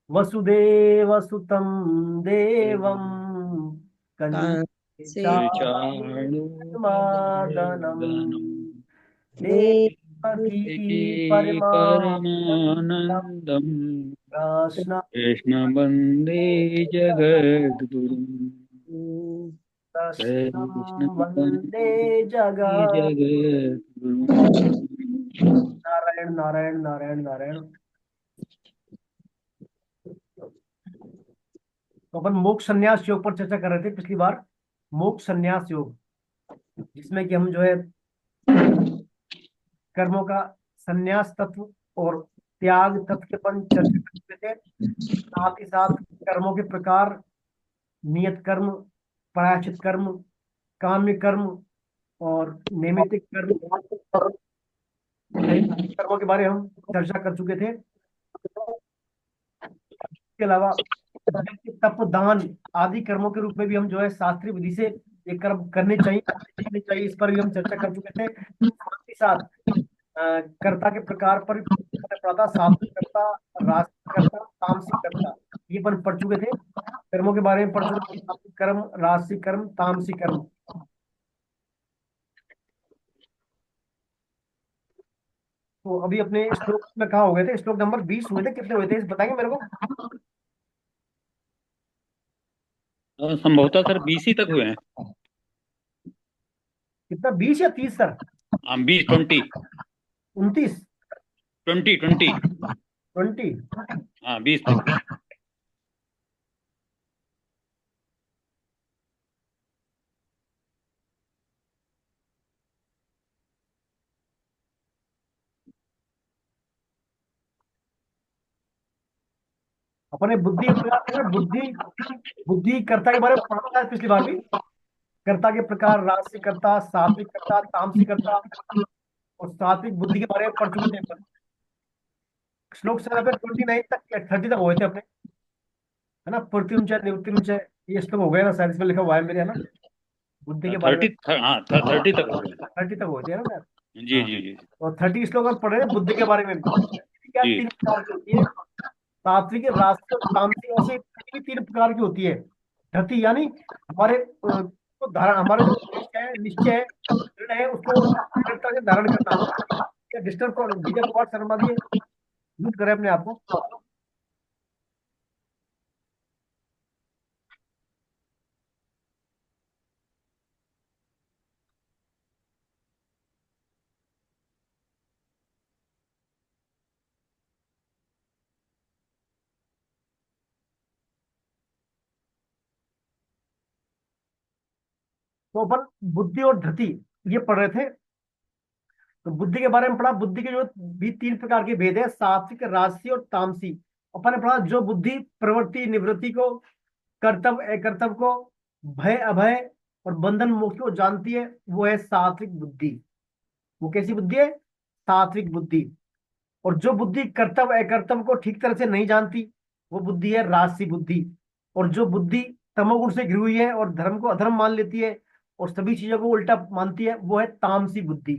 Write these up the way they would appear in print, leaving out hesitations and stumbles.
वसुदेव सुतं देवं से कंचमादनम देवकी देवकी परमानंदम परमानंदम कृष्ण कृष्ण वंदे जगद्गुरु। कृष्ण कृष्णं वन्दे वंदे जगत्। जगद्गुरु। नारायण नारायण नारायण नारायण। तो अपन मोक्ष संन्यास योग पर चर्चा कर रहे थे पिछली बार। मोक्ष संन्यास योग, जिसमें कि हम जो है कर्मों का संन्यास तत्व और त्याग तत्व के अपन चर्चा कर चुके थे। साथ ही साथ कर्मों के प्रकार, नियत कर्म, प्रायश्चित कर्म, काम्य कर्म और नैमित्तिक कर्म, नैमित्तिक कर्मों के बारे में हम चर्चा कर चुके थे। इसके अलावा यज्ञ, तप, दान आदि कर्मों के रूप में भी हम जो है शास्त्रीय विधि से ये कर्म करने चाहिए, करने चाहिए, इस पर भी हम चर्चा कर चुके थे। साथ ही साथ कर्ता के प्रकार पर पड़ा था, सात्विक कर्ता, राजसिक कर्ता, तामसिक कर्ता, ये अपन पढ़ चुके थे। कर्मों के बारे में पढ़ चुके थे, सात्विक कर्म, राजसिक कर्म, तामसिक कर्म। तो अभी अपने श्लोक में कहाँ हो गए थे? श्लोक नंबर 20 हुए थे, कितने हुए थे इस बताएंगे मेरे को? संभवतः सर 20 ही तक हुए हैं। कितना, 20 या 30 सर? हाँ 20 20 29? 20 20। 20? हाँ 20 तक। अपने बुद्धि के प्रकार, बुद्धि बुद्धि कर्ता के बारे में पढ़ा था पिछली बार भी। कर्ता के प्रकार, राजसिक कर्ता, सात्विक कर्ता, तामसिक कर्ता और सात्विक बुद्धि के बारे में पढ़ चुके थे अपन। श्लोक संख्या पे 29 तक या 30 तक हुए थे अपने, है ना? प्रत्युंचय, निवृत्तिंचय, ये श्लोक हो गया ना शायद, इसमें लिखा हुआ है मेरे, है ना? बुद्धि के बारे में 30। हाँ 30 तक हो गए। 30 तक हुए थे, है ना सर? जी हाँ। जी जी और 30 श्लोक हम पढ़ रहे हैं बुद्धि के बारे में भी। क्या जी। 3 प्रकार की होती है? सात्विक, राजसिक और तामसिक, ऐसे भी 3 प्रकार की होती है। धति यानी हमारे को धारण, हमारे जो निश्चय है, निर्णय है, उसको दृढ़ता से धारण करना। क्या डिस्टर्ब को विजय कुमार शर्मा जी म्यूट करें अपने आप को। तो अपन बुद्धि और धृति ये पढ़ रहे थे। तो बुद्धि के बारे में पढ़ा, बुद्धि के जो भी 3 प्रकार के भेद है, सात्विक, राजसी और तामसी। अपन ने पढ़ा जो बुद्धि प्रवृत्ति निवृत्ति को, कर्तव्य अकर्तव्य को, भय अभय और बंधन मोक्ष को जानती है, वो है सात्विक बुद्धि। वो कैसी बुद्धि है? सात्विक बुद्धि। और जो बुद्धि कर्तव्य अकर्तव्य को ठीक तरह से नहीं जानती, वो बुद्धि है राजसी बुद्धि। और जो बुद्धि तमोगुण से घिरी हुई है और धर्म को अधर्म मान लेती है और सभी चीजों को उल्टा मानती है, वो है तामसी बुद्धि।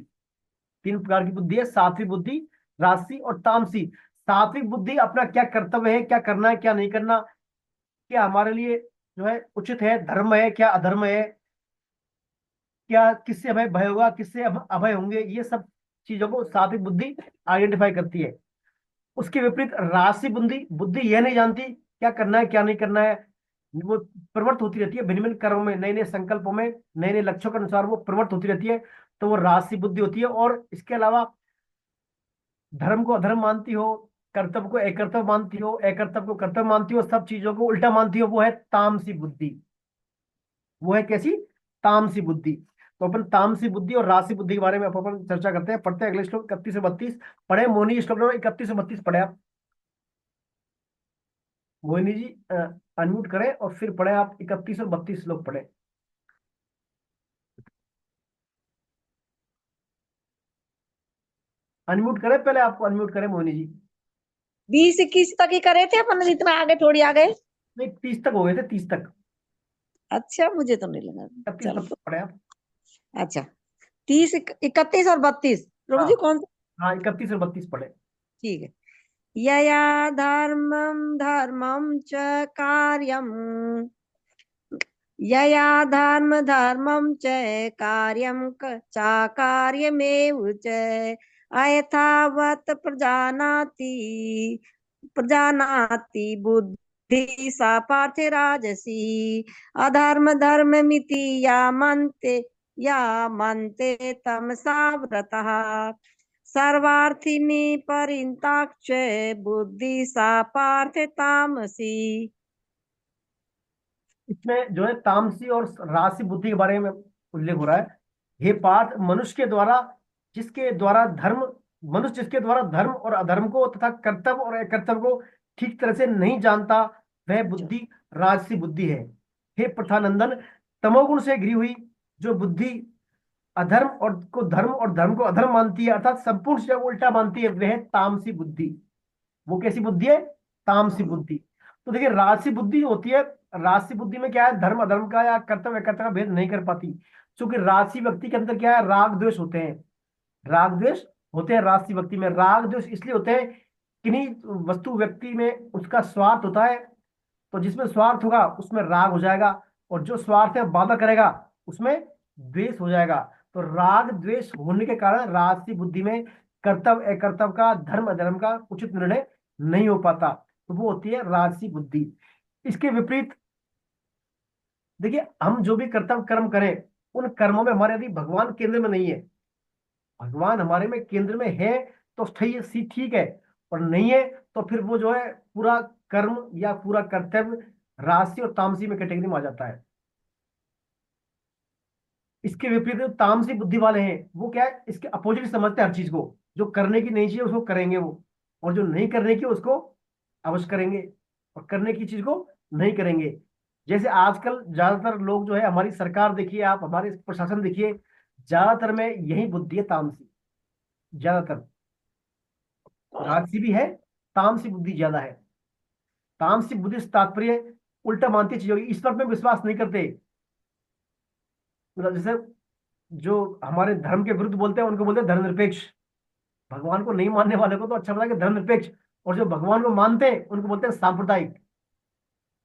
3 प्रकार की बुद्धि है, सात्विक बुद्धि, राजसी और तामसी। सात्विक बुद्धि अपना क्या कर्तव्य है, क्या करना है, क्या नहीं करना, क्या हमारे लिए जो है उचित है, धर्म है क्या अधर्म है, क्या किससे हमें भय होगा, किससे हम अभय होंगे, ये सब चीजों को सात्विक बुद्धि आइडेंटिफाई करती है। उसके विपरीत राशि बुद्धि बुद्धि यह नहीं जानती क्या करना है क्या नहीं करना है। वो प्रवृत्त होती रहती है भिन्न भिन्न कर्मों में, नए नए संकल्पों में, नए नए लक्ष्यों के अनुसार वो प्रवृत्त होती रहती है। तो वो राशि बुद्धि होती है। और इसके अलावा धर्म को अधर्म मानती हो, कर्तव्य को अकर्तव्य मानती हो, अकर्तव्य को कर्तव्य मानती हो, सब चीजों को उल्टा मानती हो, वो है तामसी बुद्धि। वो है कैसी? तामसी बुद्धि। तो अपन तामसी बुद्धि और राशि बुद्धि के बारे में अपन चर्चा करते हैं। पढ़ते हैं अगले श्लोक 31 से 32 पढ़े। मोनी श्लोक नंबर 31 से 32 पढ़े आप। मोहिनी जी अनम्यूट करें और फिर पढ़े आप 31 और 32 श्लोक पढ़े। अनम्यूट करें, पहले आपको अनम्यूट करें मोहिनी जी। 20 21 तक ही करे थे अपन, इतना आगे थोड़ी आ गए। नहीं, 30 तक हो गए थे, 30 तक। अच्छा, मुझे तो नहीं लगा। 31 चलो 32 पढ़े आप। अच्छा, 30 31 और 32 प्रभु हाँ जी कौन सा? हाँ, 31 और 32 पढ़े। ठीक है। यया धर्मं धर्मं च कार्यं, यया धर्मं च कार्यं चाकार्यमेव च अयथावत् प्रजानाति प्रजानाति बुद्धि सा पार्थे राजसी अधर्म धर्ममिति या मन्ते तमसा व्रतः सर्वार्थिनी परिताक्ष बुद्धि सा पार्थ तामसी। इसमें जो है तामसी और राशि बुद्धि के बारे में उल्लेख हो रहा है। हे पार्थ, मनुष्य जिसके द्वारा धर्म और अधर्म को तथा कर्तव्य और अकर्तव्य को ठीक तरह से नहीं जानता, वह बुद्धि राजसी बुद्धि है। हे प्रथानंदन, तमोगुण से घिरी हुई जो बुद्धि अधर्म और धर्म को अधर्म मानती है, अर्थात संपूर्ण से उल्टा मानती है, वह तामसी बुद्धि। वो कैसी बुद्धि है? तामसी बुद्धि। तो देखिए, राजसी बुद्धि जो होती है, राजसी बुद्धि में क्या है, धर्म अधर्म का या कर्तव्य अकर्तव्य का भेद नहीं कर पाती। क्योंकि राजसी व्यक्ति के अंदर क्या है, राग द्वेष होते हैं। राग द्वेष होते हैं राजसी व्यक्ति में। राग द्वेष इसलिए होते हैं, किन्हीं वस्तु व्यक्ति में उसका स्वार्थ होता है, तो जिसमें स्वार्थ होगा उसमें राग हो जाएगा, और जो स्वार्थ है बाधा करेगा उसमें द्वेष हो जाएगा। तो राग द्वेष होने के कारण राजसी बुद्धि में कर्तव्य अकर्तव्य का, धर्म अधर्म का उचित निर्णय नहीं हो पाता, तो वो होती है राजसी बुद्धि। इसके विपरीत देखिए, हम जो भी कर्तव्य कर्म करें, उन कर्मों में हमारे यदि भगवान केंद्र में नहीं है, भगवान हमारे में केंद्र में है तो ठीक है, और नहीं है तो फिर वो जो है पूरा कर्म या पूरा कर्तव्य राजसी और तामसी में कैटेगरी में आ जाता है। इसके विपरीत जो तामसी बुद्धि वाले हैं, वो क्या है, इसके अपोजिट समझते हैं हर चीज को। जो करने की नहीं चाहिए उसको करेंगे वो, और जो नहीं करने की उसको अवश्य करेंगे, और करने की चीज को नहीं करेंगे। जैसे आजकल ज्यादातर लोग जो है, हमारी सरकार देखिए आप, हमारे प्रशासन देखिए, ज्यादातर में यही बुद्धि है, तामसी। ज्यादातर राजसी भी है, तामसी बुद्धि ज्यादा है। तामसी बुद्धि से तात्पर्य उल्टा मानती चीजों की, ईश्वर में विश्वास नहीं करते। मतलब जैसे जो हमारे धर्म के विरुद्ध बोलते हैं उनको बोलते हैं धर्मनिरपेक्ष। भगवान को नहीं मानने वाले को तो अच्छा पता है कि धर्मनिरपेक्ष, और जो भगवान को मानते हैं उनको बोलते हैं सांप्रदायिक।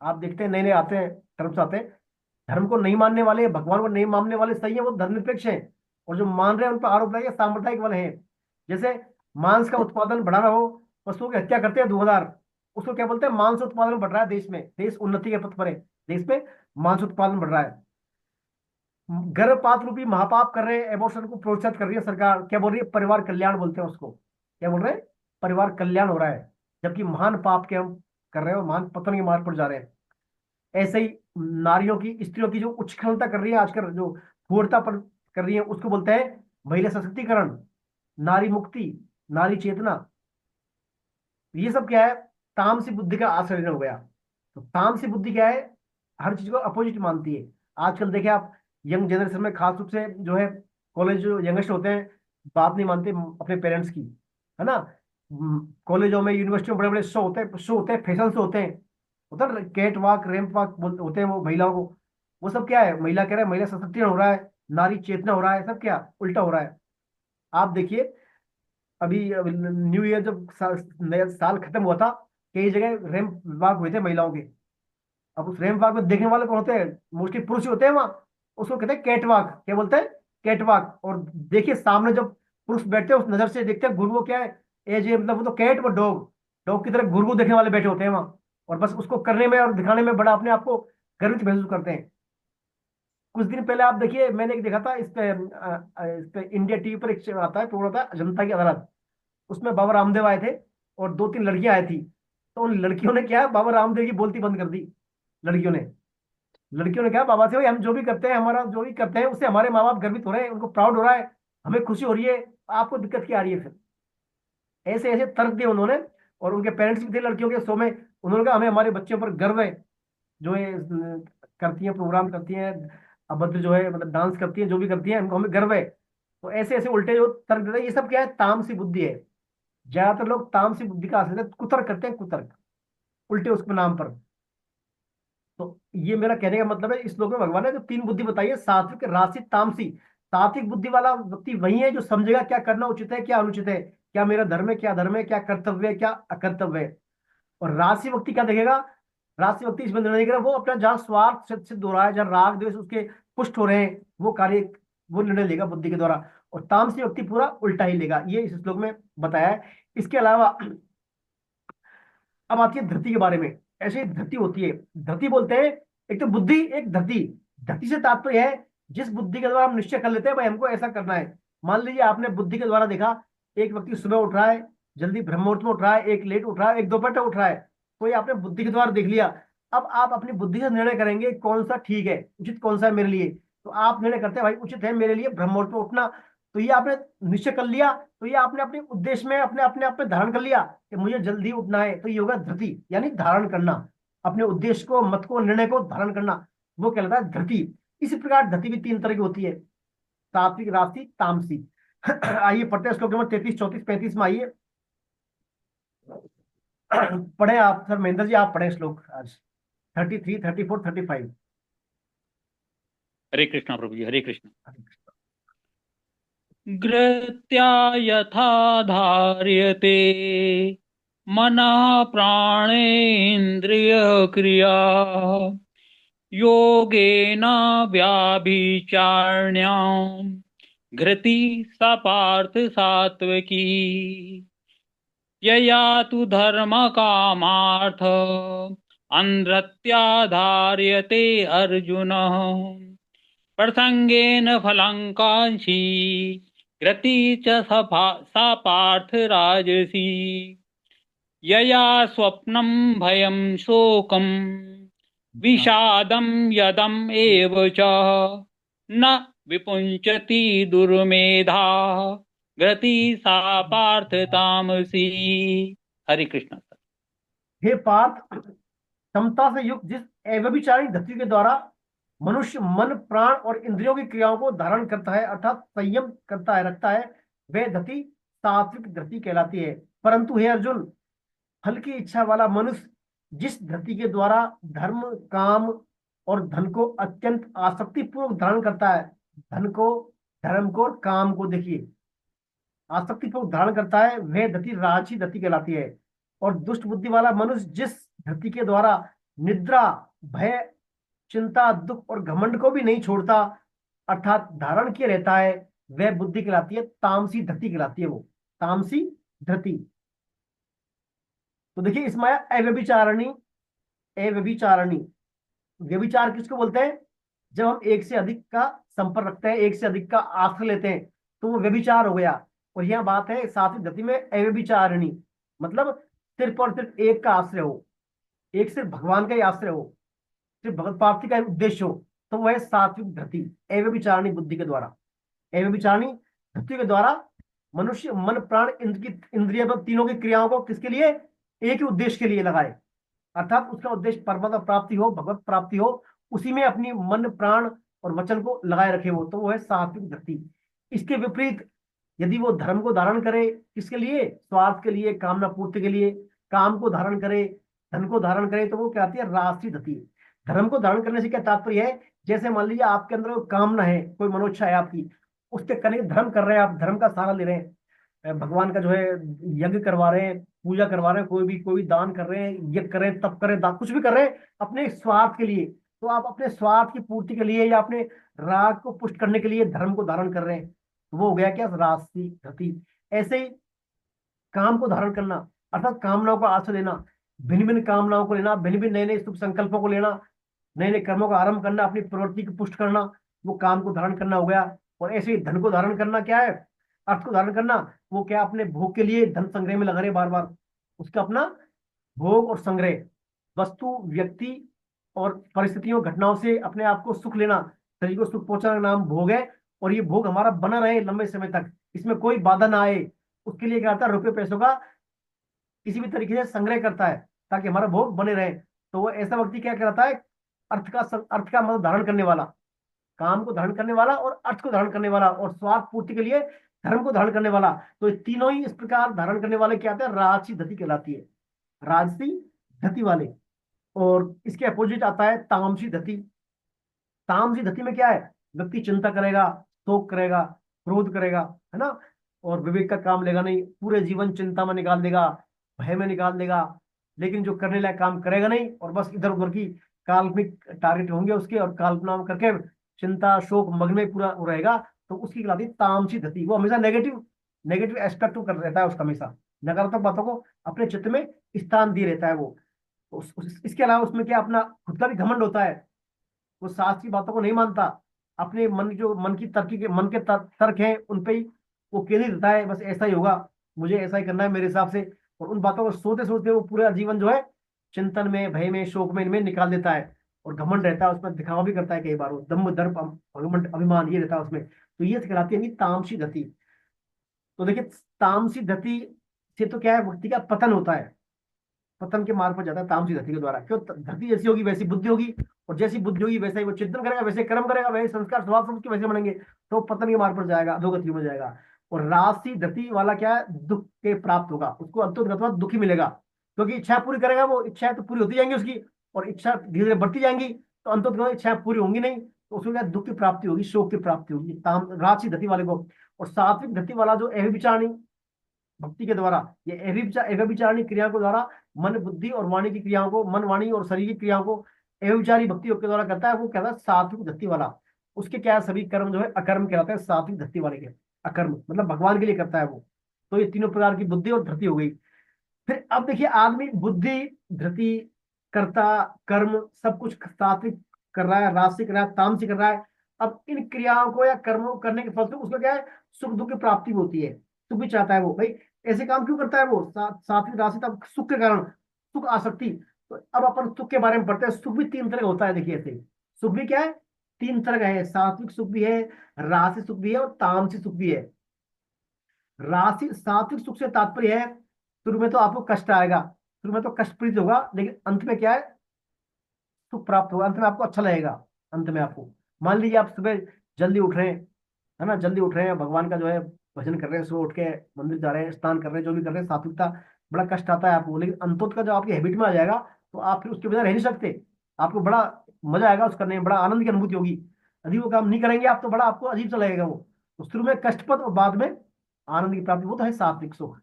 आप देखते हैं नए नए आते हैं, धर्म से आते हैं, धर्म को नहीं मानने वाले, भगवान को नहीं मानने वाले सही है, वो धर्मनिरपेक्ष हैं, और जो मान रहे हैं उन पर आरोप लगाए सांप्रदायिक वाले हैं। जैसे मांस का उत्पादन बढ़ाना हो, पशुओं की हत्या करते हैं 2000, उसको क्या बोलते हैं, मांस उत्पादन बढ़ रहा है देश में, देश उन्नति के पथ पर है, देश में मांस उत्पादन बढ़ रहा है। गर्भपात रूपी महापाप कर रहे हैं, एबॉर्शन को प्रोत्साहित कर रही है सरकार, क्या बोल रही है, परिवार कल्याण बोलते हैं उसको, क्या बोल रहे हैं, परिवार कल्याण हो रहा है, जबकि महान पाप के हम कर रहे हैं और महान पतन के मार्ग पर जा रहे हैं। ऐसे ही नारियों की, स्त्रियों की जो उच्छृंखलता कर रही है आजकल, जो घोरता पर कर रही है, उसको बोलते हैं महिला सशक्तिकरण, नारी मुक्ति, नारी चेतना। ये सब क्या है, तामसी बुद्धि का आचरण हो गया। तो तामसी बुद्धि क्या है, हर चीज को अपोजिट मानती है। आजकल देखे आप, यंग जनरेशन में खास रूप से जो है, कॉलेज जो यंगस्ट होते हैं, बात नहीं मानते अपने पेरेंट्स की, है ना। कॉलेजों में, यूनिवर्सिटियों में बड़े बड़े शो होते हैं, फैशन शो होते हैं, होता है कैट वॉक, रैंप वॉक होते हैं वो महिलाओं को। वो सब क्या है, महिला कह रहा है, महिला सशक्तिकरण हो रहा है, नारी चेतना हो रहा है, सब क्या उल्टा हो रहा है। आप देखिए, अभी न्यू ईयर जब नया साल खत्म हुआ था, कई जगह रैंप वॉक हुए थे महिलाओं के। अब उस रैंप वॉक में देखने वाले कौन होते हैं, मोस्टली पुरुष ही होते हैं वहां। उसको कहते हैं कैट वॉक, क्या बोलते हैं, कैट वॉक। और देखिए सामने जब पुरुष बैठते हैं, उस नजर से देखते हैं घुरवो क्या है, एज ये मतलब वो तो कैट, वो डॉग, डॉग की तरह घुरवो देखने वाले बैठे होते हैं वहां, और बस उसको करने में और दिखाने में बड़ा अपने आप को गर्वित महसूस करते हैं। कुछ दिन पहले आप देखिए, मैंने एक देखा था इस पे इंडिया टीवी पर एक आता है प्रोग्राम, था जनता की अदालत। उसमें बाबा रामदेव आए थे, और 2-3 लड़कियां आई थी। तो उन लड़कियों ने क्या, बाबा रामदेव की बोलती बंद कर दी। लड़कियों ने कहा बाबा से, भाई हम जो भी करते हैं, हमारा जो भी करते हैं उससे हमारे माँ बाप गर्वित हो रहे हैं, उनको प्राउड हो रहा है, हमें खुशी हो रही है, आपको दिक्कत क्या आ रही है फिर। ऐसे ऐसे तर्क दिए उन्होंने। और उनके पेरेंट्स भी थे लड़कियों के शो में, उन्होंने कहा हमें हमारे बच्चों पर गर्व है, जो ये करती हैं, प्रोग्राम करती हैं, अभद्र जो है मतलब डांस करती हैं, जो भी करती हैं, हमको हमें गर्व है। तो ऐसे ऐसे उल्टे जो तर्क देते हैं, ये सब क्या है, तामसी बुद्धि है। ज्यादातर लोग तामसी बुद्धि का आश्रय कुतर्क करते हैं, कुतर्क उल्टे उसके नाम पर। तो ये मेरा कहने का मतलब है, इस श्लोक में भगवान ने जो 3 बुद्धि बताई है, सात्विक राजसी तामसी। सात्विक बुद्धि वाला व्यक्ति वही है जो समझेगा क्या करना उचित है, क्या अनुचित है, क्या मेरा धर्म है, क्या धर्म है, क्या कर्तव्य है, क्या अकर्तव्य है। और राशि व्यक्ति क्या देखेगा, राशि व्यक्ति इसमें निर्णय करेगा, वो अपना जहाँ स्वार्थ सिद्ध हो रहा है, जहाँ राग द्वेष उसके पुष्ट हो रहे हैं, वो कार्य, वो निर्णय लेगा बुद्धि के द्वारा। और तामसी व्यक्ति पूरा उल्टा ही लेगा, ये इस श्लोक में बताया है। इसके अलावा अब आती है धरती के बारे में। ऐसे धरती होती है, धरती बोलते हैं, एक तो बुद्धि, एक धरती। धरती से तात्पर्य है जिस बुद्धि के द्वारा हम निश्चय कर लेते हैं भाई हमको ऐसा करना है। मान लीजिए आपने बुद्धि के द्वारा देखा, एक व्यक्ति सुबह उठ रहा है, जल्दी ब्रह्म मुहूर्त में उठ रहा है, एक लेट उठ रहा है, एक दोपहर उठ रहा है, तो ये आपने बुद्धि के द्वारा देख लिया। अब आप अपनी बुद्धि से निर्णय करेंगे कौन सा ठीक है, उचित कौन सा है मेरे लिए। तो आप निर्णय करते हैं भाई उचित है मेरे लिए ब्रह्म मुहूर्त में उठना। तो ये आपने निश्चय कर लिया, तो ये आपने अपने उद्देश्य में अपने अपने आप में धारण कर लिया कि मुझे जल्दी उठना है। तो ये होगा धृति, यानी धारण करना, अपने उद्देश्य को, मत को, निर्णय को धारण करना, वो कहलाता है धृति। इसी प्रकार धृति भी तीन तरह की होती है, सात्विक, राजसी, तामसी। आइए पढ़ते हैं श्लोक नंबर 33, 34, 35 में। आइए पढ़े आप सर महेंद्र जी, आप पढ़े श्लोक आज 33, 34, 35। हरे कृष्णा प्रभु जी, हरे कृष्णा। घृत्या यथा धार्यते मनः प्राणेन्द्रिय क्रिया योगेन व्याभिचारण्याम् घृति सा पार्थ सात्वकी यया तु धर्म कामार्थ अन्धृत्याधार्यते अर्जुन प्रसंगेन फलंकांक्षी घृति च सा पार्थ राजसी यया स्वप्नं भयं शोकं विषादं यदम् एव च न विपुंचति दुर्मेधा घृति सा पार्थ तामसी। हरे कृष्ण सर। हे पार्थ, समता से युक्त जिस अव्यभिचारी धृति के द्वारा मनुष्य मन, प्राण और इंद्रियों की क्रियाओं को धारण करता है, अर्थात संयम करता है, रखता है, वह धृति सात्विक धृति कहलाती है। परंतु हे अर्जुन, फल की इच्छा वाला मनुष्य जिस धृति के द्वारा धर्म, काम और धन को अत्यंत आसक्ति पूर्वक धारण करता है, धन को, धर्म को और काम को देखिए, आसक्ति पूर्वक धारण करता है, वह धृति राजसी धृति कहलाती है। और दुष्ट बुद्धि वाला मनुष्य जिस धृति के द्वारा निद्रा, भय, चिंता, दुख और घमंड को भी नहीं छोड़ता, अर्थात धारण किए रहता है, वह बुद्धि कहलाती है तामसी धृति कहलाती है, वो तामसी धृति। तो देखिए इसमें आया अव्यभिचारिणी। अव्यभिचारिणी, व्यभिचार किसको बोलते हैं, जब हम एक से अधिक का संपर्क रखते हैं, एक से अधिक का आश्रय लेते हैं, तो वो व्यभिचार हो गया। और यह बात है सात्विक धृति में अव्यभिचारिणी, मतलब सिर्फ और सिर्फ एक का आश्रय हो, एक सिर्फ भगवान का ही आश्रय हो, सिर्फ भगवत प्राप्ति का ही उद्देश्य हो, तो वह सात्विक धृति अव्यभिचारिणी बुद्धि के द्वारा। अव्यभिचारिणी धृति के द्वारा मनुष्य मन, प्राण, इंद्रिय तीनों की क्रियाओं को किसके लिए, एक ही उद्देश्य के लिए लगाए, अर्थात उसका उद्देश्य परमात्मा प्राप्ति हो, भगवत प्राप्ति हो, उसी में अपनी मन, प्राण और वचन को लगाए रखे वो, तो वो है सात्विक धृति। इसके विपरीत यदि वो धर्म को धारण करे, किसके लिए, स्वार्थ के लिए, कामना पूर्ति के लिए, काम को धारण करे, धन को धारण करे, तो वो क्या आती है, राजसी धृति। धर्म को धारण करने से क्या तात्पर्य है, जैसे मान लीजिए आपके अंदर कोई कामना है, कोई मनोच्छा है आपकी, उसके करने धर्म कर रहे हैं, आप धर्म का सहारा ले रहे हैं, भगवान का जो है यज्ञ करवा रहे हैं, पूजा करवा रहे हैं, कोई भी दान कर रहे हैं, यज्ञ कर रहे हैं, तप कर रहे हैं, कुछ भी कर रहे हैं अपने स्वार्थ के लिए, तो आप अपने स्वार्थ की पूर्ति के लिए या अपने राग को पुष्ट करने के लिए धर्म को धारण कर रहे हैं, तो वो हो गया क्या, राजसी धृति। ऐसे ही काम को धारण करना, अर्थात कामनाओं का आश्रय लेना, भिन्न भिन्न कामनाओं को लेना, भिन्न भिन्न नए नए शुभ संकल्पों को लेना, नए नए कर्मों का आरंभ करना, अपनी प्रवृत्ति को पुष्ट करना, वो काम को धारण करना हो गया। और ऐसे ही धन को धारण करना क्या है, अर्थ को धारण करना, वो क्या, अपने भोग के लिए धन संग्रह में लगा रहे बार बार, उसका अपना भोग और संग्रह, वस्तु, व्यक्ति और परिस्थितियों, घटनाओं से अपने आप को सुख लेना, शरीर को सुख पहुंचाना का नाम भोग है। और ये भोग हमारा बना रहे लंबे समय तक, इसमें कोई बाधा ना आए, उसके लिए क्या करता है, रुपये पैसों का किसी भी तरीके से संग्रह करता है ताकि हमारा भोग बने रहे। तो वो ऐसा व्यक्ति क्या कहलाता है, अर्थ का मतलब धारण करने वाला, काम को धारण करने वाला और अर्थ को धारण करने वाला और स्वार्थ पूर्ति के लिए धर्म को धारण करने वाला। तो ये तीनों ही इस प्रकार धारण करने वाले क्या आते हैं, राजसी धृति कहलाती है, राजसी धृति वाले। और इसके अपोजिट आता है तामसी धृति। तामसी धृति में क्या है, व्यक्ति चिंता करेगा, शोक करेगा, क्रोध करेगा, है ना, और विवेक का काम लेगा नहीं, पूरे जीवन चिंता में निकाल देगा, भय में निकाल देगा, लेकिन जो करने लायक काम करेगा नहीं, और बस इधर उधर की काल्पनिक टारगेट होंगे उसके, और कल्पना करके चिंता शोक मग्न में पूरा वो रहेगा, तो उसकी कहलाती है तामसी गति। वो हमेशा नेगेटिव नेगेटिव एस्पेक्ट कर रहता है उसका, हमेशा नकारात्मक बातों को अपने चित्त में स्थान दिए रहता है वो। इसके अलावा उसमें क्या, अपना खुद का भी घमंड होता है, वो शास्त्र की बातों को नहीं मानता, अपने मन जो मन की तर्क के मन के तर्क हैं उन पे ही वो केंद्रित रहता है, बस ऐसा ही होगा, मुझे ऐसा ही करना है मेरे हिसाब से। और उन बातों को सोचते सोचते वो पूरा जीवन जो है चिंतन में, भय में, शोक में, इनमें निकाल देता है। और घमंड रहता है उसमें, दिखावा भी करता है कई बार, वो दम्भ दर्प घमंड अभिमान ये रहता है उसमें, तो ये कहलाती है तामसी गति। तो देखिए, तामसी गति से तो क्या है, व्यक्ति का पतन होता है, पतन के मार्ग पर जाता है तामसी धरती के द्वारा। क्यों, धरती जैसी होगी वैसी बुद्धि होगी, और जैसी बुद्धि होगी वैसा ही वो चिंतन करेगा, वैसे कर्म करेगा, वैसे संस्कार स्वभाव सब उसके वैसे बनेंगे, तो पतन के मार्ग पर जाएगा, अधोगति में जाएगा। और राशि धरती वाला क्या है, दुख के प्राप्त होगा, उसको अंतोगत दुख ही मिलेगा, क्योंकि इच्छा पूरी करेगा, वो इच्छाएं तो पूरी होती जाएंगी उसकी, और इच्छा धीरे धीरे बढ़ती जाएंगी, तो अंतोगत इच्छाएं पूरी होंगी नहीं, तो उसको क्या दुख की प्राप्ति होगी, शोक की प्राप्ति होगी, ताम राशि धरती वाले को। और सात्विक धरती वाला जो अभिविचारणी भक्ति के द्वारा, ये अव्यभिचारिणी क्रिया के द्वारा मन बुद्धि और वाणी की क्रियाओं को, मन वाणी और शरीर की क्रियाओं को अव्यभिचारी भक्ति के द्वारा करता है, वो कहता है सात्विक धत्ती वाला। उसके क्या है, सभी कर्म जो है अकर्म कहलाते हैं सात्विक धत्ती वाले के, अकर्म मतलब भगवान के लिए करता है वो। तो ये तीनों प्रकार की बुद्धि और धृति हो गई। फिर अब देखिए, आदमी बुद्धि, धृति, कर्ता, कर्म सब कुछ सात्विक कर रहा है, राजसिक कर रहा है, तामसिक कर रहा है। अब इन क्रियाओं को या कर्मों को करने के फलस्वरूप उसको क्या है, सुख दुख की प्राप्ति होती है, सुख भी चाहता है वो, भाई ऐसे काम क्यों करता है वो, सात्विक राशि, तब सुख के कारण, सुख आसक्ति। तो अब अपन सुख के बारे में पढ़ते हैं, सुख भी तीन तरह का होता है, देखिए ऐसे सुख भी क्या है, तीन तरह का है, सात्विक सुख भी है, राशि सुख भी है, और तामसिक सुख भी है। राशि सात्विक सुख से तात्पर्य है, शुरू में तो आपको कष्ट आएगा, शुरू में तो कष्ट प्रीत होगा, लेकिन अंत में क्या है, सुख प्राप्त होगा, अंत में आपको अच्छा लगेगा। अंत में आपको, मान लीजिए आप सुबह जल्दी उठ रहे हैं, है ना, जल्दी उठ रहे हैं, भगवान का जो है भजन कर रहे हैं, सुबह उठ के मंदिर जा रहे हैं, स्नान कर रहे हैं, जो भी कर रहे हैं सात्विकता, बड़ा कष्ट आता है आपको, लेकिन अंतोत का जब आपकी हैबिट में आ जाएगा, तो आप फिर उसके बिना रह नहीं सकते, आपको बड़ा मजा आएगा उस करने में, बड़ा आनंद की अनुभूति होगी। यदि वो काम नहीं करेंगे आप, तो बड़ा आपको अजीब सा लगेगा वो। तो शुरू में कष्टपद और बाद में आनंद की प्राप्ति, वो तो है सात्विक सुख।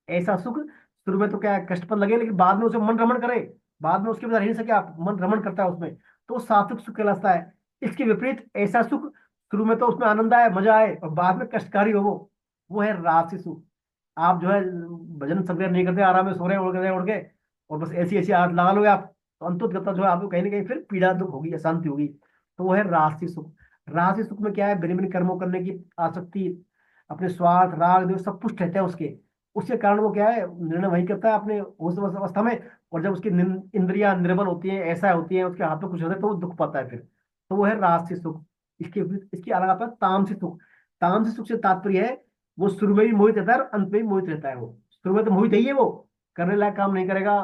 ऐसा सुख शुरू में तो क्या है, कष्टपद लगे, लेकिन बाद में उसे मन रमण करे, बाद में उसके बिना रह नहीं सके आप, मन रमण करता है उसमें, तो वो सात्विक सुख कहलाता है। इसके विपरीत ऐसा सुख, शुरू में तो उसमें आनंद आए, मजा आए, और बाद में कष्टकारी हो, वो है राजसी सुख। आप जो है भजन संग्रह नहीं करते, आराम में सो रहे हैं, उड़ के, और बस ऐसी ऐसी आदत लगा लोगे आप, तो अंततः जो है आपको कहीं ना कहीं फिर पीड़ा दुख होगी, अशांति होगी, तो वो है राजसी सुख। राजसी सुख में क्या है, भिन्न भिन्न कर्मों करने की आसक्ति, अपने स्वार्थ राग द्वेष सब पुष्ट रहते हैं उसके, उसके कारण वो क्या है, निर्णय वही करता है अपने होश अवस्था में, और जब उसकी इंद्रियां निर्बल होती हैं, ऐसा होती है, उसके हाथ में कुछ होता है, तो वो दुख पाता है फिर, तो वो है राजसी सुख। इसके इसके अलावा आता है तामसिक सुख। तामसिक सुख से तात्पर्य है, वो शुरू में भी मोहित रहता है और अंत में भी मोहित रहता है। वो शुरू में तो मोहित है ही है, वो करने लायक काम नहीं करेगा,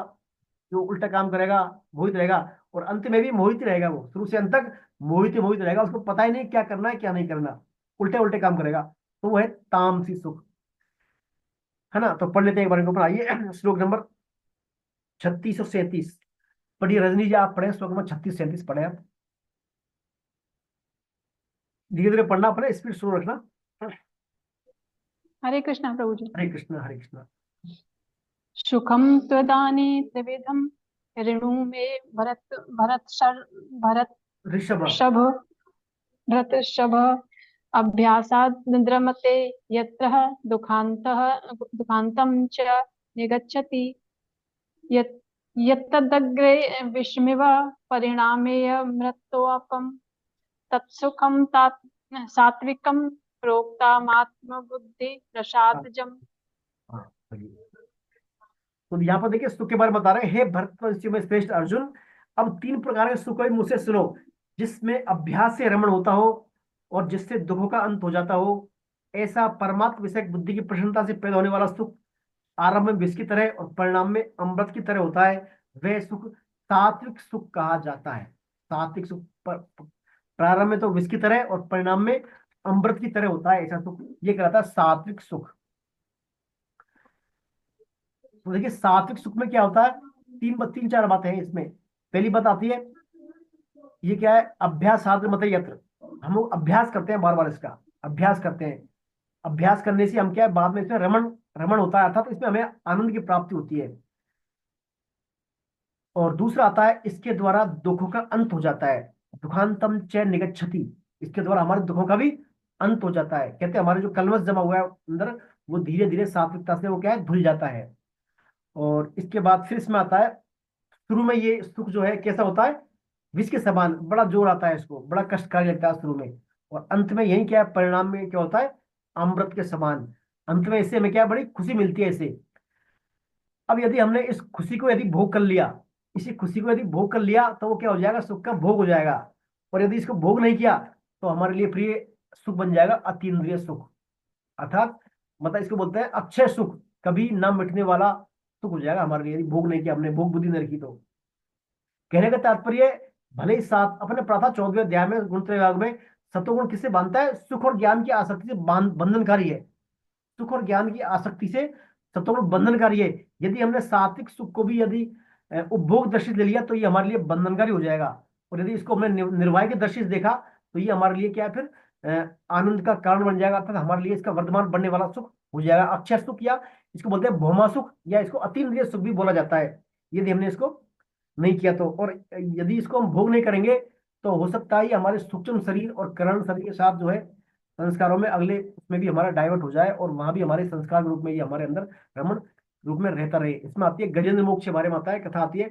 जो उल्टा काम करेगा मोहित रहेगा, और अंत में भी मोहित ही रहेगा, वो शुरू से अंत तक मोहित ही मोहित रहेगा, उसको पता ही नहीं क्या करना है क्या नहीं करना, उल्टे उल्टे काम करेगा, तो वो है तामसी सुख, है ना। तो पढ़ लेते हैं एक बार इनके ऊपर, आइए श्लोक नंबर 36 और 37 पढ़िए। रजनी जी आप पढ़े श्लोक नंबर 36 37 पढ़े आप, धीरे धीरे पढ़ना, पड़े स्पीड स्लो रखना। हरे कृष्णा प्रभु जी। हरे कृष्ण हरे कृष्ण। सुखम त्वदाने त्रिविधम ऋणु मे भरत भरत ऋषभ, शभ भरत शभ अभ्यासाद निद्रमते यत्र दुखांतं च निगच्छति यत् यत्तदग्रे विषमिव परिणामेय मृत्योपम तत्सुखम सात्विकम प्रोक्तामात्म बुद्धि रसात्जम। हाँ, तो यहाँ पर देखिए सुख के बारे में बता रहे हैं, हे भरतवंशी में श्रेष्ठ अर्जुन, अब तीन प्रकार के सुख मुझसे सुनो, जिसमें अभ्यास से रमण होता हो और जिससे दुखों का अंत हो जाता हो। ऐसा परमात्म विषय बुद्धि की प्रसन्नता से पैदा होने वाला सुख आरंभ में विष की तरह और परिणाम में अमृत की तरह होता है, वह सुख सात्विक सुख कहा जाता है। सात्विक सुख प्रारंभ में तो विष की तरह और परिणाम में अमृत की तरह होता है, ऐसा सुख ये कहलाता है सात्विक सुख। तो देखिए सात्विक सुख में क्या होता है, तीन चार बातें हैं इसमें। पहली बात आती है, ये क्या है, अभ्यास साधन मत यत्र, हम लोग अभ्यास करते हैं, बार बार इसका अभ्यास करते हैं, अभ्यास करने से हम क्या है, बाद में इसमें रमण रमण होता है, अर्थात इसमें हमें आनंद की प्राप्ति होती है। और दूसरा आता है, इसके द्वारा दुखों का अंत हो जाता है। दुखांतम च निगच्छति, इसके द्वारा हमारे दुखों का भी अंत हो जाता है। कहते हैं हमारे जो कलमश जमा हुआ है अंदर, वो धीरे धीरे सात्विकता से वो क्या है, धुल जाता है। और इसके बाद फिर इसमें आता है, शुरू में ये सुख जो है कैसा होता है, विष के समान, बड़ा जोर आता है, इसको बड़ा कष्टकारी लगता है शुरू में। और अंत में यही क्या है, परिणाम में क्या होता है, अमृत के समान। अंत में इससे हमें क्या है, बड़ी खुशी मिलती है इसे। अब यदि हमने इस खुशी को यदि भोग कर लिया, इसी खुशी को यदि भोग कर लिया, तो वो क्या हो जाएगा, सुख का भोग हो जाएगा। और यदि इसको भोग नहीं किया, तो हमारे लिए प्रिय सुख बन जाएगा अतीन्द्रिय सुख, अर्थात मतलब इसको बोलते हैं अक्षय सुख, कभी ना मिटने वाला सुख हो जाएगा हमारे लिए, यदि भोग नहीं किया हमने, भोग बुद्धि नहीं रखी तो। कहने का तात्पर्य, भले ही साथ अपने पढ़ा था 14वें अध्याय में गुण विभाग में, सतोगुण किससे बांधता है, सुख और ज्ञान की आसक्ति से बंधनकारी है। सुख और ज्ञान की आसक्ति से सतोगुण बंधनकारी है। यदि हमने सात्विक सुख को भी यदि उपभोग दृष्टि ले लिया, तो ये हमारे लिए बंधनकारी हो जाएगा। और यदि इसको हमने निर्वाह की दृष्टि से देखा, तो ये हमारे लिए क्या है, फिर आनंद का कारण बन जाएगा, अर्थात हमारे लिए इसका वर्तमान बनने वाला सुख हो जाएगा, अक्षय सुख, या इसको बोलते हैं भौमा सुख, या इसको अतीन्द्रिय सुख भी बोला जाता है, यदि हमने इसको नहीं किया तो। और यदि इसको हम भोग नहीं करेंगे, तो हो सकता है ये हमारे सूक्ष्म शरीर और करण शरीर के साथ जो है संस्कारों में, अगले उसमें भी हमारा डाइवर्ट हो जाए, और वहां भी हमारे संस्कार के रूप में ये हमारे अंदर रमण रूप में रहता रहे। इसमें आती है गजेंद्र मोक्ष के बारे में आता है, कथा आती है।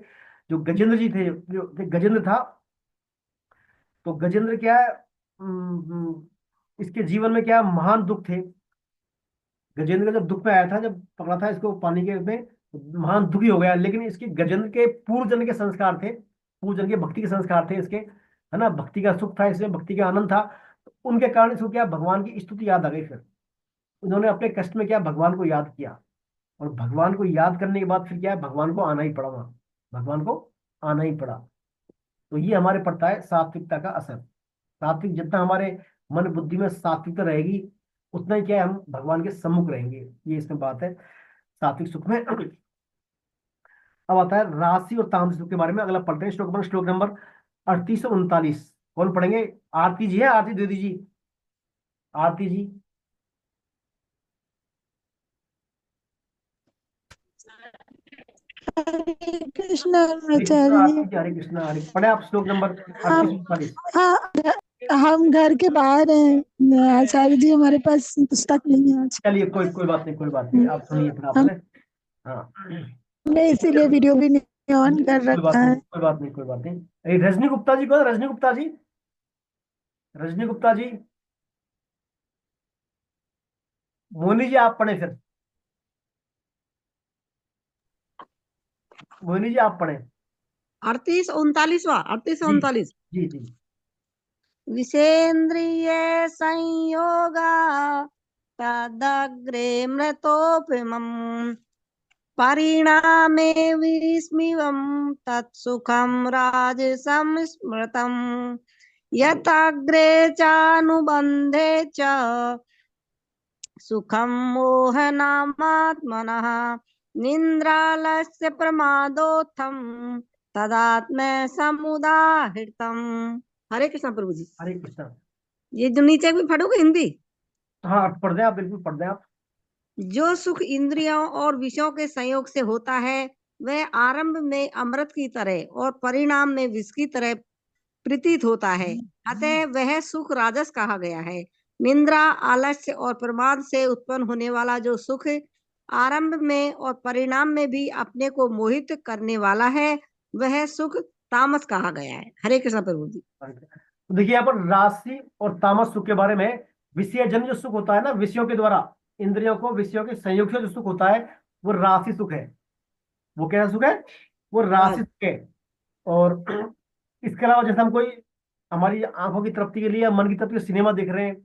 जो गजेंद्र जी थे, जो गजेंद्र था, तो गजेंद्र क्या है, इसके जीवन में क्या महान दुख थे। गजेंद्र का जब दुख में आया था, जब पकड़ा था इसको पानी के में, तो महान दुखी हो गया। लेकिन इसके गजेंद्र के पूर्व जन्म के संस्कार थे, पूर्व जन्म के भक्ति के संस्कार थे इसके, है ना, भक्ति का सुख था इसमें, भक्ति का आनंद था। तो उनके कारण इसको क्या, भगवान की स्तुति याद आ गई। फिर उन्होंने अपने कष्ट में क्या, भगवान को याद किया। और भगवान को याद करने के बाद फिर क्या है, भगवान को आना ही पड़ा वहां, भगवान को आना ही पड़ा। तो ये हमारे पड़ता है सात्विकता का असर। सात्विक जितना हमारे मन बुद्धि में सात्विकता रहेगी, उतना ही क्या है, हम भगवान के सम्मुख रहेंगे। ये इसमें बात है सात्विक सुख में। अब आता है राशि और तामसिक सुख के बारे में, अगला पढ़ते हैं श्लोक नंबर 38 और 39। कौन पढ़ेंगे, आरती जी है, आरती दे दीजिए, आरती जी। हरे कृष्ण हरे कृष्णा आचार्य आरती जी। जी, हरे कृष्णा। हरे पढ़े आप श्लोक नंबर 38 हम 39। हम घर के बाहर हैं आचार्य जी, हमारे पास पुस्तक नहीं है आज। चलिए, कोई कोई बात नहीं, कोई बात नहीं, आप सुनिए फिर आप, है ना। हाँ, हमने इसीलिए वीडियो भी नहीं ऑन कर कोई बात रखा नहीं, है। कोई बात नहीं, कोई बात नहीं। अरे रजनी गुप्ता जी, कौन, रजनी गुप्ता जी, रजनी गुप्ता जी। मोनी जी आप पढ़े फिर, मोनी जी आप पढ़े। 38 39वां 38 जी 39। जी जी। विषेन्द्रिय संयोगा तदग्रे मृतोपमम् परिणामे विस्मिवं तत्सुखं राजसं स्मृतम् यताग्रे चानुबन्धे च सुखं मोहनामात्मनः निन्द्रालस्य प्रमादोत्थं तदात्म समुदाहृतम्। हरे कृष्ण प्रभु जी। हरे कृष्णा। ये जो नीचे भी पढ़ोगे हिंदी। हाँ, आप पढ़ दें, आप बिल्कुल पढ़ दें आप। जो सुख इंद्रियों और विषयों के संयोग से होता है, वह आरंभ में अमृत की तरह और परिणाम में विष की तरह प्रतीत होता है, अतः वह सुख राजस कहा गया है। निंद्रा, आलस्य और प्रमाद से उत्पन्न होने वाला जो सुख आरंभ में और परिणाम में भी अपने को मोहित करने वाला है, वह सुख तामस कहा गया है। हरे कृष्ण प्रभु जी। तो देखिए यहाँ पर राशि और तामस सुख के बारे में, विषय जन जो सुख होता है ना, विषयों के द्वारा इंद्रियों को विषयों के संयोग से जो सुख होता है, वो राशि सुख है। वो क्या सुख है, वो राशि सुख है। और इसके अलावा जैसे हम कोई हमारी आंखों की तृप्ति के लिए, मन की तृप्ति के लिए सिनेमा देख रहे हैं,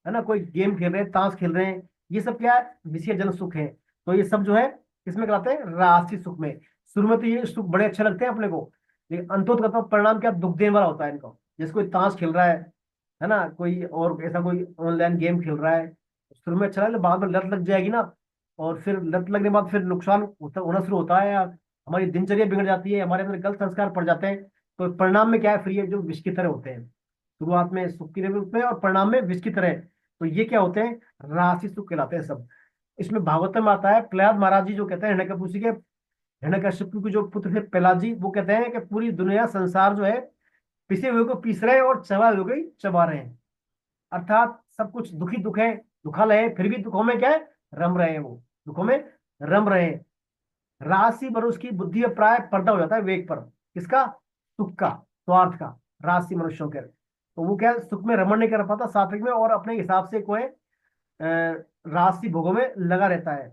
है ना, कोई गेम खेल रहे हैं, ताश खेल रहे हैं, ये सब क्या है, विषय जन सुख है। तो ये सब जो है किसमें कहलाते हैं, राशि सुख में। शुरू में तो ये सुख बड़े अच्छे लगते हैं अपने को, लेकिन अंतोत्तर परिणाम क्या, दुख देने वाला होता है इनको। जैसे कोई ताश खेल रहा है ना, कोई और ऐसा कोई ऑनलाइन गेम खेल रहा है, शुरू में अच्छा लगे, बाद में लत लग जाएगी ना, और फिर लत लगने के बाद फिर नुकसान होना शुरू होता है, या हमारी दिनचर्या बिगड़ जाती है, हमारे अंदर गलत संस्कार पड़ जाते हैं। तो परिणाम में क्या है, फिर ये जो विष की तरह होते हैं, शुरुआत में सुख के रूप में और परिणाम में विष की तरह। तो ये क्या होते हैं, राशि सुख कहलाते हैं सब। इसमें भागवतम आता है, प्रहलाद महाराज जी जो कहते हैं हिरण्यकशिपु के, हिरण्यकशिपु के जो पुत्र थे प्रहलाद जी, वो कहते हैं कि पूरी दुनिया संसार जो है पिसे हुए को पीस रहे हैं और चबाए हुए को ही चबा रहे हैं। अर्थात सब कुछ दुखी दुख है, दुखालय है, फिर भी दुखों में क्या है, रम रहे हैं वो, दुखों में रम रहे हैं। राशि मनुष्य की बुद्धि पर प्राय पर्दा हो जाता है वेग पर, किसका, सुख का, स्वार्थ का, राशि मनुष्यों के। तो वो क्या है, सुख में रमण नहीं कर पाता सात्विक में, और अपने हिसाब से कोई राशि भोगों में लगा रहता है।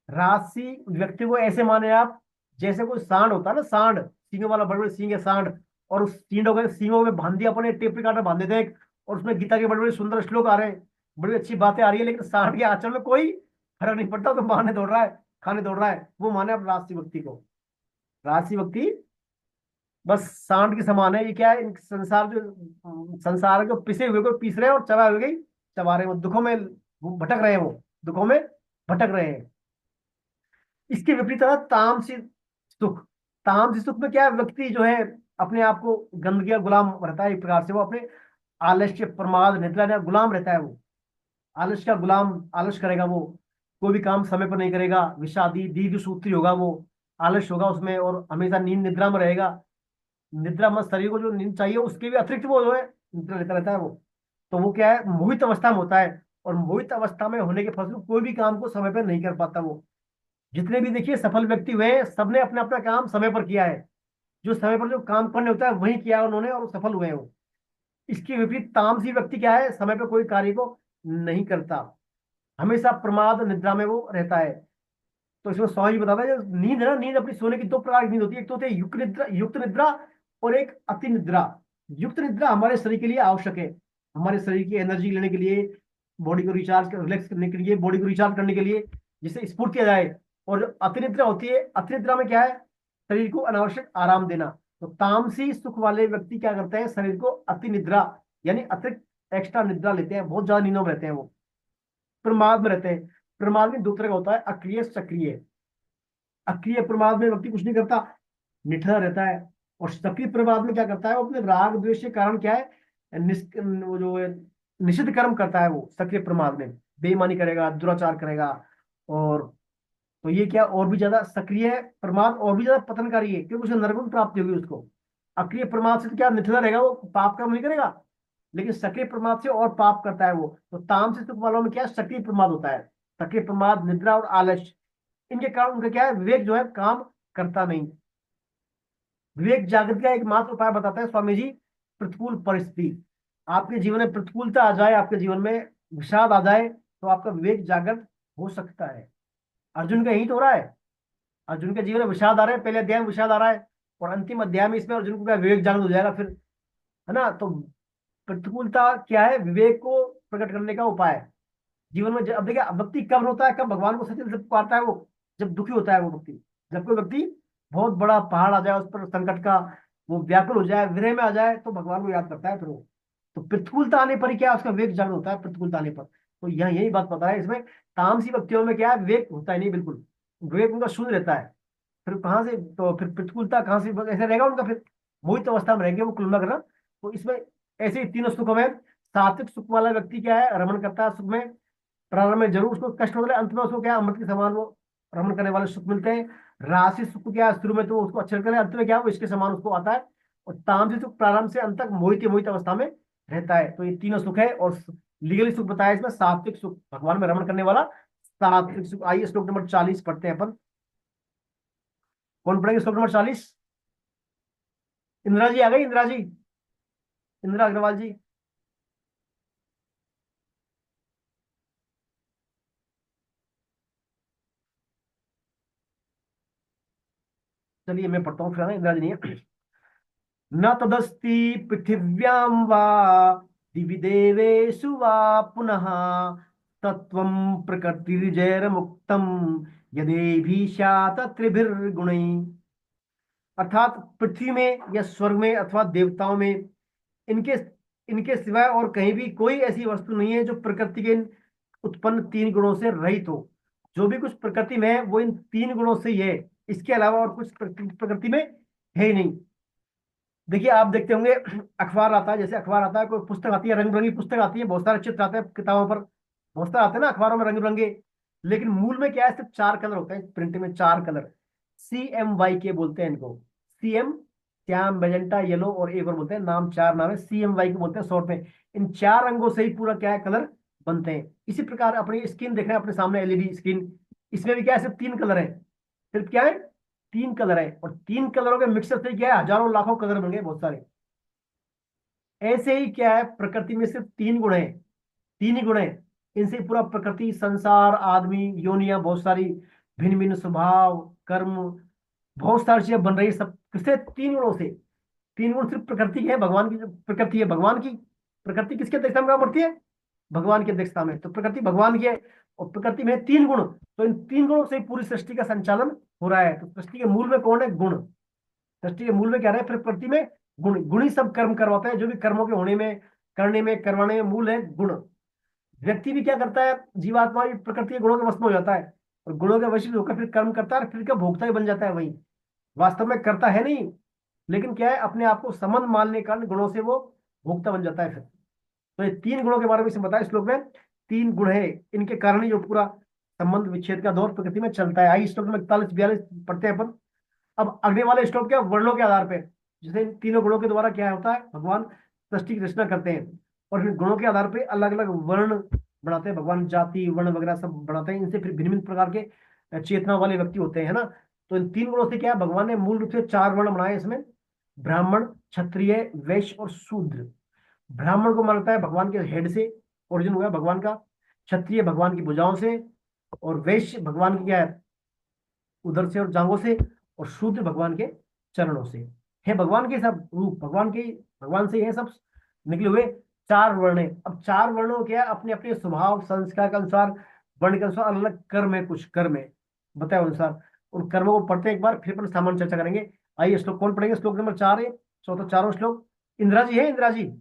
राशि व्यक्ति को ऐसे माने आप, जैसे कोई सांड होता है ना, सांड सींगों वाला, बड़े बड़े सींग है सांड, और उस सींगों के सींगों में बांध दिया अपने, टेप रिकॉर्डर बांध देते हैं, और उसमें गीता के बड़े बड़े सुंदर श्लोक आ रहे हैं, बड़ी अच्छी बातें आ रही है, लेकिन सांड के आचरण में कोई फर्क नहीं पड़ता, तो मारने दौड़ रहा है, खाने दौड़ रहा है। वो माने आप राशि व्यक्ति को, राशि व्यक्ति बस सांड के समान है। ये क्या है, संसार जो संसार को पिसे हुए को पीस रहे हैं और चबाए हुए को चबा रहे हैं, वो दुखों में वो भटक रहे हैं, वो दुखों में भटक रहे हैं। इसके विपरीत है तामसी सुख। तामसी सुख में क्या है, व्यक्ति जो है अपने आप को गंदगी का गुलाम रहता है, एक प्रकार से वो अपने आलस्य प्रमाद निद्रा का गुलाम रहता है। वो आलस्य का गुलाम, आलस करेगा वो, कोई भी काम समय पर नहीं करेगा, विषादी दीर्घ सूत्री होगा वो, आलस होगा उसमें, और हमेशा नींद निद्रा में रहेगा। निद्रा में शरीर को जो नींद चाहिए उसके भी अतिरिक्त वो जो है निद्रा लेता रहता है वो। तो वो क्या है, मोहित अवस्था में होता है, और मोहित अवस्था में होने के फलस्वरूप कोई भी काम को समय पर नहीं कर पाता वो। जितने भी देखिए सफल व्यक्ति हुए हैं, सबने अपना अपना काम समय पर किया है, जो समय पर जो काम करने होता है वही किया उन्होंने, और वो सफल हुए हैं वो। इसके विपरीत तामसी व्यक्ति क्या है, समय पर कोई कार्य को नहीं करता, हमेशा प्रमाद निद्रा में वो रहता है। तो इसमें स्वामी जी बताता है, जो नींद है ना, नींद अपनी सोने की दो प्रकार की नींद होती है, एक तो होती है युक्त निद्रा और एक अति निद्रा। युक्त निद्रा हमारे शरीर के लिए आवश्यक है, हमारे शरीर की एनर्जी लेने के लिए, बॉडी को रिचार्ज रिलैक्स करने के लिए, बॉडी को रिचार्ज करने के लिए, जिससे स्फूर्ति आ जाए। और जो अति निद्रा होती है, अति निद्रा में क्या है, शरीर को अनावश्यक आराम देना। तो तामसी सुख वाले व्यक्ति क्या करते हैं, शरीर को अति निद्रा यानी अतिरिक्त एक्स्ट्रा निद्रा लेते हैं, बहुत ज्यादा नींदों में रहते हैं वो, प्रमाद में रहते हैं। प्रमाद में दो तरह का होता है, अक्रिय सक्रिय। अक्रिय प्रमाद में व्यक्ति कुछ नहीं करता, निठरा रहता है। और सक्रिय प्रमाद में क्या करता है, वो अपने राग द्वेष के कारण क्या है, वो जो है निषिद्ध कर्म करता है वो सक्रिय प्रमाद में, बेईमानी करेगा, दुराचार करेगा। और तो ये क्या, और भी ज्यादा सक्रिय प्रमाद और भी ज्यादा पतनकारी है, क्योंकि उसे नरक में प्राप्ति होगी उसको। अक्रिय प्रमाद से तो क्या निठला रहेगा, वो पाप कर्म नहीं करेगा, लेकिन सक्रिय प्रमाद से और पाप करता है वो। तो तामसिक सुख वालों में क्या सक्रिय प्रमाद होता है, सक्रिय प्रमाद, निद्रा और आलस्य, इनके कारण उनका क्या है, विवेक जो है काम करता नहीं। विवेक जागृति का एकमात्र उपाय बताता है स्वामी जी, प्रतिकूल परिस्थिति। आपके जीवन में प्रतिकूलता आ जाए, आपके जीवन में विषाद आ जाए, तो आपका विवेक जागृत हो सकता है। अर्जुन का यही तो हो रहा है, अर्जुन के जीवन में विषाद आ रहा है, पहले अध्याय में विषाद आ रहा है, और अंतिम अध्याय में इसमें अर्जुन को क्या विवेक जागृत हो जाएगा फिर, है ना। तो प्रतिकूलता क्या है, विवेक को प्रकट करने का उपाय है जीवन में। अब देखिए, व्यक्ति कब होता है, कब भगवान को सच्चे दिल से पुकारता है, वो जब दुखी होता है वो व्यक्ति। जब कोई व्यक्ति बहुत बड़ा पहाड़ आ जाए उस पर संकट का, वो व्याकुल हो जाए, विरह में आ जाए, तो भगवान को याद करता है फिर वो। तो प्रतिकूलता आने पर ही क्या उसका विवेक जागृत होता है, प्रतिकूलता आने पर। तो यह यही बात बता रहा है इसमें, तामसी व्यक्तियों में क्या है, विवेक होता ही नहीं बिल्कुल, विवेक उनका शून्य रहता है। फिर कहाँ से, तो फिर प्रतिकूलता कहाँ से, ऐसे रहेगा उनका, फिर मोहित अवस्था में रहेंगे वो, कुल करना। तो इसमें ऐसे ही तीनों सुखों में सात्विक सुख वाला व्यक्ति क्या है, रमण करता है सुख में। प्रारंभ में जरूर उसको कष्ट होता है, अंत में उसको क्या अमृत के समान वो रमण करने वाले सुख मिलते हैं। राशि सुख क्या है, शुरू में तो उसको अच्छे लगता है, अंत में क्या है वो इसके समान उसको आता है। और तामसिक सुख प्रारंभ से अंत तक मोहित मोहित अवस्था में रहता है। तो ये तीनों सुख है। और लीगली सुख बताया इसमें सात्विक सुख, भगवान में रमण करने वाला सात्विक सुख। आइए श्लोक नंबर 40 पढ़ते हैं अपन। कौन पढ़ेंगे श्लोक नंबर 40? इंदिरा जी आ गई, इंदिरा जी, इंदिरा अग्रवाल जी। चलिए मैं पढ़ता हूँ फिर, इंदिरा जी नहीं है। न तदस्ति पृथिव्यां वा दिवि देवेषु वा पुनः तत्त्वं प्रकृतिर्जैर्मुक्तं यदेभिः स्यात् त्रिभिर्गुणैः। अर्थात पृथ्वी में या स्वर्ग में अथवा देवताओं में, इनके इनके सिवाय और कहीं भी कोई ऐसी वस्तु नहीं है जो प्रकृति के उत्पन्न तीन गुणों से रहित हो। जो भी कुछ प्रकृति में है वो इन तीन गुणों से ही है, इसके अलावा और कुछ प्रकृति में है ही नहीं। देखिए आप देखते होंगे, अखबार आता है, जैसे अखबार आता है, कोई पुस्तक आती है, रंग बिरंगी पुस्तक आती है, बहुत सारे चित्र आते हैं किताबों पर, बहुत सारे आते हैं ना अखबारों में रंग बिरंगे, लेकिन मूल में क्या है, सिर्फ 4 कलर होते हैं प्रिंट में, 4 कलर। CMYK बोलते हैं इनको। CM, श्याम, मेजेंटा, येलो, और एक और बोलते हैं, नाम 4 नाम है, CMYK बोलते हैं शॉर्ट में। इन 4 रंगों से ही पूरा क्या है, कलर बनते हैं। इसी प्रकार अपनी स्किन देख रहे हैं अपने सामने, LED स्किन, इसमें भी क्या है, सिर्फ 3 कलर है। सिर्फ क्या है, 3 कलर है, और 3 कलरों के मिक्सर से क्या है, हजारों लाखों कलर बन गए बहुत सारे। ऐसे ही क्या है, प्रकृति में सिर्फ 3 गुण है, 3 ही गुण है। इनसे पूरा प्रकृति, संसार, आदमी, योनिया बहुत सारी, भिन्न भिन्न स्वभाव, कर्म, बहुत सारी चीजें बन रही है, सब किससे, 3 गुणों से। 3 गुण सिर्फ प्रकृति के है, भगवान की जो प्रकृति है, भगवान की प्रकृति किसके अध्यक्षता में काम करती है, भगवान की अध्यक्षता में। तो प्रकृति भगवान की है, और प्रकृति में है 3 गुण, तो इन 3 गुणों से ही पूरी सृष्टि का संचालन हो रहा है। तो सृष्टि के मूल में कौन है, गुण। सृष्टि के मूल में क्या रहे, फिर प्रकृति में गुण, गुण ही सब कर्म करवाते हैं, जो भी कर्मों के होने में, करने में, करवाने में मूल है गुण। व्यक्ति भी क्या करता है, जीवात्मा भी प्रकृति के गुणों के वश में हो जाता है, और गुणों के वश में होकर फिर कर्म करता है, फिर क्या भोगता ही बन जाता है। वही वास्तव में करता है नहीं, लेकिन क्या है, अपने आप को संबंध मानने के कारण गुणों से वो भोगता बन जाता है फिर। तो ये 3 गुणों के बारे में इसे बताया श्लोक में, 3 गुण है, इनके कारण ही जो पूरा संबंध विच्छेद का दौर प्रकृति में चलता है। आई श्लोक में 41-42 पढ़ते हैं अपन। अब अगले वाले श्लोक क्या, वर्णों के आधार पे, जैसे इन तीनों गुणों के द्वारा क्या होता है, भगवान सृष्टि की रचना करते हैं, और इन गुणों के आधार पे अलग अलग वर्ण बनाते हैं भगवान, जाति वर्ण वगैरह सब बनाते हैं। इनसे फिर भिन्न भिन्न प्रकार के चेतना वाले व्यक्ति होते हैं, है ना। तो इन 3 गुणों से क्या है, भगवान ने मूल रूप से 4 वर्ण बनाए इसमें, ब्राह्मण, क्षत्रिय, वैश्य और शूद्र। ब्राह्मण को मानता है भगवान के हेड से ओरिजिन हुआ है भगवान का, क्षत्रिय भगवान की भुजाओं से, और वैश्य भगवान की क्या है, उधर से और जांघों से, और शूद्र भगवान के चरणों से। है भगवान के सब रूप, भगवान के, भगवान से ये सब निकले हुए 4 वर्ण है। अब 4 वर्णों के अपने अपने स्वभाव संस्कार के अनुसार, वर्ण के अनुसार अलग अलग कर्म है, कुछ कर्म है बताए अनुसार। उन कर्मों को पढ़ते हैं एक बार, फिर अपन सामान्य चर्चा करेंगे। आइए श्लोक कौन पढ़ेंगे, श्लोक नंबर 4 है, चौथा 4वां श्लोक। इंदिरा जी है, इंदिरा जी।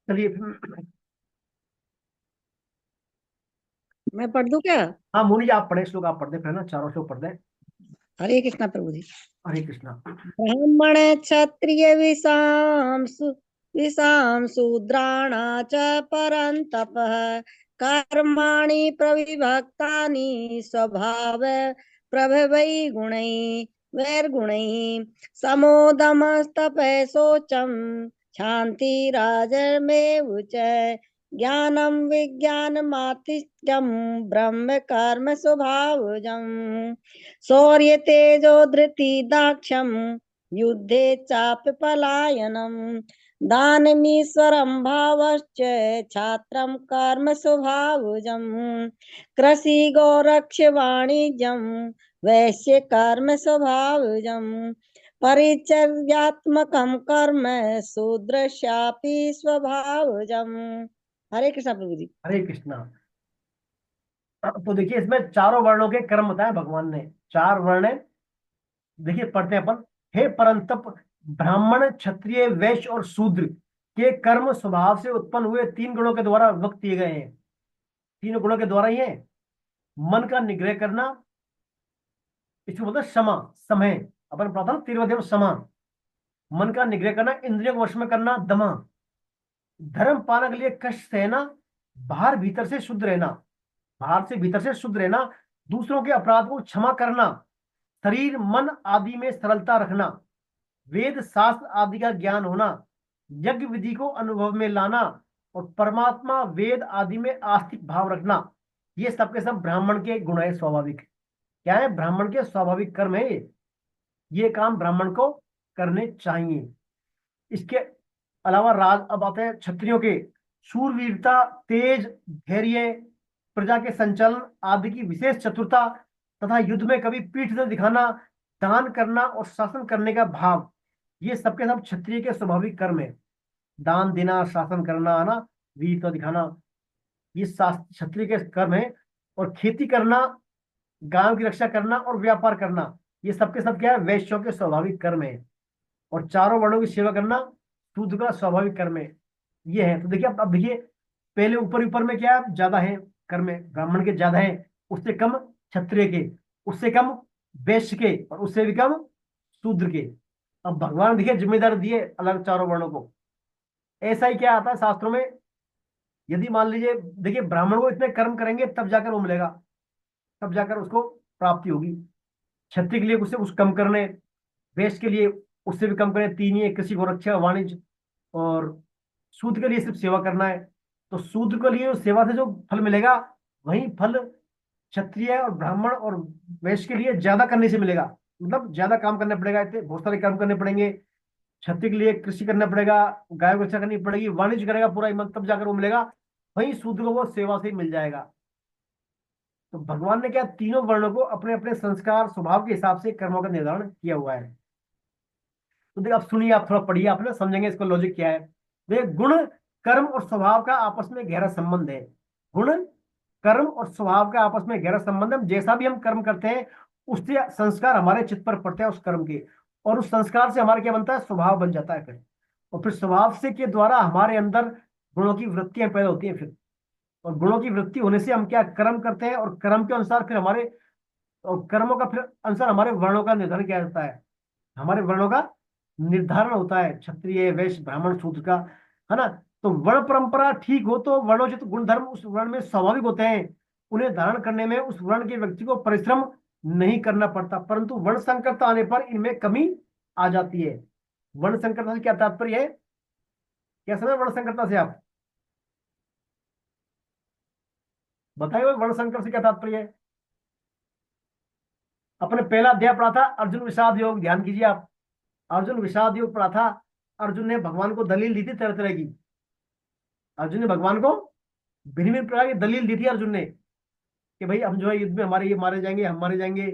चलिए मैं पढ़ दूं क्या? हाँ मुनि जी आप पढ़े, श्लोक आप पढ़ दे, फिर ना 4 श्लोक पढ़ दे। हरे कृष्णा प्रभु जी। हरे कृष्णा। ब्राह्मण क्षत्रिय विषां शूद्राणा च परन्तपः कर्माणि प्रविभक्तानि स्वभाव प्रभवै गुणै वैर्गुणै समोदमस्तपः शौचं क्षान्तिराजमेव च ज्ञानं विज्ञानमास्तिक्यं ब्रह्म कर्म स्वभावजम् शौर्य तेजो धृति दाक्ष्यम युद्धे चाप पलायनम दानमीश्वरं भावश्च छात्रं कर्म स्वभावजम् कृषि गौरक्ष वाणिज्यं वैश्य कर्म स्वभावजम् परिचर्यात्मकं कर्म शूद्रस्यापि स्वभावजम्। हरे कृष्ण प्रभु जी। हरे कृष्णा। तो देखिए इसमें 4 वर्णों के कर्म बताए भगवान ने, 4 वर्ण है। देखिए पढ़ते हैं अपन। हे परंतप, ब्राह्मण, क्षत्रिय, वैश्य और शूद्र के कर्म स्वभाव से उत्पन्न हुए 3 गुणों के द्वारा व्यक्त किए गए हैं। 3 गुणों के द्वारा ही है। मन का निग्रह करना, इसको बोलते हैं क्षमा, समय। अपन पढ़ा था तीव्रदेव क्षमा। मन का निग्रह करना, इंद्रियों को वश में करना, दमा। धर्म पाने के लिए कष्ट सहना, बाहर भीतर से शुद्ध रहना, बाहर से भीतर से शुद्ध रहना, दूसरों के अपराध को क्षमा करना, शरीर मन आदि में सरलता रखना, वेद शास्त्र आदि का ज्ञान होना, यज्ञ विधि को अनुभव में लाना, और परमात्मा वेद आदि में आस्तिक भाव रखना। ये सबके सब ब्राह्मण के गुण है, स्वाभाविक। क्या है, ब्राह्मण के स्वाभाविक कर्म है ये काम ब्राह्मण को करने चाहिए। इसके अलावा राज, अब आते हैं क्षत्रियों के। शूरवीरता, तेज, धैर्य, प्रजा के संचालन आदि की विशेष चतुरता, तथा युद्ध में कभी पीठ न दिखाना, दान करना और शासन करने का भाव, ये सबके सब क्षत्रिय के स्वाभाविक कर्म है। दान देना, शासन करना, है ना, वीरता दिखाना, ये क्षत्रिय के कर्म है। और खेती करना, गांव की रक्षा करना और व्यापार करना, ये सबके सब क्या है, वैश्यों के स्वाभाविक कर्म है। और 4 वर्णों की सेवा करना शूद्र का स्वाभाविक कर्म है। ये है। तो देखिए अब देखिए, पहले ऊपर ऊपर में क्या ज्यादा है कर्म है, ब्राह्मण के ज्यादा है, उससे कम क्षत्रिय के, उससे कम वैश्य के, और उससे भी कम शूद्र के। अब भगवान देखिए जिम्मेदारी दिए अलग चारों वर्णों को। ऐसा ही क्या आता है शास्त्रों में, यदि मान लीजिए देखिए ब्राह्मण को इतने कर्म करेंगे तब जाकर वो मिलेगा, तब जाकर उसको प्राप्ति होगी। क्षत्रिय के लिए उससे कुछ कम करने, वैश्य के लिए उससे भी कम करने, तीन ही है, कृषि गोरक्षा वाणिज्य, और शूद्र के लिए सिर्फ सेवा करना है। तो शूद्र के लिए सेवा से जो फल मिलेगा वही फल क्षत्रिय और ब्राह्मण और वैश्य के लिए ज्यादा करने से मिलेगा। मतलब ज्यादा काम करना पड़ेगा, इतने बहुत सारे काम करने पड़ेंगे। क्षत्रिय के लिए कृषि करना पड़ेगा, गाय को रक्षा करनी पड़ेगी, वाणिज्य करेगा पूरा ईमान, तब जाकर वो मिलेगा। वही शूद्र को वो सेवा से ही मिल जाएगा। तो भगवान ने क्या तीनों वर्णों को अपने अपने संस्कार स्वभाव के हिसाब से कर्मों का निर्धारण किया हुआ है। तो देखिए आप सुनिए, आप थोड़ा पढ़िए, आप ना समझेंगे इसका लॉजिक क्या है। देखिए गुण कर्म और स्वभाव का आपस में गहरा संबंध है। गुण कर्म और स्वभाव का आपस में गहरा संबंध है। जैसा भी हम कर्म करते हैं उससे संस्कार हमारे चित्त पर पड़ते हैं उस कर्म के, और उस संस्कार से हमारा क्या बनता है, स्वभाव बन जाता है फिर। और फिर स्वभाव से के द्वारा हमारे अंदर गुणों की वृत्तियां पैदा होती हैं फिर, और गुणों की वृत्ति होने से हम क्या कर्म करते हैं, और कर्म के अनुसार फिर हमारे, और कर्मों का फिर अनुसार हमारे वर्णों का निर्धारण किया जाता है। हमारे वर्णों का निर्धारण होता है क्षत्रिय वैश्य ब्राह्मण शूद्र का, है ना। तो वर्ण परंपरा ठीक हो तो वर्णोचित गुणधर्म उस वर्ण में स्वाभाविक होते हैं। उन्हें धारण करने में उस वर्ण के व्यक्ति को परिश्रम नहीं करना पड़ता, परंतु वर्ण संकरता आने पर इनमें कमी आ जाती है। वर्ण संकरता से क्या तात्पर्य है, क्या समझ वर्ण संकरता से आप बताइए, वर्ण संकर से क्या तात्पर्य है। अपने पहला अध्याय पढ़ा था अर्जुन विषाद योग, ध्यान कीजिए आप। अर्जुन विषाद योग पढ़ा था। अर्जुन ने भगवान को दलील दी थी तरह तरह की। अर्जुन ने भगवान को भिन्न भिन्न प्रकार की दलील दी थी अर्जुन ने, कि भाई हम जो है युद्ध में हमारे ये मारे जाएंगे, हम मारे जाएंगे,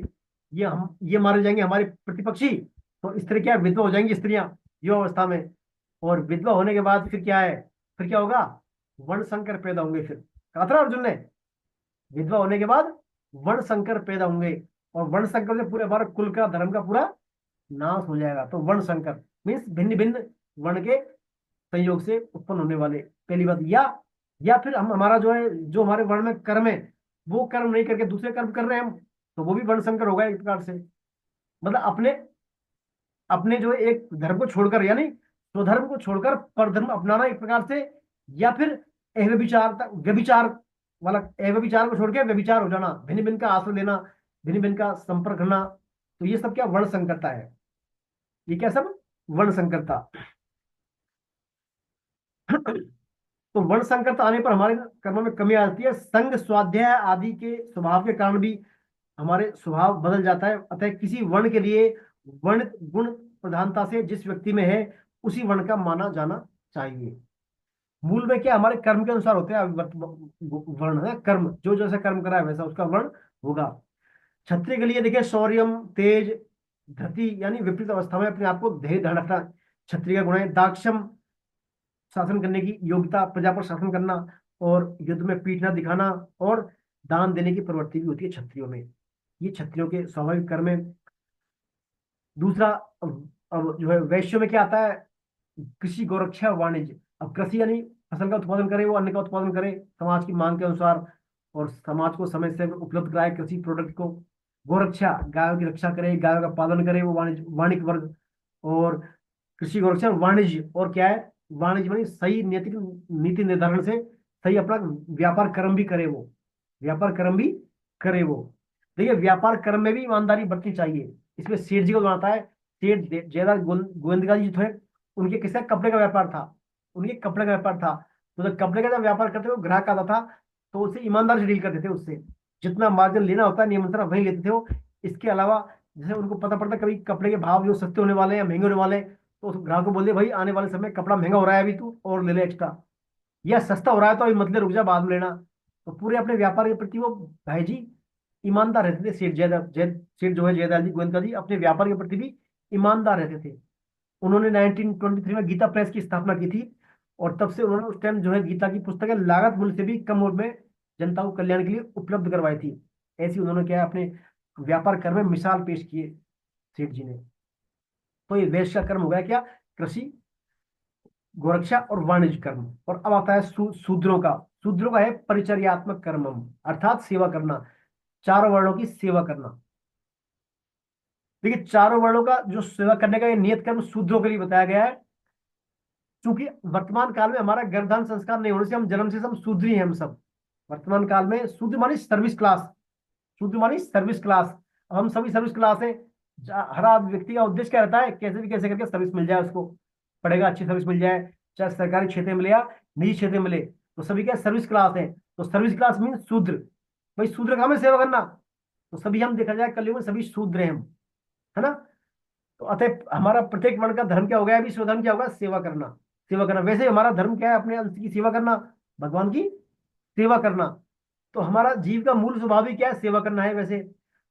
ये मारे जाएंगे हमारे प्रतिपक्षी। तो इस तरह क्या विधवा हो जाएंगी स्त्रियां युवा अवस्था में, और विधवा होने के बाद फिर क्या है, फिर क्या होगा, वर्ण संकर पैदा होंगे। फिर कहा था अर्जुन ने, विधवा होने के बाद वर्ण संकर पैदा होंगे, और वर्ण संकर से पूरे हमारे कुल का धर्म का पूरा नाश हो जाएगा। तो वर्ण संकर मीन्स भिन्न भिन्न वर्ण के संयोग से उत्पन्न होने वाले, पहली बात। या फिर हम हमारा जो है, जो हमारे वर्ण में कर्म है वो कर्म नहीं करके दूसरे कर्म कर रहे हैं हम, तो वो भी वर्ण संकर होगा एक प्रकार से। मतलब अपने अपने जो है एक धर्म को छोड़कर, यानी स्वधर्म को छोड़कर परधर्म अपनाना एक प्रकार से, या फिर व्यभिचार व्यभिचार वाला, व्यभिचार को छोड़ के व्यभिचार हो जाना, भिन्न भिन्न का आश्रय लेना, भिन्न भिन्न का संपर्क करना। तो ये सब क्या वर्ण संकरता है, ये क्या सब वर्ण संकरता। तो वर्ण संकरता आने पर हमारे कर्मों में कमी आ जाती है। संग स्वाध्याय आदि के स्वभाव के कारण भी हमारे स्वभाव बदल जाता है। अतः किसी वर्ण के लिए वर्ण गुण प्रधानता से जिस व्यक्ति में है उसी वर्ण का माना जाना चाहिए। मूल में क्या हमारे कर्म के अनुसार होते हैं वर्ण है, कर्म जो जैसा कर्म करा है वैसा उसका वर्ण होगा। क्षत्रिय के लिए देखिए शौर्यम तेज धृति, यानी विपरीत अवस्था में अपने आप को धैर्य धर रखना क्षत्रिय का गुण है। दाक्षम शासन करने की योग्यता, प्रजा पर शासन करना, और युद्ध में पीठ न दिखाना, और दान देने की प्रवृत्ति भी होती है क्षत्रियों में। ये क्षत्रियों के स्वाभाविक कर्म है। दूसरा अब जो है वैश्यों में क्या आता है, कृषि गोरक्षा वाणिज्य। अब कृषि यानी फसल का उत्पादन करे, वो अन्न का उत्पादन करे समाज की मांग के अनुसार, और समाज को समय से उपलब्ध कराए कृषि प्रोडक्ट को। गोरक्षा गायों की रक्षा करे, गायों का पालन करे, वो वाणिज्य वाणिक वर्ग। और कृषि गोरक्षा वाणिज्य, और क्या है वाणिज्य मानी सही नैतिक नीति निर्धारण से सही अपना व्यापार कर्म भी करे, वो व्यापार कर्म भी करे वो। देखिए व्यापार कर्म में भी ईमानदारी बरतनी चाहिए। इसमें सेठ जी को बनाता है, सेठ जयदार गोविंदका जी जो थे, उनके किसका कपड़े का व्यापार था, उनके कपड़े का व्यापार था। तो जब कपड़े का जब व्यापार करते थे वो ग्राहक आता था तो उससे ईमानदार से डील करते थे, उससे जितना मार्जिन लेना होता है नियंत्रण वही लेते थे वो। इसके अलावा जैसे उनको पता पड़ता कभी कपड़े के भाव जो सस्ते होने वाले हैं या महंगे होने वाले हैं, तो उस ग्राहक को बोल दे भाई आने वाले समय कपड़ा महंगा हो रहा है अभी तू और ले ले एक्स्ट्रा, या सस्ता हो रहा है तो अभी मत ले, रुक जा बाद में लेना। तो पूरे अपने व्यापार के प्रति वो भाई जी ईमानदार रहते थे। सेठ जो है जयदाल जी गोविंदका जी अपने व्यापार के प्रति भी ईमानदार रहते थे। उन्होंने 1923 में गीता प्रेस की स्थापना की थी, और तब से उन्होंने उस टाइम जो है गीता की पुस्तकें लागत मूल्य से भी कम मूल्य में जनता को कल्याण के लिए उपलब्ध करवाई थी। ऐसी उन्होंने क्या है अपने व्यापार कर्म में मिसाल पेश किए सेठ जी ने। तो ये वैश्य का कर्म हो गया क्या, कृषि गोरक्षा और वाणिज्य कर्म। और अब आता है शूद्रों का। शूद्रों का है परिचर्यात्मक कर्म, अर्थात सेवा करना, चारों वर्णों की सेवा करना। देखिए चारों वर्णों का जो सेवा करने का ये नियत कर्म शूद्रों के लिए बताया गया है। क्योंकि वर्तमान काल में हमारा गर्भधारण संस्कार नहीं होने से हम जन्म से हम शूद्र ही हैं हम सब। वर्तमान काल में शूद्र मानी सर्विस क्लास, शूद्र मानी सर्विस क्लास। अब हम सभी सर्विस क्लास हैं। हर व्यक्ति का उद्देश्य क्या रहता है, कैसे भी कैसे करके सर्विस मिल जाए उसको, पढ़ेगा अच्छी सर्विस मिल जाए, चाहे सरकारी क्षेत्र में मिले या निजी क्षेत्र में मिले, तो सभी क्या सर्विस क्लास है। तो सर्विस क्लास मीन शूद्र। भाई शूद्र का हमें सेवा करना, तो सभी हम देखा जाए कलयुग में सभी शूद्र हैं हम, है ना। तो अतः हमारा प्रत्येक वर्ण का धर्म क्या हो गया, अभी स्वधर्म क्या होगा, सेवा करना। सेवा करना, वैसे हमारा धर्म क्या है, अपने अंश की सेवा करना, भगवान की सेवा करना। तो हमारा जीव का मूल स्वभाव ही क्या है, सेवा करना है। वैसे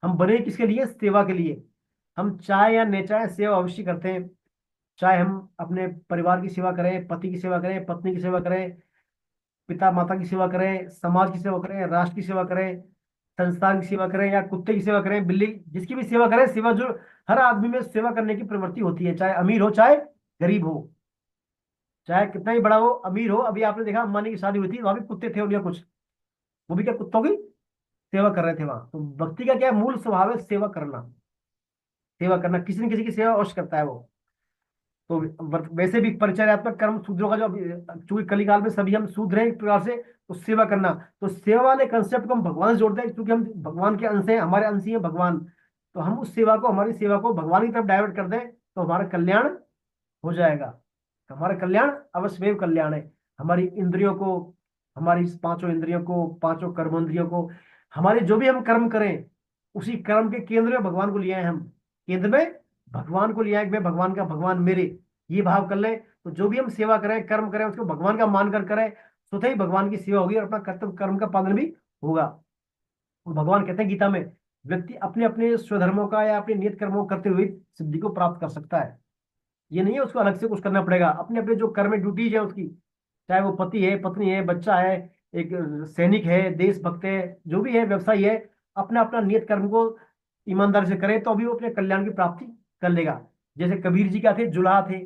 हम बने किसके लिए, सेवा के लिए। हम चाहे या न चाहे सेवा अवश्य करते हैं। चाहे हम अपने परिवार की सेवा करें, पति की सेवा करें, पत्नी की सेवा करें, पिता माता की सेवा करें, समाज की सेवा करें, राष्ट्र की सेवा करें, संस्थान की सेवा करें, या कुत्ते की सेवा करें, बिल्ली, जिसकी भी सेवा करें, सेवा जो हर आदमी में सेवा करने की प्रवृत्ति होती है, चाहे अमीर हो चाहे गरीब हो, चाहे कितना ही बड़ा हो, अमीर हो। अभी आपने देखा अंबानी की शादी हुई थी, वहां भी कुत्ते थे उनके कुछ, वो भी क्या कुत्तों की सेवा कर रहे थे वहां। तो भक्ति का क्या मूल स्वभाव है, सेवा करना। सेवा करना, किसी न किसी की सेवा अवश्य करता है वो। तो वैसे भी परिचर्यात्मक कर्म शूद्रों का जो चूंकि कलिकाल में सभी हम शूद्र हैं एक प्रकार से, तो सेवा करना, तो सेवा वाले कंसेप्ट को हम भगवान से जोड़ते हैं, क्योंकि हम भगवान के अंश हैं, हमारे अंश ही हैं भगवान। तो हम उस सेवा को, हमारी सेवा को भगवान की तरफ डाइवर्ट कर दें तो हमारा कल्याण हो जाएगा। हमारा कल्याण अवश्य कल्याण है। हमारी इंद्रियों को, हमारी इस पांचों इंद्रियों को, पांचों कर्मेंद्रियों को, हमारे जो भी हम कर्म करें, उसी कर्म के केंद्र में भगवान को लिया है हम। केंद्र में भगवान को लिया है कि मैं भगवान का, भगवान मेरे, ये भाव कर ले। तो जो भी हम सेवा करें, कर्म करें, उसको भगवान का मान कर करें, स्वतः ही भगवान की सेवा होगी और अपना कर्तव्य कर्म का पालन भी होगा। और भगवान कहते हैं गीता में, व्यक्ति अपने अपने स्वधर्मों का या अपने नियत कर्मों को करते हुए सिद्धि को प्राप्त कर सकता है। ये नहीं है उसको अलग से कुछ करना पड़ेगा। अपने अपने जो कर्म ड्यूटीज है उसकी, चाहे वो पति है, पत्नी है, बच्चा है, एक सैनिक है, देशभक्त है, जो भी है, व्यवसायी है, अपना अपना नियत कर्म को ईमानदारी से करे तो अभी वो अपने कल्याण की प्राप्ति कर लेगा। जैसे कबीर जी क्या थे, जुलाहा थे।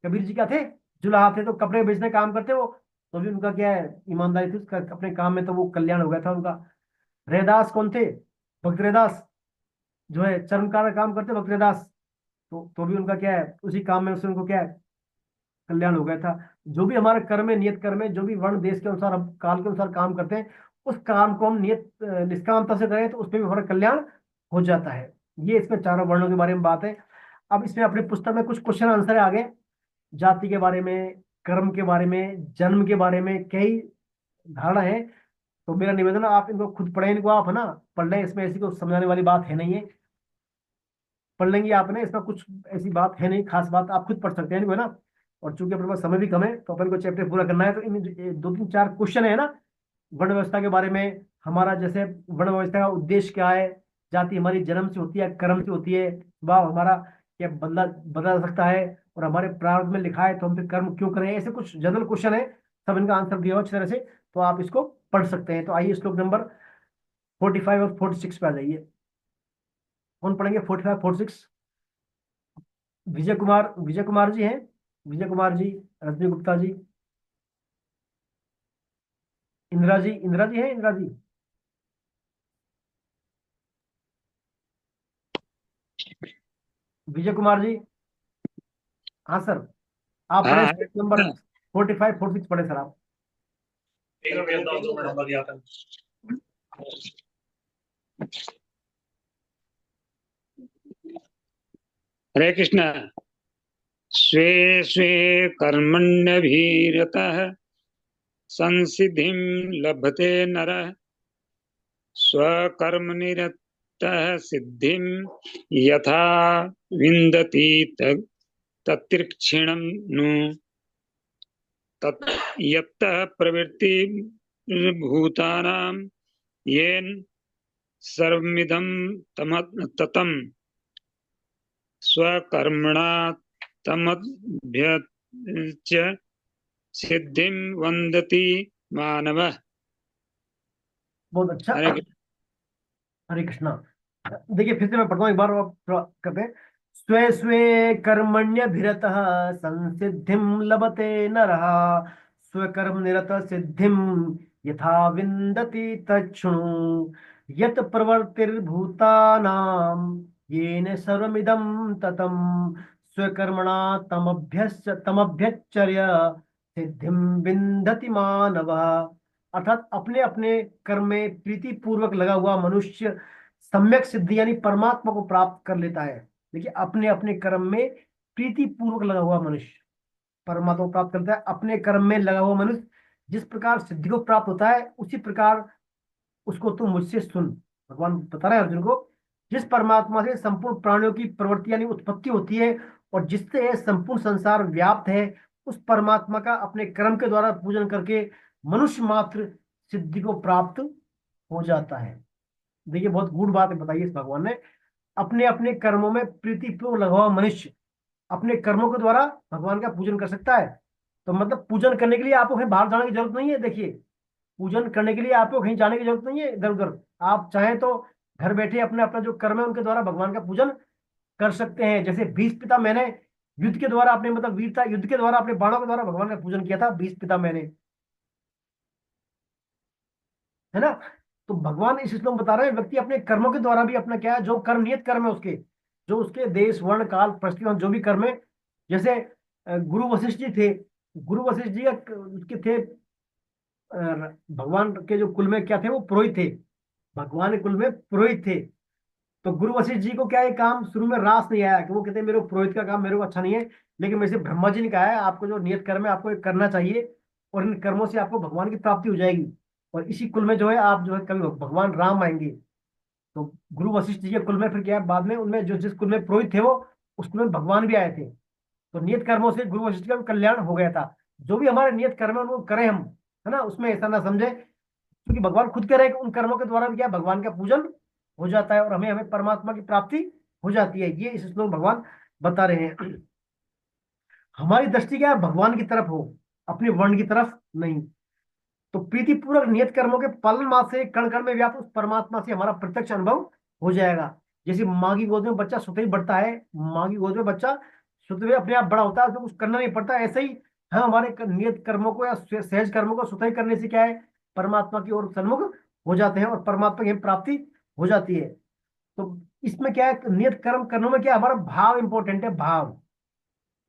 कबीर जी क्या थे, जुलाहा थे। तो कपड़े बेचने काम करते वो, तो भी उनका क्या है, ईमानदारी थी अपने काम में, तो वो कल्याण हो गया था उनका। रैदास कौन थे, भक्त रैदास, जो है चर्मकार का काम करते भक्त रैदास, तो भी उनका क्या है, उसी काम में उससे उनको क्या है, कल्याण हो गया था। जो भी हमारे कर्म है, नियत कर्म है, जो भी वर्ण देश के अनुसार, हम काल के अनुसार काम करते हैं, उस काम को हम नियत निष्कामता से करें तो उसमें भी हमारा कल्याण हो जाता है। ये इसमें चारों वर्णों के बारे में बात है। अब इसमें अपनी पुस्तक में कुछ क्वेश्चन आंसर है आगे, जाति के बारे में, कर्म के बारे में, जन्म के बारे में कई धारणा है। तो मेरा निवेदन है आप इनको खुद पढ़ें, इनको आप, है ना, पढ़ लें। इसमें ऐसी कोई समझाने वाली बात है नहीं है, पढ़ लेंगे आपने, इसमें कुछ ऐसी बात है नहीं, खास बात, आप खुद पढ़ सकते हैं इनको, है ना। और चूंकि अपने पास समय भी कम है तो अपन को चैप्टर पूरा करना है, तो इन दो तीन चार क्वेश्चन है ना वर्ण व्यवस्था के बारे में। हमारा जैसे वर्ण व्यवस्था का उद्देश्य क्या है, जाति हमारी जन्म से होती है, कर्म से होती है, स्वभाव हमारा क्या बदला बदला जा सकता है, और हमारे प्रारब्ध में लिखा है तो हम फिर कर्म क्यों करें, ऐसे कुछ जनरल क्वेश्चन है। सब इनका आंसर दिया हुआ अच्छी तरह से, तो आप इसको पढ़ सकते हैं। तो आइए श्लोक नंबर 45 और 46 पे आ जाइए। कौन पढ़ेंगे 45 46? विजय कुमार जी हैं, विजय कुमार जी, रजनी गुप्ता जी, इंदिरा जी, इंदिरा जी हैं, इंदिरा जी। विजय कुमार जी, हाँ सर, आप पढ़े हाँ स्टेट नंबर 45 46 पढ़े सर आप। हरे कृष्ण। स्वे स्वे कर्मण्यभिरतः संसिद्धिं लभते नरः स्वकर्मनिरतः सिद्धिं यथा विन्दति तत्तीक्ष्णं नु तत् यत्तः प्रवृत्तिर्भूतानां येन सर्वमिदं ततं स्वकर्मणा तमभ्यच्य सिद्धिं वन्दति मानवः। बहुत अच्छा, हरे कृष्ण। हरे कृष्णा। देखिए फिर से मैं पढ़ता हूँ एक बार, आप थोड़ा करते हैं। स्वे स्वे कर्मण्यभिरतः संसिद्धिं लभते नरः स्वकर्म निरत सिद्धिं यथा विन्दति तच्छृणु यत् प्रवृत्तिर्भूतानां येन सर्वमिदं ततं स्वकर्मणा तमभ्यच्चर्य सिद्धिं विन्दति मानवः। अर्थात अपने अपने कर्म में प्रीति पूर्वक लगा हुआ मनुष्य सम्यक सिद्धि यानी परमात्मा को प्राप्त कर लेता है। देखिए, अपने अपने कर्म में प्रीति पूर्वक लगा हुआ मनुष्य परमात्मा को प्राप्त करता है। अपने कर्म में लगा हुआ मनुष्य जिस प्रकार सिद्धि को प्राप्त होता है, उसी प्रकार उसको तुम मुझसे सुन। भगवान बता रहे हैं अर्जुन को, जिस परमात्मा से संपूर्ण प्राणियों की प्रवृत्ति यानी उत्पत्ति होती है और जिससे यह संपूर्ण संसार व्याप्त है, उस परमात्मा का अपने कर्म के द्वारा पूजन करके मनुष्य मात्र सिद्धि को प्राप्त हो जाता है। देखिए, बहुत गूढ़ बात बताई इस भगवान ने। अपने अपने कर्मों में प्रीतिपूर्वक लगा हुआ मनुष्य अपने कर्मों के द्वारा भगवान का पूजन कर सकता है। तो मतलब पूजन करने के लिए आपको कहीं बाहर जाने की जरूरत नहीं है। देखिए, पूजन करने के लिए आपको कहीं जाने की जरूरत नहीं है इधर उधर। आप चाहें तो घर बैठे अपने अपना जो कर्म है उनके द्वारा भगवान का पूजन कर सकते हैं। जैसे भीष्म पिता मैंने युद्ध के द्वारा अपने मतलब वीरता युद्ध के द्वारा अपने बाणों के द्वारा भगवान का पूजन किया था, भीष्म पिता मैंने, है ना। तो भगवान इस श्लोक में बता रहे हैं व्यक्ति अपने कर्मों के द्वारा भी अपना क्या है, जो कर्म नियत कर्म है उसके, जो उसके देश वर्ण काल परिस्थिति जो भी कर्म है। जैसे गुरु वशिष्ठ जी थे, गुरु वशिष्ठ जी उसके थे भगवान के जो कुल में क्या थे, वो पुरोहित थे, भगवान के कुल में पुरोहित थे। तो गुरु वशिष्ठ जी को क्या ये काम शुरू में रास नहीं आया कि वो कहते हैं मेरे को पुरोहित का काम मेरे को अच्छा नहीं है, लेकिन मेरे से ब्रह्मा जी ने कहा है आपको जो नियत कर्म है आपको ये करना चाहिए और इन कर्मों से आपको भगवान की प्राप्ति हो जाएगी और इसी कुल में जो है आप जो है कभी भगवान राम आएंगे। तो गुरु वशिष्ठ जी के कुल में फिर क्या है, बाद में उनमें जो जिस कुल में पुरोहित थे वो उस कुल में भगवान भी आए थे। तो नियत कर्मों से गुरु वशिष्ठ का भी कल्याण हो गया था। जो भी हमारे नियत कर्म है उनको करें हम, है ना, उसमें ऐसा ना समझे, क्योंकि भगवान खुद कह रहे हैं कि उन कर्मों के द्वारा भी क्या भगवान का पूजन हो जाता है और हमें हमें परमात्मा की प्राप्ति हो जाती है। ये इस श्लोक में भगवान बता रहे हैं। हमारी दृष्टि क्या है, भगवान की तरफ हो, अपने वर्ण की तरफ नहीं। तो प्रीतिपूर्वक नियत कर्मों के पालन मात्र से कण कण में व्याप्त उस परमात्मा से हमारा प्रत्यक्ष अनुभव हो जाएगा। जैसे माँ की गोद में बच्चा स्वतः ही बढ़ता है, माँ की गोद में बच्चा स्वतः ही अपने आप बड़ा होता है, उसको कुछ करना नहीं पड़ता। ऐसे ही हम हमारे नियत कर्मों को या सहज कर्मों को स्वतः ही करने से क्या है, परमात्मा की ओर सन्मुख हो जाते हैं और परमात्मा की प्राप्ति हो जाती है। तो इसमें क्या है, नियत कर्म करने में क्या है, हमारा भाव इंपॉर्टेंट है। भाव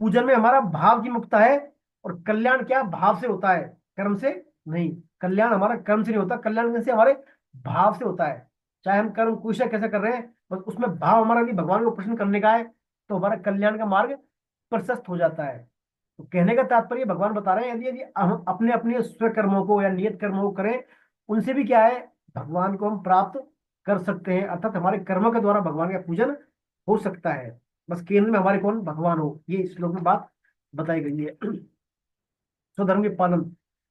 पूजन में हमारा भाव की मुक्ता है और कल्याण क्या भाव से होता है, कर्म से नहीं। कल्याण हमारा कर्म से नहीं होता, कल्याण कैसे हमारे भाव से होता है। चाहे हम कर्म कुछ कैसे कर रहे हैं, बस उसमें भाव हमारा भी भगवान को प्रसन्न करने का है, तो हमारा कल्याण का मार्ग प्रशस्त हो जाता है। तो कहने का तात्पर्य भगवान बता रहे हैं यदि यदि हम अपने अपने स्वकर्मों को या नियत कर्मों को करें, उनसे भी क्या है, भगवान को हम प्राप्त कर सकते हैं। अर्थात हमारे कर्मों के द्वारा भगवान का पूजन हो सकता है। बस केंद्र में हमारे कौन, भगवान हो, ये इस श्लोक में बात बताई गई है। स्वधर्म के पालन,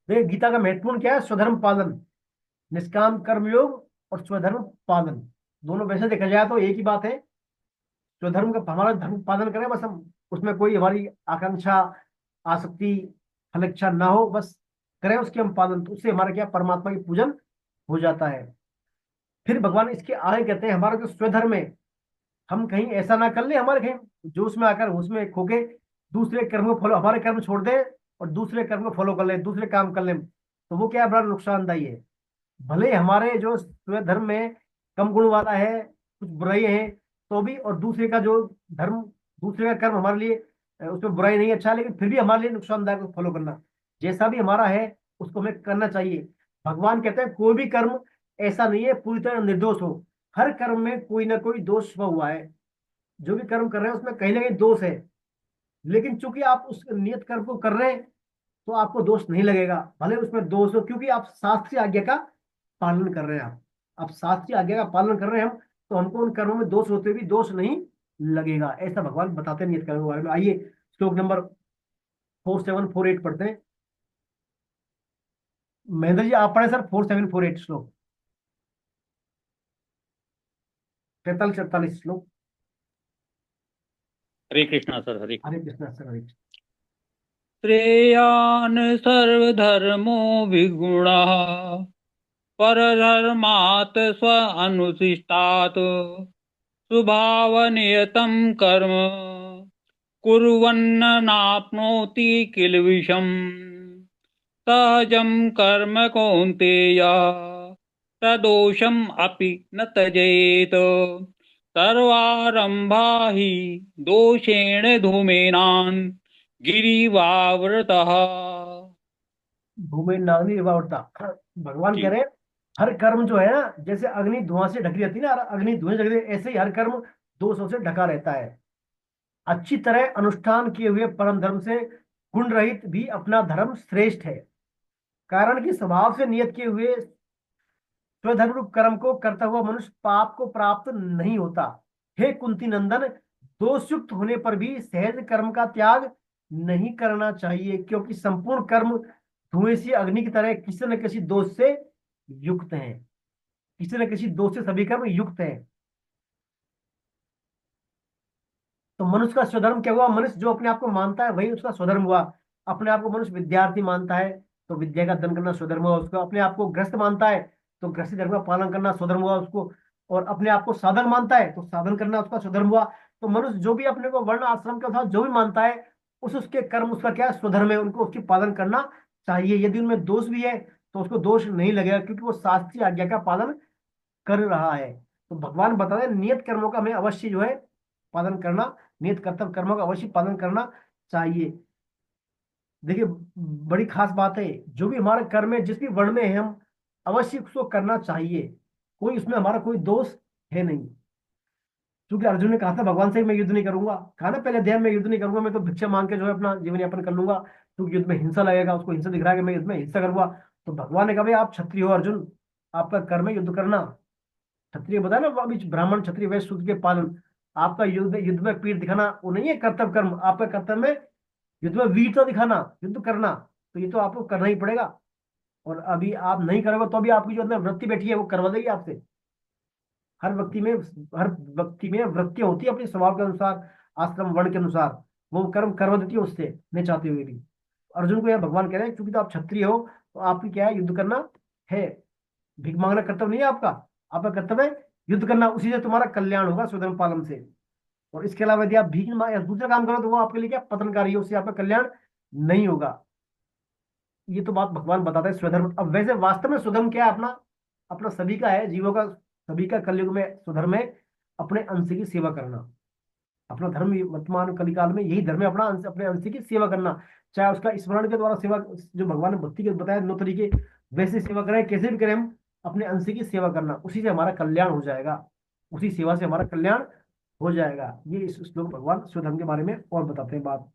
देखिए गीता का महत्वपूर्ण क्या है, स्वधर्म पालन, निष्काम कर्म योग और स्वधर्म पालन। दोनों वैसे देखा जाए तो एक ही बात है। स्वधर्म का हमारा धर्म पालन करें, बस हम उसमें कोई हमारी आकांक्षा आसक्ति फलेच्छा ना हो, बस करें उसके हम पालन, तो उससे हमारा क्या परमात्मा की पूजन हो जाता है। फिर भगवान इसके आगे कहते हैं हमारा जो स्वधर्म है, हम कहीं ऐसा ना कर ले हमारे कहीं जोश में आकर उसमें खो के दूसरे कर्म को फॉलो, हमारे कर्म छोड़ दें और दूसरे कर्म को फॉलो कर ले, दूसरे काम कर ले, तो वो क्या है, बड़ा नुकसानदायी है। भले हमारे जो स्वधर्म में कम गुण वाला है, कुछ बुराई है तो भी, और दूसरे का जो धर्म, दूसरे का कर्म हमारे लिए उसमें बुराई नहीं अच्छा, लेकिन फिर भी हमारे लिए नुकसानदायक फॉलो करना, जैसा भी हमारा है उसको हमें करना चाहिए। भगवान कहते हैं कोई भी कर्म ऐसा नहीं है पूरी तरह निर्दोष हो, हर कर्म में कोई ना कोई दोष छुपा हुआ है। जो भी कर्म कर रहे हैं उसमें कहीं ना कहीं दोष है, लेकिन चूंकि आप उस नियत कर्म को कर रहे हैं तो आपको दोष नहीं लगेगा, भले उसमें दोष हो, क्योंकि आप शास्त्रीय आज्ञा का पालन कर रहे हैं। आप शास्त्रीय आज्ञा का पालन कर रहे हैं हम, तो हमको उन कर्मों में दोष होते भी दोष नहीं लगेगा, ऐसा भगवान बताते हैं नियत कर्म के बारे में। आइए श्लोक नंबर 4748 पढ़ते हैं। महेंद्र जी आप पढ़े सर 4748 श्लोक, 43-44 श्लोक। हरे कृष्णा सर, हरे हरे कृष्णा सर, हरे कृष्णा। श्रेयान् सर्वधर्मो विगुणः परधर्मात् स्व अनुशिष्टात् स्वभावनियतं कर्म कुर्वन्न नाप्नोति किल्बिषम् सहजं कर्म कौन्तेय तदोषम् अपि न त्यजेत सर्वारंभा ही दोषेण धूमेनान गिरिवावृतः। भूमि नागनी रिवावता। भगवान जी। कह रहे हैं हर कर्म जो है ना, जैसे अग्नि धुआं से ढकी रहती है ना, अग्नि धुएं से ढकी रहती है, ऐसे ही हर कर्म दोषों से ढका रहता है। अच्छी तरह अनुष्ठान किए हुए परम धर्म से गुण रहित भी अपना धर्म श्रेष्ठ है, कारण कि स्वभाव से नियत किए हुए स्वधर्म रूप कर्म को करता हुआ मनुष्य पाप को प्राप्त नहीं होता। हे कुंती नंदन, दोषयुक्त होने पर भी सहज कर्म का त्याग नहीं करना चाहिए, क्योंकि संपूर्ण कर्म धुएं सी अग्नि की तरह किसी न किसी दोष से युक्त हैं। किसी न किसी दोष से सभी कर्म युक्त हैं। तो मनुष्य का स्वधर्म क्या हुआ? मनुष्य जो अपने आप को मानता है वही उसका स्वधर्म हुआ। अपने आप को मनुष्य विद्यार्थी मानता है तो विद्या का अध्ययन करना स्वधर्म हुआ उसका। अपने आप को गृहस्थ मानता है तो गृहस्थी धर्म का पालन करना स्वधर्म हुआ उसको। और अपने आप को साधन मानता है तो साधन करना उसका स्वधर्म हुआ। तो मनुष्य जो भी अपने को वर्ण आश्रम के अनुसार जो भी मानता है उसके कर्म उसका क्या है? स्वधर्म है। उनको उसकी पालन करना चाहिए। यदि उनमें दोष भी है तो उसको दोष नहीं लगेगा, क्योंकि वो शास्त्रीय आज्ञा का पालन कर रहा है। तो भगवान बता रहे हैं नियत कर्मों का हमें अवश्य जो है पालन करना, नियत कर्तव्य कर्मों का अवश्य पालन करना चाहिए। देखिए, बड़ी खास बात है, जो भी हमारा कर्म है जिस भी वर्ण में है हम अवश्य उसको करना चाहिए। कोई उसमें हमारा कोई दोष है नहीं। क्योंकि अर्जुन ने कहा था भगवान से मैं युद्ध नहीं करूंगा, कहा ना पहले अध्याय में युद्ध नहीं करूंगा, मैं तो भिक्षा मांग के जो है अपना जीवन यापन कर लूंगा, क्योंकि युद्ध में हिंसा लगेगा। उसको हिंसा दिख रहा है कि मैं युद्ध में हिंसा करूंगा। तो भगवान ने कहा भाई आप क्षत्रिय हो अर्जुन, आपका कर्म है युद्ध करना। क्षत्रिय बताया ना अभी, ब्राह्मण क्षत्रिय वैश्य शूद्र के पालन। आपका युद्ध युद्ध में पीठ दिखाना वो नहीं है कर्तव्य कर्म। आपका कर्तव्य में युद्ध में वीरता दिखाना, युद्ध करना। तो ये तो आपको करना ही पड़ेगा। और अभी आप नहीं करोगे तो अभी आपकी जो अंदर वृत्ति बैठी है वो करवा देगी आपसे। हर व्यक्ति में वृत्तियां होती है अपने स्वभाव के अनुसार, आश्रम वर्ण के अनुसार। वो कर्म करवा देती है उससे नहीं चाहते हुए भी। अर्जुन को यह भगवान कह रहे हैं क्योंकि तो आप क्षत्रिय हो तो आपकी क्या है? युद्ध करना है। भीख मांगना कर्तव्य नहीं है आपका। आपका कर्तव्य है युद्ध करना। उसी से तुम्हारा कल्याण होगा स्वधर्म पालन से। और इसके अलावा यदि आप या दूसरा काम करो तो वो आपके लिए क्या पतनकारी है, उससे आपका कल्याण नहीं होगा। ये तो बात भगवान बताते हैं स्वधर्म। अब वैसे वास्तव में स्वधर्म क्या है? अपना अपना सभी का है, जीवों का, सभी का कलयुग में स्वधर्म है अपने अंश की सेवा करना। अपना धर्म वर्तमान कलिकाल में यही धर्म है, अपना अपने अंश की सेवा करना। चाहे उसका स्मरण के द्वारा सेवा, जो भगवान ने भक्ति के बताया 9 तरीके, वैसे सेवा करें, कैसे भी करें हम अपने अंश की सेवा करना, उसी से हमारा कल्याण हो जाएगा। उसी सेवा से हमारा कल्याण हो जाएगा। ये इस श्लोक भगवान स्वधर्म के बारे में और बताते हैं बात।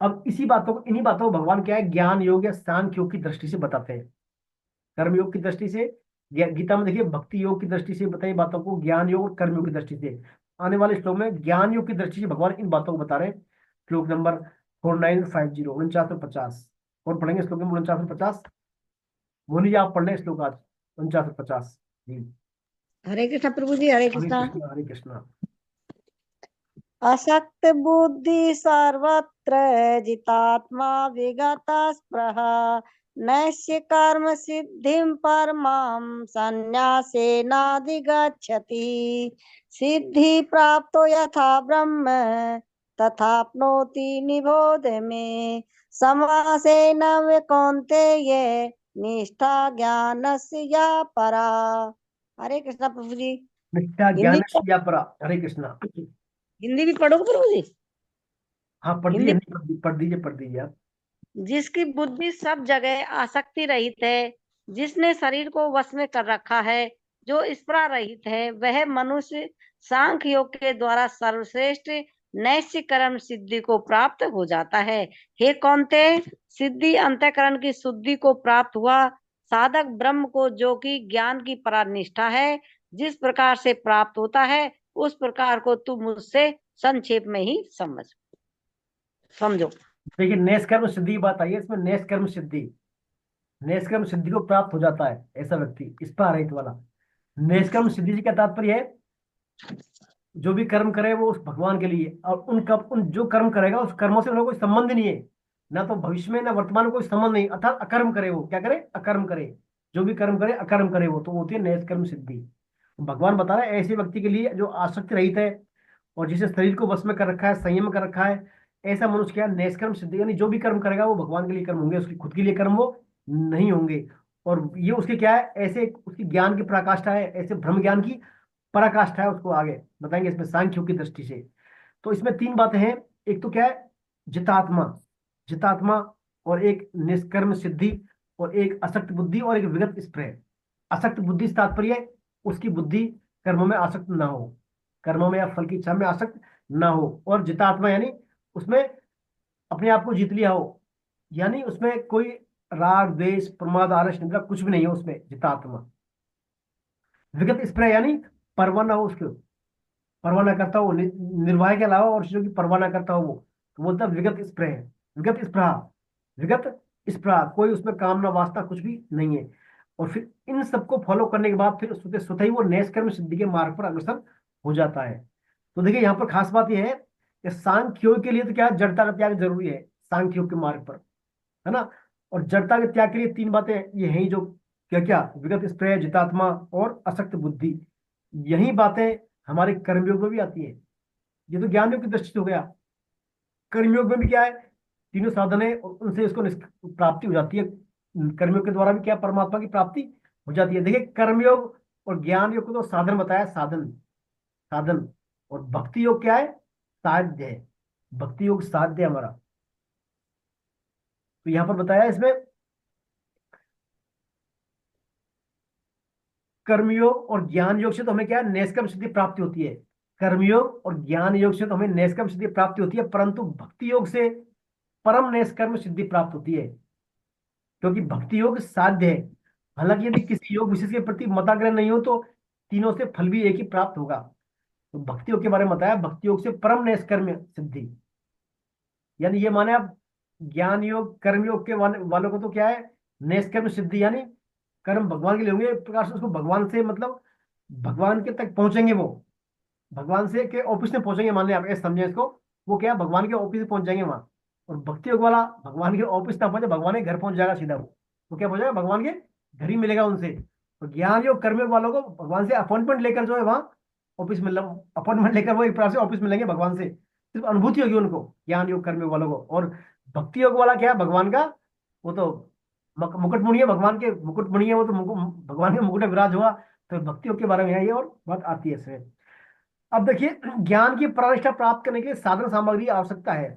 अब इसी बातों को, इन्हीं बातों को भगवान क्या है ज्ञान योग या सांख्य योग की दृष्टि से बताते हैं। कर्म योग की दृष्टि से, गीता में देखिए भक्ति योग की दृष्टि से बताई बातों को, ज्ञान योग और कर्म योग की दृष्टि से। आने वाले श्लोक में ज्ञान योग की दृष्टि से भगवान इन बातों को बता रहे हैं। श्लोक नंबर 4950, 4950। और पढ़ेंगे श्लोक नंबर 4950। मोनी जी आप पढ़ लें श्लोक आज 4950 जी। हरे कृष्ण प्रभु जी, हरे हरे कृष्ण। कृष्णा हरे कृष्णा। असक्त बुद्धि सर्वत्र जितात्मा विगत स्पृहा नैष्य कर्म सिद्धिं परमां संन्यासेनाधिगच्छति। सिद्धि प्राप्तो यथा ब्रह्म तथाप्नोति निबोध मे। समासेन कौन्तेय निष्ठा ज्ञानस्य या परा। हरे कृष्ण प्रभु जी। निष्ठा हिंदी ज्ञान या परा। हरे कृष्णा। हिंदी भी पढ़ोगे प्रभु जी? हाँ पढ़ हिंदी। दीजिए, नहीं पढ़ दीजिए आप। जिसकी बुद्धि सब जगह आसक्ति रहित है, जिसने शरीर को वश में कर रखा है, जो स्पृहा रहित है, वह मनुष्य सांख्य योग के द्वारा सर्वश्रेष्ठ नैष्य कर्म सिद्धि को प्राप्त हो जाता है। हे कौन्ते, सिद्धि अंतःकरण की शुद्धि को प्राप्त हुआ साधक ब्रह्म को, जो कि ज्ञान की परानिष्ठा है, जिस प्रकार से प्राप्त होता है उस प्रकार को तू मुझसे संक्षेप में ही समझो। देखिए नेस्कर्म सिद्धि की बात आई है इसमें। नेस्कर्म सिद्धि, नेस्कर्म सिद्धि को प्राप्त हो जाता है ऐसा व्यक्ति, इस पर रहित वाला। नेस्कर्म सिद्धि से क्या तात्पर्य है? जो भी कर्म करे वो उस भगवान के लिए, और उन जो कर्म करेगा उस कर्मों से उन्हें कोई संबंध नहीं है, ना तो भविष्य में ना वर्तमान में कोई संबंध नहीं। अर्थात अकर्म करे, वो क्या करे? अकर्म करे। जो भी कर्म करे अकर्म करे, वो तो होती है नेस्कर्म सिद्धि। भगवान बता रहे हैं ऐसे व्यक्ति के लिए जो आसक्ति रहित है और जिसे शरीर को वश में कर रखा है, संयम कर रखा है, ऐसा मनुष्य क्या नेस्कर्म सिद्धि, यानी जो भी कर्म करेगा वो भगवान के लिए कर्म होंगे, उसकी खुद के लिए कर्म वो नहीं होंगे। और ये उसके क्या है? ऐसे उसकी ज्ञान की पराकाष्ठा है, ऐसे ब्रह्म ज्ञान की पराकाष्ठा है, उसको आगे बताएंगे इसमें सांख्यों की दृष्टि से। तो इसमें तीन बातें हैं। एक तो क्या है, जितात्मा, जितात्मा, और एक निष्कर्म सिद्धि, और एक असक्त बुद्धि, और एक विगत स्प्रे। असक्त बुद्धि से तात्पर्य उसकी बुद्धि कर्मों में आसक्त ना हो, कर्मों में या फल की इच्छा में आसक्त ना हो। और जितात्मा यानी उसमें अपने आप को जीत लिया हो, यानी उसमें कोई राग द्वेष प्रमाद आलस निद्रा कुछ भी नहीं है उसमें, जितात्मा। विगत स्प्रे यानी परवाह ना हो उसके, परवाह ना करता हो, निर्वाह के अलावा और चीजों की परवाह ना करता हो वो, तो बोलता है विगत स्प्रे है। विगत स्पृहा, विगत स्पृहा, कोई उसमें कामना वासना कुछ भी नहीं है। और फिर इन सबको फॉलो करने के बाद फिर स्वतः ही वो नैष्कर्म सिद्धि के मार्ग पर अग्रसर हो जाता है। तो देखिए यहाँ पर खास बात यह है कि सांख्य योग के लिए तो क्या है, जड़ता का त्याग जरूरी है सांख्य योग के मार्ग पर, है ना। और जड़ता के त्याग के लिए तीन बातें ये हैं जो, क्या क्या, विगत स्प्रे, जितात्मा और असक्त बुद्धि। यही बातें हमारे कर्मयोग में भी आती है। ये तो ज्ञान योग की दृष्टि से हो गया। कर्मयोग में भी क्या है, तीनों साधन है और उनसे इसको प्राप्ति हो जाती है। कर्मयोग के द्वारा भी क्या, परमात्मा की प्राप्ति हो जाती है। देखिए कर्मयोग और ज्ञान योग को तो साधन बताया, साधन, साधन। और भक्ति योग क्या है, साध्य है। भक्ति योग साध्य है हमारा। तो यहां पर बताया इसमें कर्मयोग और ज्ञान योग से तो हमें क्या है, नैष्कर्म सिद्धि प्राप्ति होती है। कर्मयोग और ज्ञान योग से तो हमें नैष्कर्म सिद्धि प्राप्ति होती है, परंतु भक्ति योग से परम नैष्कर्म सिद्धि प्राप्त होती है, क्योंकि भक्ति योग साध्य है। हालांकि यदि किसी योग विशेष के प्रति मताग्रह नहीं हो तो तीनों से फल भी एक ही प्राप्त होगा। तो भक्ति योग के बारे में बताया, भक्ति योग से परम नैष्कर्म सिद्धि, यानी ये माने आप, ज्ञान योग कर्म योग के वालों को तो क्या है, नैष्कर्म सिद्धि, यानी कर्म भगवान के लिए होंगे, एक प्रकार से उसको भगवान से मतलब भगवान के तक पहुंचेंगे वो, भगवान से के ऑफिस में पहुंचेंगे, मान लें आप ऐसे समझे इसको। वो क्या है, भगवान के ऑफिस में पहुंच जाएंगे वहां। और भक्ति योग वाला भगवान के ऑफिस ना पहुंचे, भगवान के घर पहुंच जाएगा सीधा। वो क्या पहुंच जाएगा, भगवान के घर ही मिलेगा उनसे। तो ज्ञान योग कर्म योग वालों को भगवान से अपॉइंटमेंट लेकर जो है वहाँ ऑफिस में, अपॉइंटमेंट लेकर वो एक प्रकार से ऑफिस मिलेंगे भगवान से, सिर्फ अनुभूति होगी उनको ज्ञान योग कर्म योग वालों को। और भक्ति योग वाला क्या है, भगवान का वो तो मुकुटमणि है, भगवान के मुकुटमणि है वो तो, भगवान के मुकुट में विराज हुआ। तो भक्ति योग के बारे में है ये, और बात आती है इसमें। अब देखिए, ज्ञान की प्रतिष्ठा प्राप्त करने के लिए साधन सामग्री की आवश्यकता है।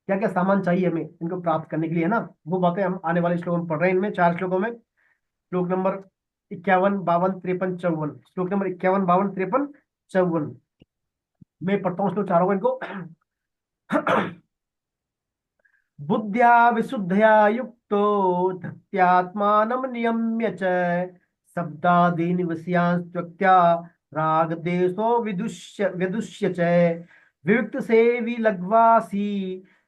क्या क्या सामान चाहिए हमें इनको प्राप्त करने के लिए, है ना। वो बातें हम आने वाले श्लोकों में पढ़ रहे हैं, इनमें 4 श्लोकों में। श्लोक नंबर 51, 52, 53, 54। श्लोक नंबर 51, 52, 53, 54 मैं पढ़ता हूँ श्लोक चारों को इनको। बुद्ध्या विशुद्धया युक्तो धत्यात्मानं नियम्य च शब्दादीन् विषयान् त्यक्त्वा राग देशो विदुष्य विदुष्य च विविक्त सेवी लग्वासी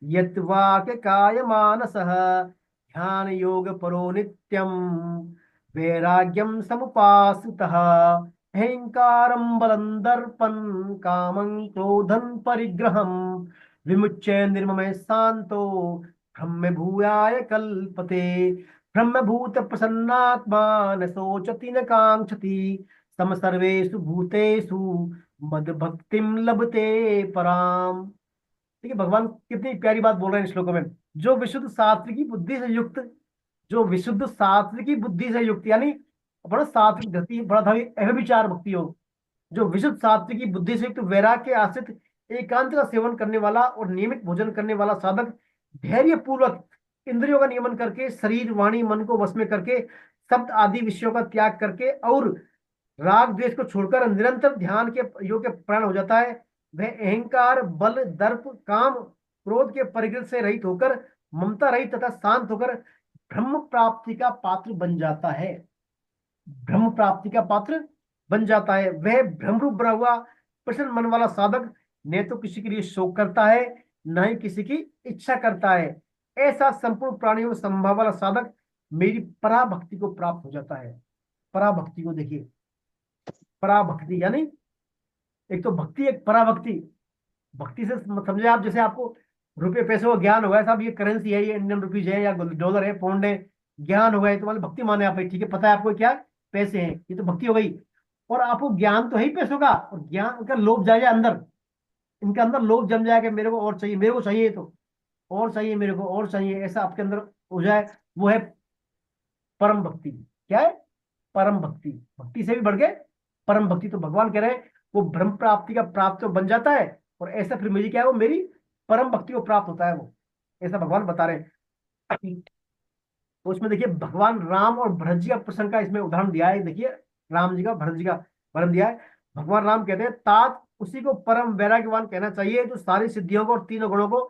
यत् वाक्य काय मानसः ध्यान योग परो नित्यम वैराग्यम समुपासितः अहंकारं बलं दर्पं कामं क्रोधं परिग्रहम् विमुच्य निर्ममय शांतो ब्रह्म भूयाय कल्पते ब्रह्म भूत प्रसन्नात्मा न शोचति न कांक्षति सम सर्वेषु भूतेषु मद भक्तिम लभते पराम। ठीक है, भगवान कितनी प्यारी बात बोल रहे हैं इस श्लोक में। जो विशुद्ध सात्विकी बुद्धि से युक्त, जो विशुद्ध सात्विकी बुद्धि से युक्त, यानी बड़ा सात्विक धरती, बड़ा था विचार भक्ति योग। जो विशुद्ध सात्विकी बुद्धि से युक्त, वैराग्य के आश्रित, एकांत का सेवन करने वाला और नियमित भोजन करने वाला साधक धैर्य पूर्वक इंद्रियों का नियमन करके शरीर वाणी मन को वश में करके शब्द आदि विषयों का त्याग करके और राग द्वेष को छोड़कर निरंतर ध्यान के योग के प्राण हो जाता है, वह अहंकार बल दर्प काम क्रोध के परिग्रह से रहित होकर ममता रहित तथा शांत होकर ब्रह्म प्राप्ति का पात्र बन जाता है। ब्रह्म प्राप्ति का पात्र बन जाता है। वह ब्रह्मरूप बना हुआ प्रसन्न मन वाला साधक न तो किसी के लिए शोक करता है, न ही किसी की इच्छा करता है। ऐसा संपूर्ण प्राणियों में संभाव वाला साधक मेरी पराभक्ति को प्राप्त हो जाता है। पराभक्ति को देखिए, पराभक्ति यानी एक तो भक्ति, एक पराभक्ति। भक्ति से समझे आप, जैसे आपको रुपये पैसे का ज्ञान हुआ है, साहब ये करेंसी है, ये इंडियन रुपीज है या डॉलर है, पाउंड है, ज्ञान हुआ है तो मतलब भक्ति माने आप, ठीक है, पता है आपको क्या पैसे हैं, ये तो भक्ति हो गई। और आपको ज्ञान तो है ही पैसों का, और ज्ञान का लोभ जाएगा अंदर, इनके अंदर लोभ जम जाएगा, मेरे को और चाहिए, मेरे को चाहिए, तो और चाहिए, मेरे को और चाहिए, ऐसा आपके अंदर हो जाए, वो है परम भक्ति। क्या है, परम भक्ति। भक्ति से भी बढ़ के परम भक्ति। तो भगवान कह रहे हैं वो ब्रह्म प्राप्ति का प्राप्त तो बन जाता है, और ऐसा फिर मेरी क्या है, वो मेरी परम भक्ति को प्राप्त होता है वो, ऐसा भगवान बता रहे हैं। तो उसमें देखिए भगवान राम और भरत जी का प्रसंग का इसमें उदाहरण दिया है। देखिए राम जी का भरत जी का वर्णन दिया है। भगवान राम कहते हैं तात उसी को परम वैराग्यवान कहना चाहिए जो सारी सिद्धियों को और तीनों गुणों को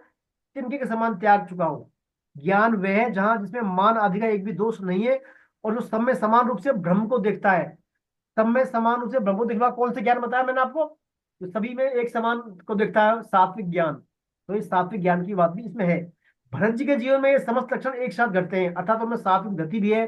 तिनके के समान त्याग चुका हो। ज्ञान वह है जहां जिसमें मान आदि का एक भी दोष नहीं है, और जो सब में समान रूप से ब्रह्म को देखता है। सब में समान रूप से ब्रह्म को देखना कौन से ज्ञान बताया मैंने आपको, जो सभी में एक समान को देखता है, सात्विक ज्ञान। तो इस सात्विक ज्ञान की बात भी इसमें है। भरत जी के जीवन में ये समस्त लक्षण एक साथ घटते हैं, अर्थात उनमें सात्विक गति भी है,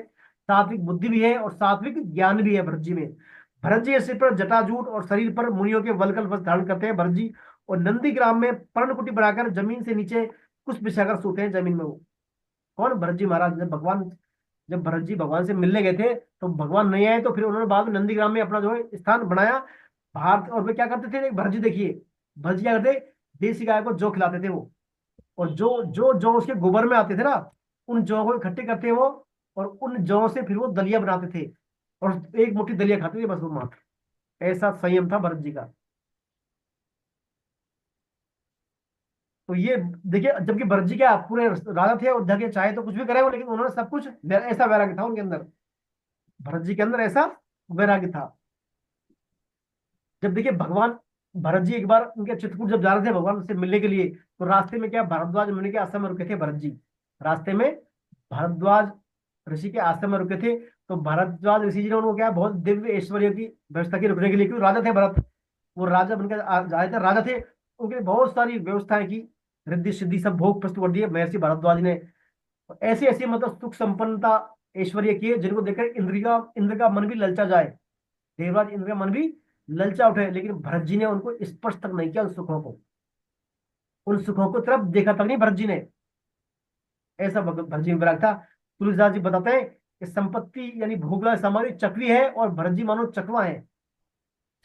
सात्विक बुद्धि भी है, और सात्विक ज्ञान भी है भरत जी में। भरत जी सिर पर जटाजूट और शरीर पर मुनियों के वल्कल वस्त्र धारण करते हैं भरत जी, और नंदीग्राम में पर्णकुटी बनाकर जमीन से नीचे कुछ बिछाकर सोते हैं जमीन में। वो कौन, भरत जी महाराज। जब भरत जी भगवान से मिलने गए थे तो भगवान नहीं आए, तो फिर उन्होंने बाद में नंदीग्राम में अपना जो है स्थान बनाया भारत। और वे क्या करते थे, भरत जी देखिए, भरत जी क्या करते, देसी गाय को जौ खिलाते थे वो, और जो जो जो उसके गोबर में आते थे ना, उन जौ को इकट्ठे करते वो, और उन जौ से फिर वो दलिया बनाते थे, और एक मुट्ठी दलिया खाते थे बस वो मात्र। ऐसा संयम था भरत जी का। तो ये देखिए, जबकि भरत जी क्या पूरे राजा थे अयोध्या के, चाहे तो कुछ भी करे वो, लेकिन उन्होंने सब कुछ, ऐसा वैराग्य था उनके अंदर, भरत जी के अंदर ऐसा वैराग्य था। जब देखिए भगवान भरत जी एक बार उनके चित्रकूट जब जा रहे थे भगवान से मिलने के लिए, तो रास्ते में क्या भारद्वाज मुनि के आश्रम में रुके थे भरत जी। रास्ते में भारद्वाज ऋषि के आश्रम में रुके थे, तो भारद्वाज ऋषि जी ने उनको क्या बहुत दिव्य ऐश्वर्य की व्यवस्था की रुकने के लिए, क्योंकि राजा थे भरत, वो राजा बनकर आए थे, राजा थे, उनके लिए बहुत सारी व्यवस्थाएं की, रिद्धि सिद्धि सब भोग प्रस्तुत कर दिए महर्षि भारद्वाज ने। ऐसी ऐसी मतलब सुख संपन्नता ऐश्वर्य किए जिनको देखकर इंद्र का मन भी ललचा जाए, देवराज इंद्र का मन भी ललचा उठे, लेकिन भरत जी ने उनको स्पर्श तक नहीं किया उन सुखों को, उन सुखों को तरफ देखा तक नहीं भरत जी ने। ऐसा भरत जी में विराग था। तुलसीदास जी बताते हैं कि संपत्ति यानी भोगला सामग्री चकवी है, और भरत जी मानो चकवा है।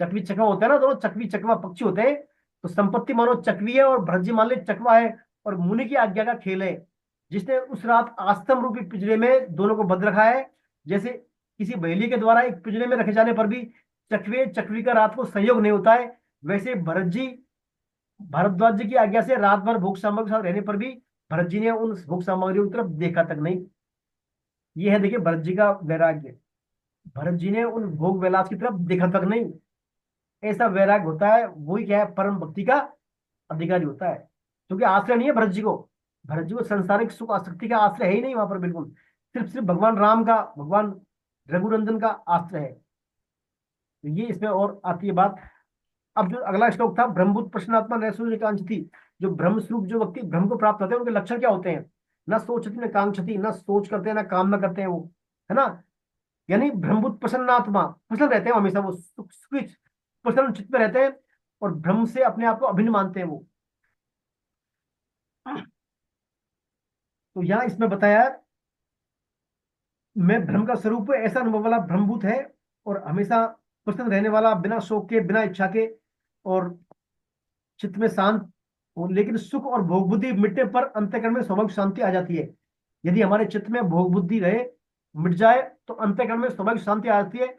चकवी चकवा होता है ना, दोनों चकवी चकवा पक्षी होते हैं। तो संपत्ति मानो चकवी है, और भरत जी मान ले चकवा है, और मुनि की आज्ञा का खेल है, जिसने उस रात आस्तम रूपी पिंजरे में दोनों को बंद रखा है। जैसे किसी बहेली के द्वारा एक पिंजरे में रखे जाने पर भी चकवे चकवी का रात को संयोग नहीं होता है, वैसे भरत जी भारद्वाज जी की आज्ञा से रात भर भूख सामग्री के साथ रहने पर भी भरत जी ने उन भूख सामग्रियों की तरफ देखा तक नहीं। ये है देखिए भरत जी का वैराग्य, भरत जी ने उन भोग विलास की तरफ देखा तक नहीं। ऐसा वैराग्य होता है, वही क्या है, परम भक्ति का अधिकारी होता है। क्योंकि आश्रय नहीं है भरत जी को, भरत जी को सांसारिक सुख आसक्ति का आश्रय है ही नहीं वहां पर, बिल्कुल सिर्फ सिर्फ भगवान राम का, भगवान रघुनंदन का आश्रय है। तो ये इसमें और आती है बात। अब जो अगला श्लोक था, ब्रह्मभूत प्रश्नात्मा न कांक्षति, जो ब्रह्म स्वरूप जो व्यक्ति ब्रह्म को प्राप्त होते हैं उनके लक्षण क्या होते हैं, न सोचती न कांक्षति, न सोच करते हैं न कामना करते हैं वो, है ना। यानी ब्रह्मभूत प्रसन्नात्मा, प्रसन्न रहते हैं हमेशा, वो प्रसन्न चित्त में रहते हैं, और ब्रह्म से अपने आप को अभिन्न मानते हैं वो। तो यहाँ इसमें बताया मैं ब्रह्म का स्वरूप ऐसा अनुभव वाला ब्रह्मभूत है, और हमेशा प्रसन्न रहने वाला, बिना शोक के बिना इच्छा के, और चित्त में शांत हो। लेकिन सुख और भोग बुद्धि मिटने पर अंतःकरण में स्वाभाविक शांति आ जाती है। यदि हमारे चित्त में भोग बुद्धि रहे, मिट जाए, तो अंतःकरण में स्वाभाविक शांति आ जाती है,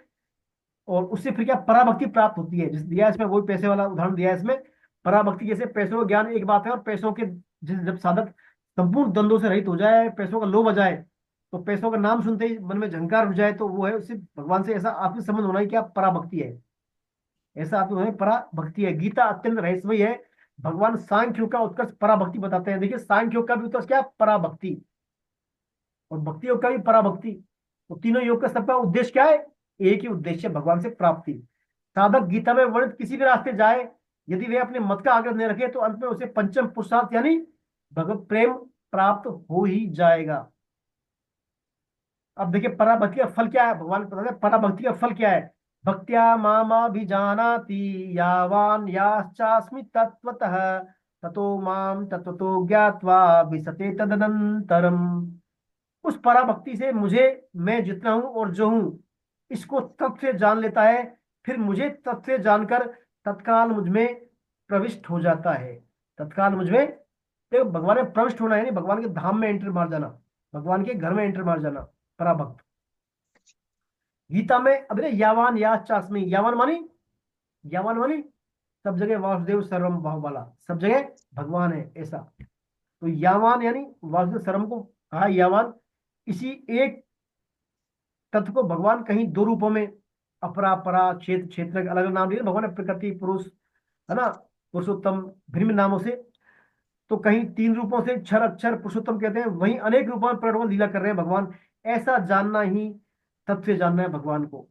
और उससे फिर क्या पराभक्ति प्राप्त होती है। जिस दिया इसमें वही पैसे वाला उदाहरण दिया है इसमें। पराभक्ति जैसे पैसों का ज्ञान एक बात है, और पैसों के जब साधक संपूर्ण द्वंद्वों से रहित हो जाए, पैसों का लोभ आ जाए, तो पैसों का नाम सुनते ही मन में झंकार उठ जाए, तो वो है उससे भगवान से ऐसा आपके संबंध होना ही क्या पराभक्ति है, ऐसा आपको होना पराभक्ति है। गीता अत्यंत रहस्यमयी है। भगवान सांख्य योग का उत्कर्ष पराभक्ति बताते हैं। देखिए सांख्य योग का भी उत्कर्ष क्या है, पराभक्ति, और भक्ति योग का भी पराभक्ति। तो तीनों योग का सबका उद्देश्य क्या है, एक ही उद्देश्य, भगवान से प्राप्ति। साधक गीता में वर्णित किसी भी रास्ते जाए, यदि वे अपने मत का आग्रह नहीं रखे, तो अंत में उसे पंचम पुरुषार्थ यानी भगवत प्रेम प्राप्त हो ही जाएगा। अब देखिए पराभक्ति का फल क्या है, भगवान बताते हैं पराभक्ति का फल क्या है। भक्त्या मामाभिजानाति यावान याश्चास्मि तत्वतः ततो माम तत्वतो ज्ञात्वा विसते तदनंतरम। उस पराभक्ति से मुझे, मैं जितना हूं और जो हूं, इसको तत्व से जान लेता है, फिर मुझे तत्व से जानकर तत्काल मुझमें प्रविष्ट हो जाता है। तत्काल मुझमें, देखो भगवान में प्रविष्ट होना है, नहीं भगवान के धाम में एंटर मार जाना, भगवान के घर में एंटर मार जाना, पराभक्त। गीता में अभी ना यावान या चास्मी, यावान मानी सब जगह वासुदेव सर्वम भाव वाला, सब जगह भगवान है ऐसा। तो यावान यानी वासुदेव सर्वम को कहा यावान, इसी एक तत्व को भगवान कहीं दो रूपों में, अपरा परा क्षेत्र क्षेत्र अलग अलग नाम दिए भगवान ने, प्रकृति पुरुष है ना, पुरुषोत्तम भिन्न नामों से। तो कहीं तीन रूपों से, क्षर अक्षर पुरुषोत्तम कहते हैं, वहीं अनेक रूपों में प्रकट लीला कर रहे हैं भगवान। ऐसा जानना ही तत्व से जानना है भगवान को।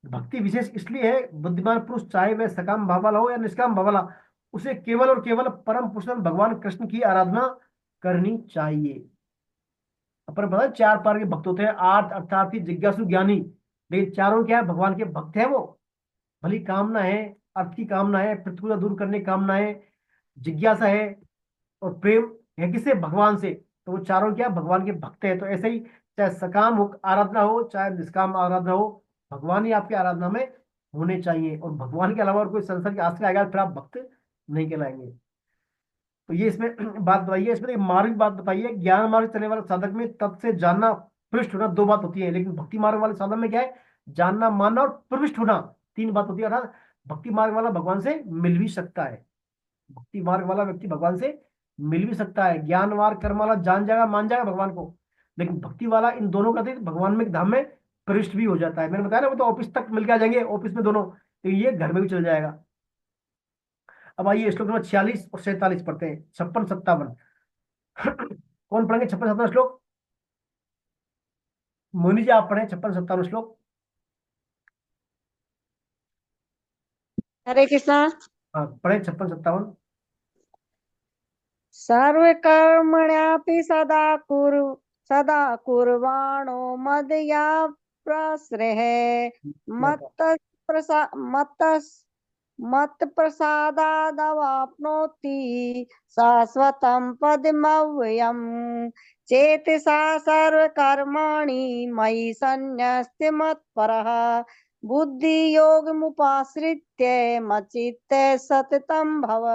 भक्ति विशेष इसलिए है, बुद्धिमान पुरुष चाहे वह सकाम भाव वाला हो या निष्काम भाव वाला, उसे केवल और केवल परम पुरुष भगवान कृष्ण की आराधना करनी चाहिए। अपन पता है चार प्रकार के भक्त होते हैं, आर्थ अर्थार्थी जिज्ञासु ज्ञानी। लेकिन चारों क्या है, भगवान के भक्त है वो। भली कामना है, अर्थ की कामना है, प्रतिकूलता दूर करने की कामना है, जिज्ञासा है, और प्रेम है किससे, भगवान से। तो वो चारों क्या, भगवान के भक्त है। तो ऐसे ही चाहे सकाम आराधना हो चाहे निष्काम आराधना हो, भगवान ही आपकी आराधना में होने चाहिए। और भगवान के अलावा और कोई संसार के आश्रय आएगा फिर आप भक्त नहीं कहलाएंगे। तो ये इसमें बात बताइए, इसमें एक मार्ग बात बताइए। ज्ञान मार्ग चलने वाले साधक में तत्व से जानना पृष्ठ होना दो बात होती है, लेकिन भक्ति मार्ग वाले साधक में क्या है, जानना मानना और प्रविष्ट होना तीन बात होती है। अर्थात भक्ति मार्ग वाला भगवान से मिल भी सकता है, भक्ति मार्ग वाला व्यक्ति भगवान से मिल भी सकता है। ज्ञान मार्ग कर्म वाला जान जाएगा मान जाएगा भगवान को, लेकिन भक्ति वाला इन दोनों का भगवान में धाम में प्रविष्ट भी हो जाता है। मैंने बताया ना, वो तो ऑफिस तक मिल के आ जाएंगे, ऑफिस में दोनों, तो ये घर में भी चल जाएगा। अब आइए श्लोक नंबर 46 और 47 पढ़ते हैं, 56-57। कौन पढ़ेंगे 56-57 श्लोक? मोनी जी आप पढ़े 56-57 श्लोक। हरे कृष्णा। हाँ पढ़े 56-57। सर्वकर्मण्यापि सदा कुर्वाणो मदया प्रश्रयः मत प्रसादादवाप्नोति शाश्वतं पदमव्ययम् चेतसा सर्वकर्माणि मयि सन्न्यस्य मत्परः बुद्धियोगमुपाश्रित्य मच्चित्त सततं भव।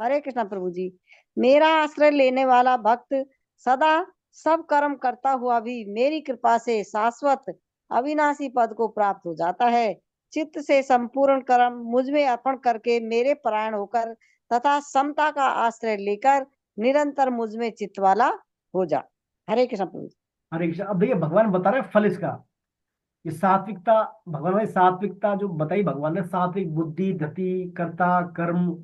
हरे कृष्णा प्रभु जी। मेरा आश्रय लेने वाला भक्त सदा सब कर्म करता हुआ भी मेरी कृपा से शाश्वत अविनाशी पद को प्राप्त हो जाता है। चित्त से संपूर्ण कर्म मुझ में अर्पण करके मेरे परायण होकर तथा समता का आश्रय लेकर निरंतर मुझ में चित्त वाला हो जा। हरे कृष्ण प्रभु। हरे कृष्ण। अब देखिए भगवान बता रहे हैं फल इसका, ये सात्विकता, भगवान ने सात्विकता जो बताई, भगवान ने सात्विक बुद्धि धति कर्ता कर्म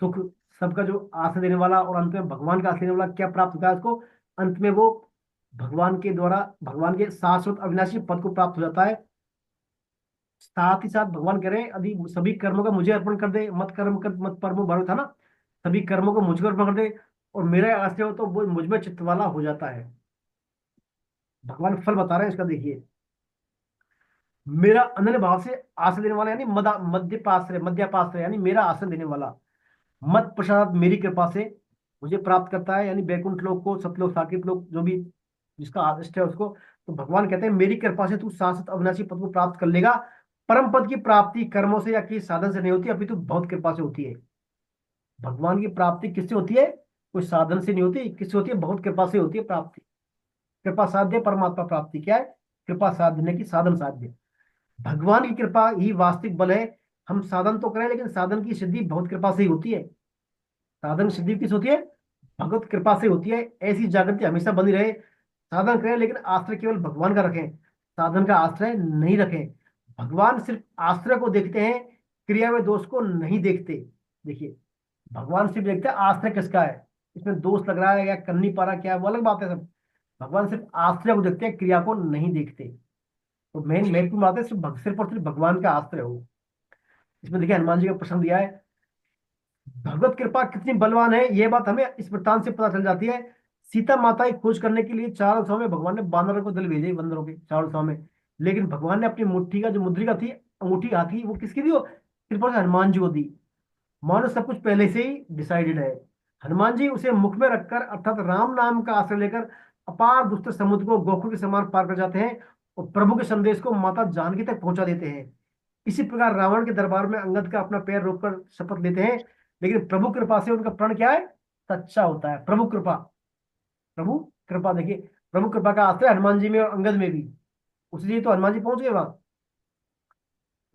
सुख सबका जो आश्रय देने वाला, और अंत में भगवान का आश्रय देने वाला क्या प्राप्त होता है उसको, अंत में वो भगवान के द्वारा भगवान के शाश्वत अविनाशी पद को प्राप्त हो जाता है। साथ ही साथ भगवान कह रहे हैं यदि सभी कर्मों का मुझे अर्पण कर दे, मत कर्म कर मत परमो भरो था ना, सभी कर्मों को मुझको अर्पण कर दे और मेरा आश्रय हो तो वो मुझ में चित्त वाला हो जाता है। भगवान फल बता रहे हैं इसका, देखिए मेरा अनन्य भाव से आश्रय देने वाला यानी मध्यापाश्रय यानी मेरा आश्रय देने वाला, मत प्रसाद मेरी कृपा से मुझे प्राप्त करता है, यानी बैकुंठ लोक को, सतलोक साकेत लोक जो भी जिसका आदिष्ट है उसको। तो भगवान कहते हैं मेरी कृपा से तू शाश्वत अविनाशी पद को प्राप्त कर लेगा। परम पद की प्राप्ति कर्मों से या किसी साधन से नहीं होती, अपितु बहुत कृपा से होती है। भगवान की प्राप्ति किससे होती है, कोई साधन से नहीं होती, किससे होती है, बहुत कृपा से होती है प्राप्ति। कृपा साध्य परमात्मा प्राप्ति क्या है, कृपा साधने की साधन साध्य। भगवान की कृपा ही वास्तविक बल है। हम साधन तो करें लेकिन साधन की सिद्धि बहुत कृपा से ही होती है। साधन सिद्धि किस होती है, भगवत कृपा से होती है। ऐसी जागृति हमेशा बनी रहे। साधन करें लेकिन आश्रय केवल भगवान का रखें, साधन का आश्रय नहीं रखें। भगवान सिर्फ आश्रय को देखते हैं, क्रिया में दोष को नहीं देखते। देखिए भगवान सिर्फ देखते हैं आश्रय किसका है, इसमें दोष लग रहा है या कर नहीं पा रहा क्या है, वो अलग बात है सब। भगवान सिर्फ आश्रय को देखते हैं, क्रिया को नहीं देखते। तो मेन महत्वपूर्ण बात है सिर्फ और सिर्फ भगवान का आश्रय हो। इसमें देखिए हनुमान जी का प्रश्न दिया है, भगवत कृपा कितनी बलवान है, यह बात हमें इस वृत्तांत से पता चल जाती है। सीता माता की खोज करने के लिए चारों दिशाओं में भगवान ने बानरों को दल भेजे, बंदरों के चारों दिशाओं में, लेकिन भगवान ने अपनी मुट्ठी का जो मुद्रिका थी, अंगूठी हाथ की, वो किसकी दी, वो कृपा से हनुमान जी को दी। मानो सब कुछ पहले से ही डिसाइडेड है। हनुमान जी उसे मुख में रखकर अर्थात राम नाम का आश्रय लेकर अपार दुष्ट समुद्र को गोकुल के समान पार कर जाते हैं और प्रभु के संदेश को माता जानकी तक पहुंचा देते हैं। इसी प्रकार रावण के दरबार में अंगद का अपना पैर रोककर शपथ लेते हैं, लेकिन प्रभु कृपा से उनका प्रण क्या है, सच्चा होता है। प्रभु कृपा देखिए, प्रभु कृपा का आश्रय हनुमान जी में और अंगद में भी। उसलिए तो हनुमान जी पहुंच गए वहां।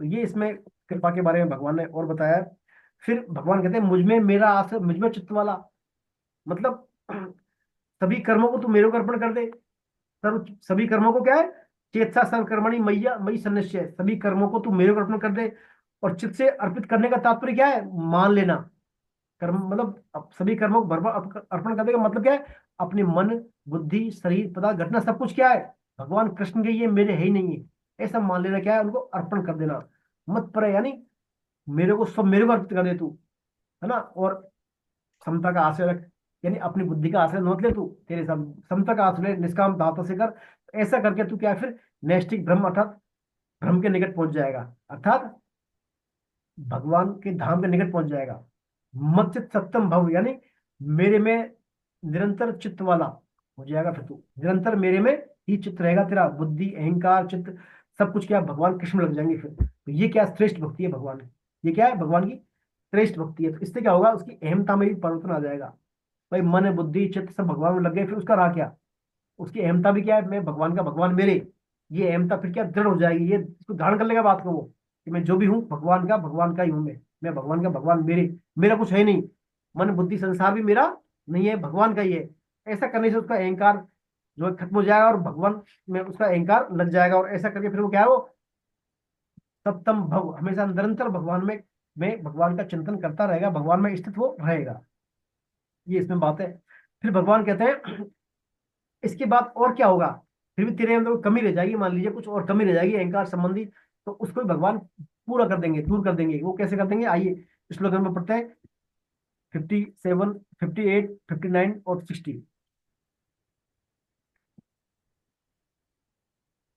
तो ये इसमें कृपा के बारे में भगवान ने और बताया है। फिर भगवान कहते हैं मुझ में मेरा आश्रय, मुझ में चित्त वाला, मतलब सभी कर्मों को तू मेरे को अर्पण कर दे। सर्व सभी कर्मों को क्या है, चेतसा सर्वकर्मणि मैया मई सन्निश्चय, सभी कर्मों को तू मेरे को अर्पण कर दे। और चित्त से अर्पित करने का तात्पर्य क्या है, मान लेना। कर्म मतलब सभी कर्मों को बर्बाद अर्पण करने का मतलब क्या है, अपने मन, बुद्धि, शरीर, पदार्थ, घटना सब कुछ क्या है भगवान कृष्ण के, ये मेरे है ही नहीं है, ऐसा मान लेना। क्या है, उनको अर्पण कर देना। मत पर यानी मेरे को सब मेरे को अर्पित कर दे तू, है ना। और समता का आश्रय रख, यानी अपनी बुद्धि का आश्रय मत ले तू, तेरे समता का आश्रय निष्काम दाता से कर। ऐसा करके तू क्या है, फिर नैष्ठिक ब्रह्म अर्थात ब्रह्म के निकट पहुंच जाएगा, अर्थात भगवान के धाम के निकट पहुंच जाएगा। मत चित सत्यम भव, यानी मेरे में निरंतर चित्त वाला हो जाएगा। फिर तू निरंतर मेरे में ही चित्त रहेगा, तेरा बुद्धि अहंकार चित्त सब कुछ क्या भगवान कृष्ण में लग जाएंगे। फिर तो ये क्या श्रेष्ठ भक्ति है भगवान की, ये क्या है भगवान की श्रेष्ठ भक्ति है। तो इससे क्या होगा, उसकी अहमता में भी परिवर्तन आ जाएगा। भाई मन बुद्धि चित्त सब भगवान में लग गए, फिर उसका रहा क्या, उसकी अहमता भी क्या है, मैं भगवान का, भगवान मेरे। ये अहमता फिर क्या दृढ़ हो जाएगी, ये इसको धारण कर लेगा बात को वो, कि मैं जो भी हूँ भगवान का ही हूँ। मैं भगवान का, भगवान मेरे, मेरा कुछ है नहीं। मन बुद्धि संसार भी मेरा नहीं है, भगवान का ही है। ऐसा करने से उसका अहंकार जो है खत्म हो जाएगा, और भगवान में उसका अहंकार लग जाएगा। और ऐसा करके फिर वो क्या है, वो सप्तम भव, हमेशा निरंतर भगवान में भगवान का चिंतन करता रहेगा, भगवान में स्थित वो रहेगा। ये इसमें बात है। फिर भगवान कहते हैं इसके बाद और क्या होगा, फिर भी तेरे अंदर कमी रह जाएगी, मान लीजिए कुछ और कमी रह जाएगी अहंकार संबंधी, तो उसको भी भगवान पूरा कर देंगे, दूर कर देंगे। वो कैसे कर देंगे, आइए इस श्लोक में पढ़ते हैं 57, 58, 59 और 60।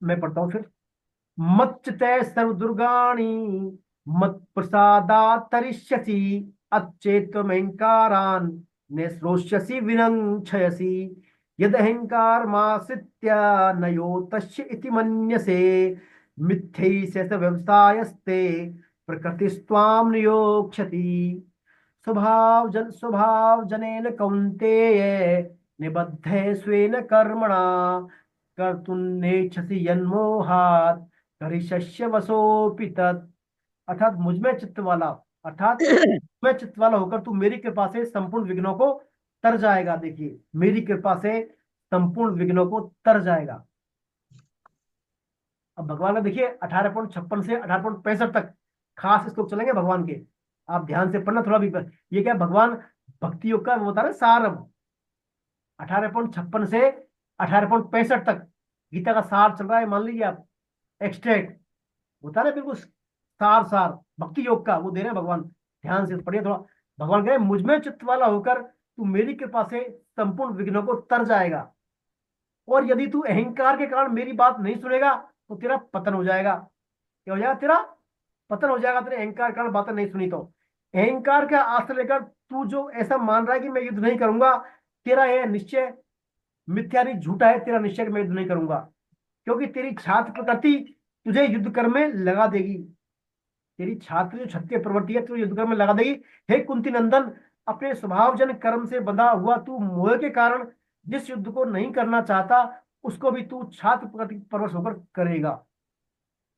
मैं पढ़ता हूँ फिर। मच्चिते सर्व दुर्गाणि मत प्रसादात् तरिष्यसि अच्छेत्त्वमहंकारान् निःश्रोष्यसि विनङ्क्षयसि यदहंकारमाश्रित्य नयो तस्य इति मन्यसे मिथ्यैष व्यवसायस्ते प्रकृतिस्त्वां नियोक्ष्यति स्वभाव जनेन कौन्तेय निबद्धे स्वेन कर्मणा कर्तुन्नेच्छसि यन्मोहात् करिष्यस्य वशोऽपि तत्। अर्थात मुझ में चित्त वाला, अर्थात मैं चित्त वाला होकर तू मेरी कृपा से संपूर्ण विघ्नों को तर जाएगा। देखिए मेरी कृपा से संपूर्ण विघ्नों को तर जाएगा। अब भगवान का देखिए 18.56 से 18.65 तक खास श्लोक चलेंगे भगवान के, आप ध्यान से पढ़ना थोड़ा भी। ये क्या भगवान भक्ति योग का वो बता रहे सार, 18.56 से 18.65 तक गीता का सार चल रहा है, मान लीजिए आप एक्सट्रैक्ट होता है बिल्कुल सार सार भक्ति योग का वो दे रहे हैं भगवान। ध्यान से पढ़िए थोड़ा। भगवान कह रहे हैं मुझ में चित्त वाला होकर तू मेरी कृपा से संपूर्ण विघ्नों को तर जाएगा, और यदि तू अहंकार के कारण मेरी बात नहीं सुनेगा तो तेरा पतन हो जाएगा। क्या हो जाएगा, तेरा पतन हो जाएगा, तेरे अहंकार के कारण बातें नहीं सुनी तो। अहंकार का आश्रय लेकर तू जो ऐसा मान रहा है कि मैं युद्ध नहीं करूंगा, तेरा यह निश्चय मिथ्या नहीं झूठा है, तेरा निश्चय कि मैं युद्ध नहीं करूंगा, क्योंकि तेरी छात्र प्रकृति तुझे युद्ध कर्म में लगा देगी। तेरी छात्र जो क्षत्रिय प्रवृत्ति है तुझे युद्ध कर्म में लगा देगी। हे कुंती नंदन, अपने स्वभावजन कर्म से बंधा हुआ तू मोह के कारण जिस युद्ध को नहीं करना चाहता उसको भी तू छात्र प्रकृति परवश होकर करेगा।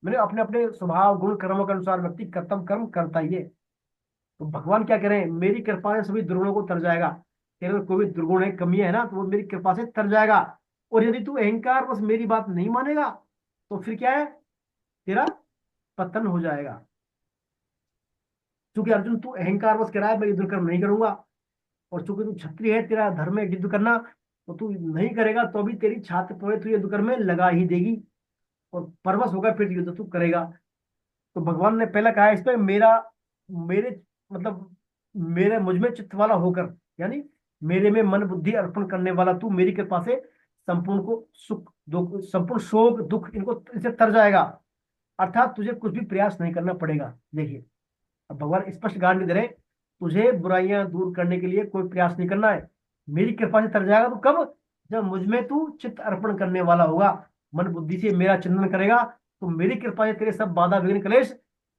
मैंने अपने अपने स्वभाव गुण कर्मों के अनुसार व्यक्ति कर्तव्य कर्म करता ही है। तो भगवान क्या कह रहे हैं, मेरी कृपा से सभी दुर्गुणों को तर जाएगा। तेरे अंदर कोई भी दुर्गुण है, कमी है ना, तो वो मेरी कृपा से तर जाएगा। और यदि तू अहंकार बस मेरी बात नहीं मानेगा तो फिर क्या है, तेरा पतन हो जाएगा। क्योंकि अर्जुन तू अहंकार बस कह रहा है मैं युद्ध कर्म नहीं करूंगा, और चूंकि तू क्षत्रिय है, तेरा धर्म है युद्ध करना, तो तू नहीं करेगा तो भी तेरी छात्र प्रवृत्ति तुझे युद्ध कर्म में लगा ही देगी, और परवश होगा फिर युद्ध तू करेगा। तो भगवान ने पहला कहा इस पे मेरा, मेरे मतलब मेरे मुझ में चित्त वाला होकर, यानी मेरे में मन बुद्धि अर्पण करने वाला तू मेरी कृपा से संपूर्ण को सुख दुख, संपूर्ण शोक दुख इनको इसे तर जाएगा। अर्थात तुझे कुछ भी प्रयास नहीं करना पड़ेगा। देखिए अब भगवान स्पष्ट गारंटी दे रहे हैं, तुझे बुराइयां दूर करने के लिए कोई प्रयास नहीं करना है, मेरी कृपा से तर जाएगा। तो कब, जब मुझ में तू चित्त अर्पण करने वाला होगा, मन बुद्धि से मेरा चिंतन करेगा, तो मेरी कृपा से तेरे सब बाधा विघ्न क्लेश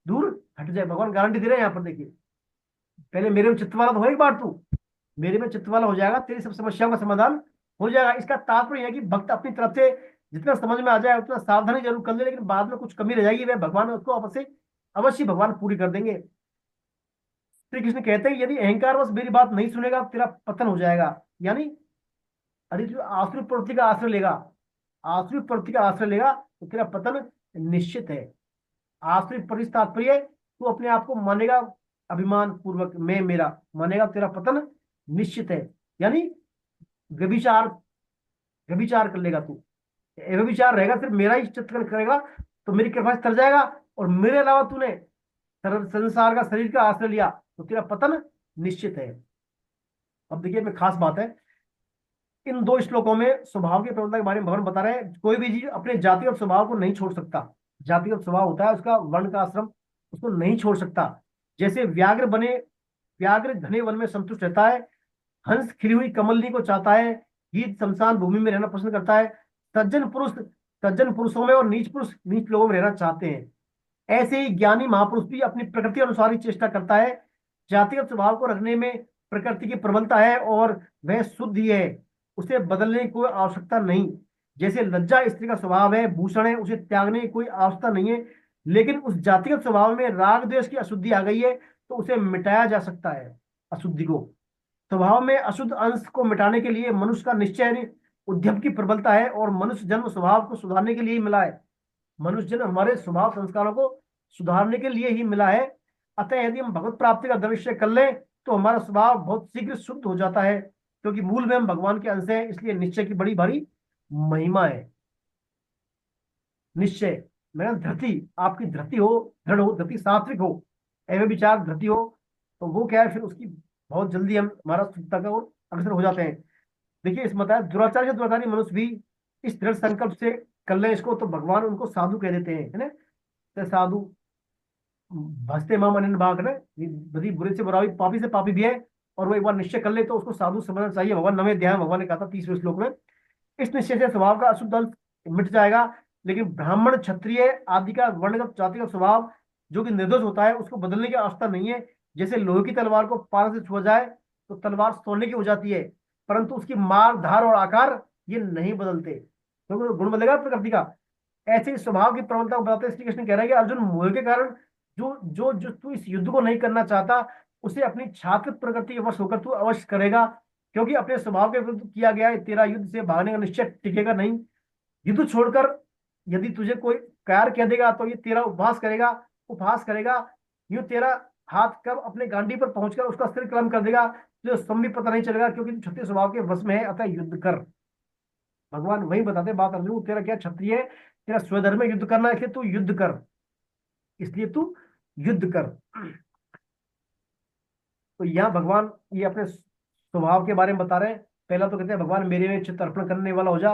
दूर हट जाए। भगवान गारंटी दे रहे हैं यहाँ पर। देखिए पहले मेरे में चित्त वाला तो हो, एक बार तू मेरे में चित्त वाला हो जाएगा, तेरी सब समस्याओं का समाधान हो जाएगा। इसका तात्पर्य है कि भक्त अपनी तरफ से जितना समझ में आ जाए उतना सावधानी जरूर कर ले, लेकिन बाद में कुछ कमी रह जाएगी वह भगवान उसको अवश्य अवश्य भगवान पूरी कर देंगे। श्री कृष्ण कहते हैं यदि अहंकारवश मेरी बात नहीं सुनेगा तेरा पतन हो जाएगा। यानी यदि तू आसुरी प्रवृत्ति का आश्रय लेगा, आसुरी प्रवृत्ति का आश्रय लेगा तो तेरा पतन निश्चित है। आसुरी प्रवृत्ति तात्पर्य तू अपने आप को मानेगा अभिमान पूर्वक, मैं मेरा मानेगा, तेरा पतन निश्चित है। यानी व्यभिचार व्यभिचार कर लेगा तू, व्यभिचार रहेगा, सिर्फ मेरा ही चित्तन करेगा तो मेरी कृपा से तर जाएगा, और मेरे अलावा तूने संसार का शरीर का आश्रय लिया तो तेरा पतन निश्चित है। अब देखिए में खास बात है, इन दो श्लोकों में स्वभाव की प्रवणता के बारे में भगवान बता रहे हैं। कोई भी जीव अपने जातिगत स्वभाव को नहीं छोड़ सकता। जातिगत स्वभाव होता है उसका, वर्ण का आश्रम, उसको नहीं छोड़ सकता। जैसे व्याघ्र घने वन में संतुष्ट रहता है, हंस खिली हुई कमलनी को चाहता है, गीत शमशान भूमि में रहना पसंद करता है, सज्जन पुरुषों में और नीच पुरुष नीच लोगों में रहना चाहते हैं, ऐसे ही ज्ञानी महापुरुष भी अपनी प्रकृति अनुसार ही चेष्टा करता है। जातिगत स्वभाव को रखने में प्रकृति की प्रबलता है और वह शुद्ध ही है, उसे बदलने की कोई आवश्यकता नहीं। जैसे लज्जा स्त्री का स्वभाव है, भूषण है, उसे त्यागने की कोई आवश्यकता नहीं है, लेकिन उस जातिगत स्वभाव में राग द्वेष की अशुद्धि आ गई है तो उसे मिटाया जा सकता है। अशुद्धि को, स्वभाव में अशुद्ध अंश को मिटाने के लिए मनुष्य का निश्चय उद्यम की प्रबलता है, और मनुष्य जन्म स्वभाव को सुधारने के लिए ही मिला है। मनुष्य जन्म हमारे स्वभाव संस्कारों को सुधारने के लिए ही मिला है। अतः यदि हम भगवत प्राप्ति का दृढ़ निश्चय कर लें तो हमारा स्वभाव बहुत शीघ्र शुद्ध हो जाता है, क्योंकि मूल में हम भगवान के अंश हैं। इसलिए निश्चय की बड़ी भारी महिमा है। निश्चय मैं धृति, आपकी धृति हो, दृढ़ हो, धृति सात्विक हो, एवं विचार धृति हो, तो वो क्या है, फिर उसकी बहुत जल्दी हम हमारा शुद्धता का ओर अग्रसर हो जाते हैं। देखिए इस बताया दुराचार से दुराचारी मनुष्य भी इस दृढ़ संकल्प से कर ले इसको तो भगवान उनको साधु कह देते हैं, है ना। तो साधु भस्ते माम अनन्य भाग ना, बड़ी बुरे से बुरा भी, पापी से पापी भी है, और वो एक बार निश्चय कर ले तो उसको साधु समझना चाहिए। भगवान 9वें अध्याय में भगवान ने कहा था 30वें श्लोक में, इस निश्चय से स्वभाव का अशुद्ध अंश मिट जाएगा। लेकिन ब्राह्मण क्षत्रिय आदि का वर्णगत जाति का स्वभाव जो कि निर्दोष होता है उसको बदलने की आवश्यकता नहीं है। जैसे लोहे की तलवार को पारा से छुआ जाए तो तलवार सोने की हो जाती है, परंतु उसकी मार धार और आकार ये नहीं बदलते, क्योंकि तो गुण बदलेगा प्रकृति का। ऐसे ही स्वभाव की प्रबलता को बताते श्री कृष्ण कह रहे हैं कि अर्जुन, मोह के कारण जो जो जो तू इस युद्ध को नहीं करना चाहता उसे अपनी छात्र प्रकृति के वश होकर तू अवश्य करेगा, क्योंकि अपने स्वभाव के विरुद्ध किया गया है। तेरा युद्ध से भागने का निश्चय टिकेगा नहीं। युद्ध छोड़कर यदि तुझे कोई कार्य कह देगा तो ये तेरा उपहास करेगा, यूं तेरा हाथ कब अपने गांडी पर पहुंचकर उसका सिर कलम कर देगा, जो स्वयं भी पता नहीं चलेगा, क्योंकि तू क्षत्रिय स्वभाव के वश में है। अतः युद्ध कर। भगवान वही बताते बात अर्जुन, तेरा क्या क्षत्रिय है, तेरा स्वधर्म में युद्ध करना है, इसलिए तू युद्ध कर, इसलिए तू युद्ध कर। तो यहाँ भगवान ये अपने स्वभाव के बारे में बता रहे हैं। पहला तो कहते हैं भगवान मेरे में चित्त अर्पण करने वाला हो जा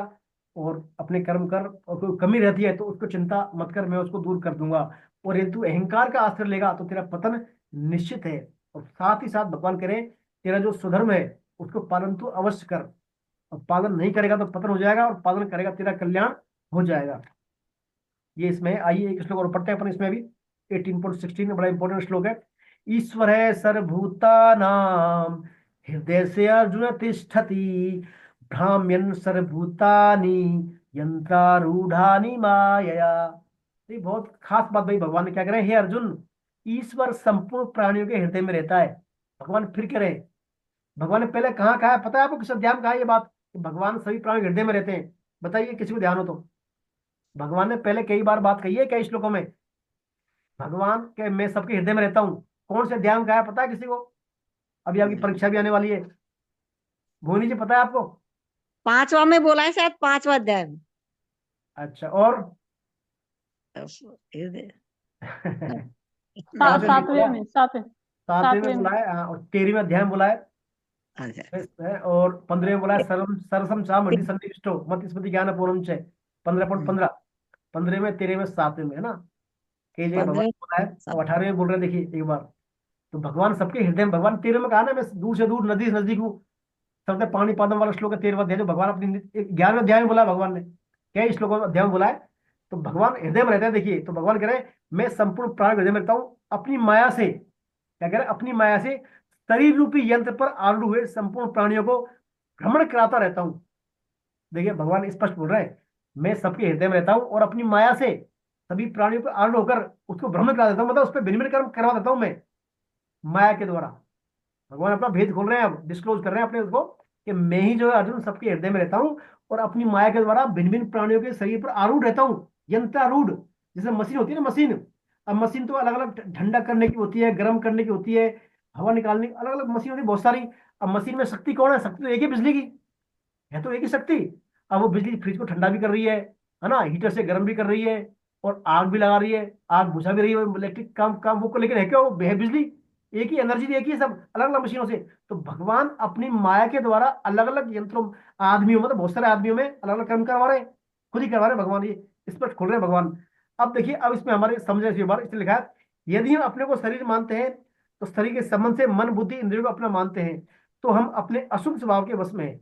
और अपने कर्म कर, और कोई कमी रहती है तो उसको चिंता मत कर, मैं उसको दूर कर दूंगा। और यदि तू अहंकार का आश्रय लेगा तो तेरा पतन निश्चित है। और साथ ही साथ भगवान करें तेरा जो स्वधर्म है उसको पालन तू अवश्य कर, और पालन नहीं करेगा तो पतन हो जाएगा, और पालन करेगा तेरा कल्याण हो जाएगा। ये इसमें आइए एक श्लोक और पढ़ते हैं अपन इसमें भी 18.16 बड़ा इंपॉर्टेंट श्लोक है। ईश्वर है सर्वभूतानां हृदय से अर्जुन तिष्ठति, भ्राम्यन् सर्वभूतानि यंत्रारूढ़ानि मायया। ये बहुत खास बात भाई भगवान ने क्या करें, हे अर्जुन, ईश्वर संपूर्ण प्राणियों के हृदय में रहता है। भगवान फिर कह रहे हैं, भगवान ने पहले कहाँ कहा है पता है आपको, किस अध्याय में कहा है ये बात कि भगवान सभी प्राणियों के हृदय में रहते हैं? बताइए किसी को ध्यान हो तो। भगवान ने पहले कई बार बात कही है कई श्लोकों में, भगवान के मैं सबके हृदय में रहता हूँ। कौन से ध्यान कहा है पता है किसी को? अभी आपकी परीक्षा भी आने वाली है, भोनी जी पता है आपको? 5वां में बोला है शायद, 5वां अध्याय में। अच्छा, और सातवें में सातवें में बोला है, और 13वें अध्याय में बोला है, अच्छा। और 15वें में बोला है सरसम चाम हृदय संनिविष्टो मत स्मृति ज्ञान पूर्णम च 15.15, 15 में, 13 में, 7वें में, है ना। कई जगह भगवान बोला है, और 18वें में बोल रहे हैं। देखिए एक बार तो भगवान सबके हृदय में, भगवान 13 में कहा ना मैं दूर से दूर नदी से नजदीक हूँ, सबसे पानी पादम वाला श्लोक है 13वां अध्याय, जो भगवान अपनी 11वें अध्याय में बोला है। भगवान ने कई श्लोकों में अध्याय में बोला है, तो भगवान हृदय में रहता है। देखिए तो भगवान कह रहे हैं मैं संपूर्ण प्राण हृदय में रहता हूँ, अपनी माया से, क्या कह रहे हैं, अपनी माया से शरीर रूपी यंत्र पर आरूढ़ हुए संपूर्ण प्राणियों को भ्रमण कराता रहता हूँ। देखिए भगवान स्पष्ट बोल रहे हैं, मैं सबके हृदय में रहता हूँ और अपनी माया से सभी प्राणियों पर आरूढ़ होकर उसको भ्रमण करा देता हूँ, मतलब उस पर विनिमय कर्म करवा देता हूँ मैं माया के द्वारा। भगवान अपना भेद खोल रहे हैं, अब डिस्क्लोज कर रहे हैं अपने उसको कि मैं ही जो है अर्जुन सबके हृदय में रहता हूँ और अपनी माया के द्वारा भिन्न भिन्न प्राणियों के शरीर पर आरूढ़ रहता हूँ, यंत्रारूढ़। जैसे मशीन होती है ना, मशीन। अब मशीन तो अलग अलग ठंडा करने की होती है, गर्म करने की होती है, हवा निकालने की, अलग अलग मशीन होती है बहुत सारी। अब मशीन में शक्ति कौन है? शक्ति तो एक ही बिजली की है, तो एक ही शक्ति। अब वो बिजली फ्रिज को ठंडा भी कर रही है ना, हीटर से गर्म भी कर रही है, और आग भी लगा रही है, आग बुझा भी रही है, इलेक्ट्रिक काम काम वो को लेकर है क्या? वो है बिजली, एक ही एनर्जी, एक ही सब अलग अलग मशीनों से। तो भगवान अपनी माया के द्वारा अलग अलग यंत्रों, आदमियों, मतलब बहुत सारे आदमियों में अलग अलग कर्म करवा रहे हैं, खुद ही करवा रहे हैं भगवान, ये स्पष्ट खोल रहे हैं भगवान। अब देखिए, अब इसमें हमारे समझने की बात इसलिए लिखा है, यदि हम अपने को शरीर मानते हैं तो शरीर के संबंध से मन बुद्धि इंद्रियों को अपना मानते हैं, तो हम अपने अशुभ स्वभाव के वश में हैं।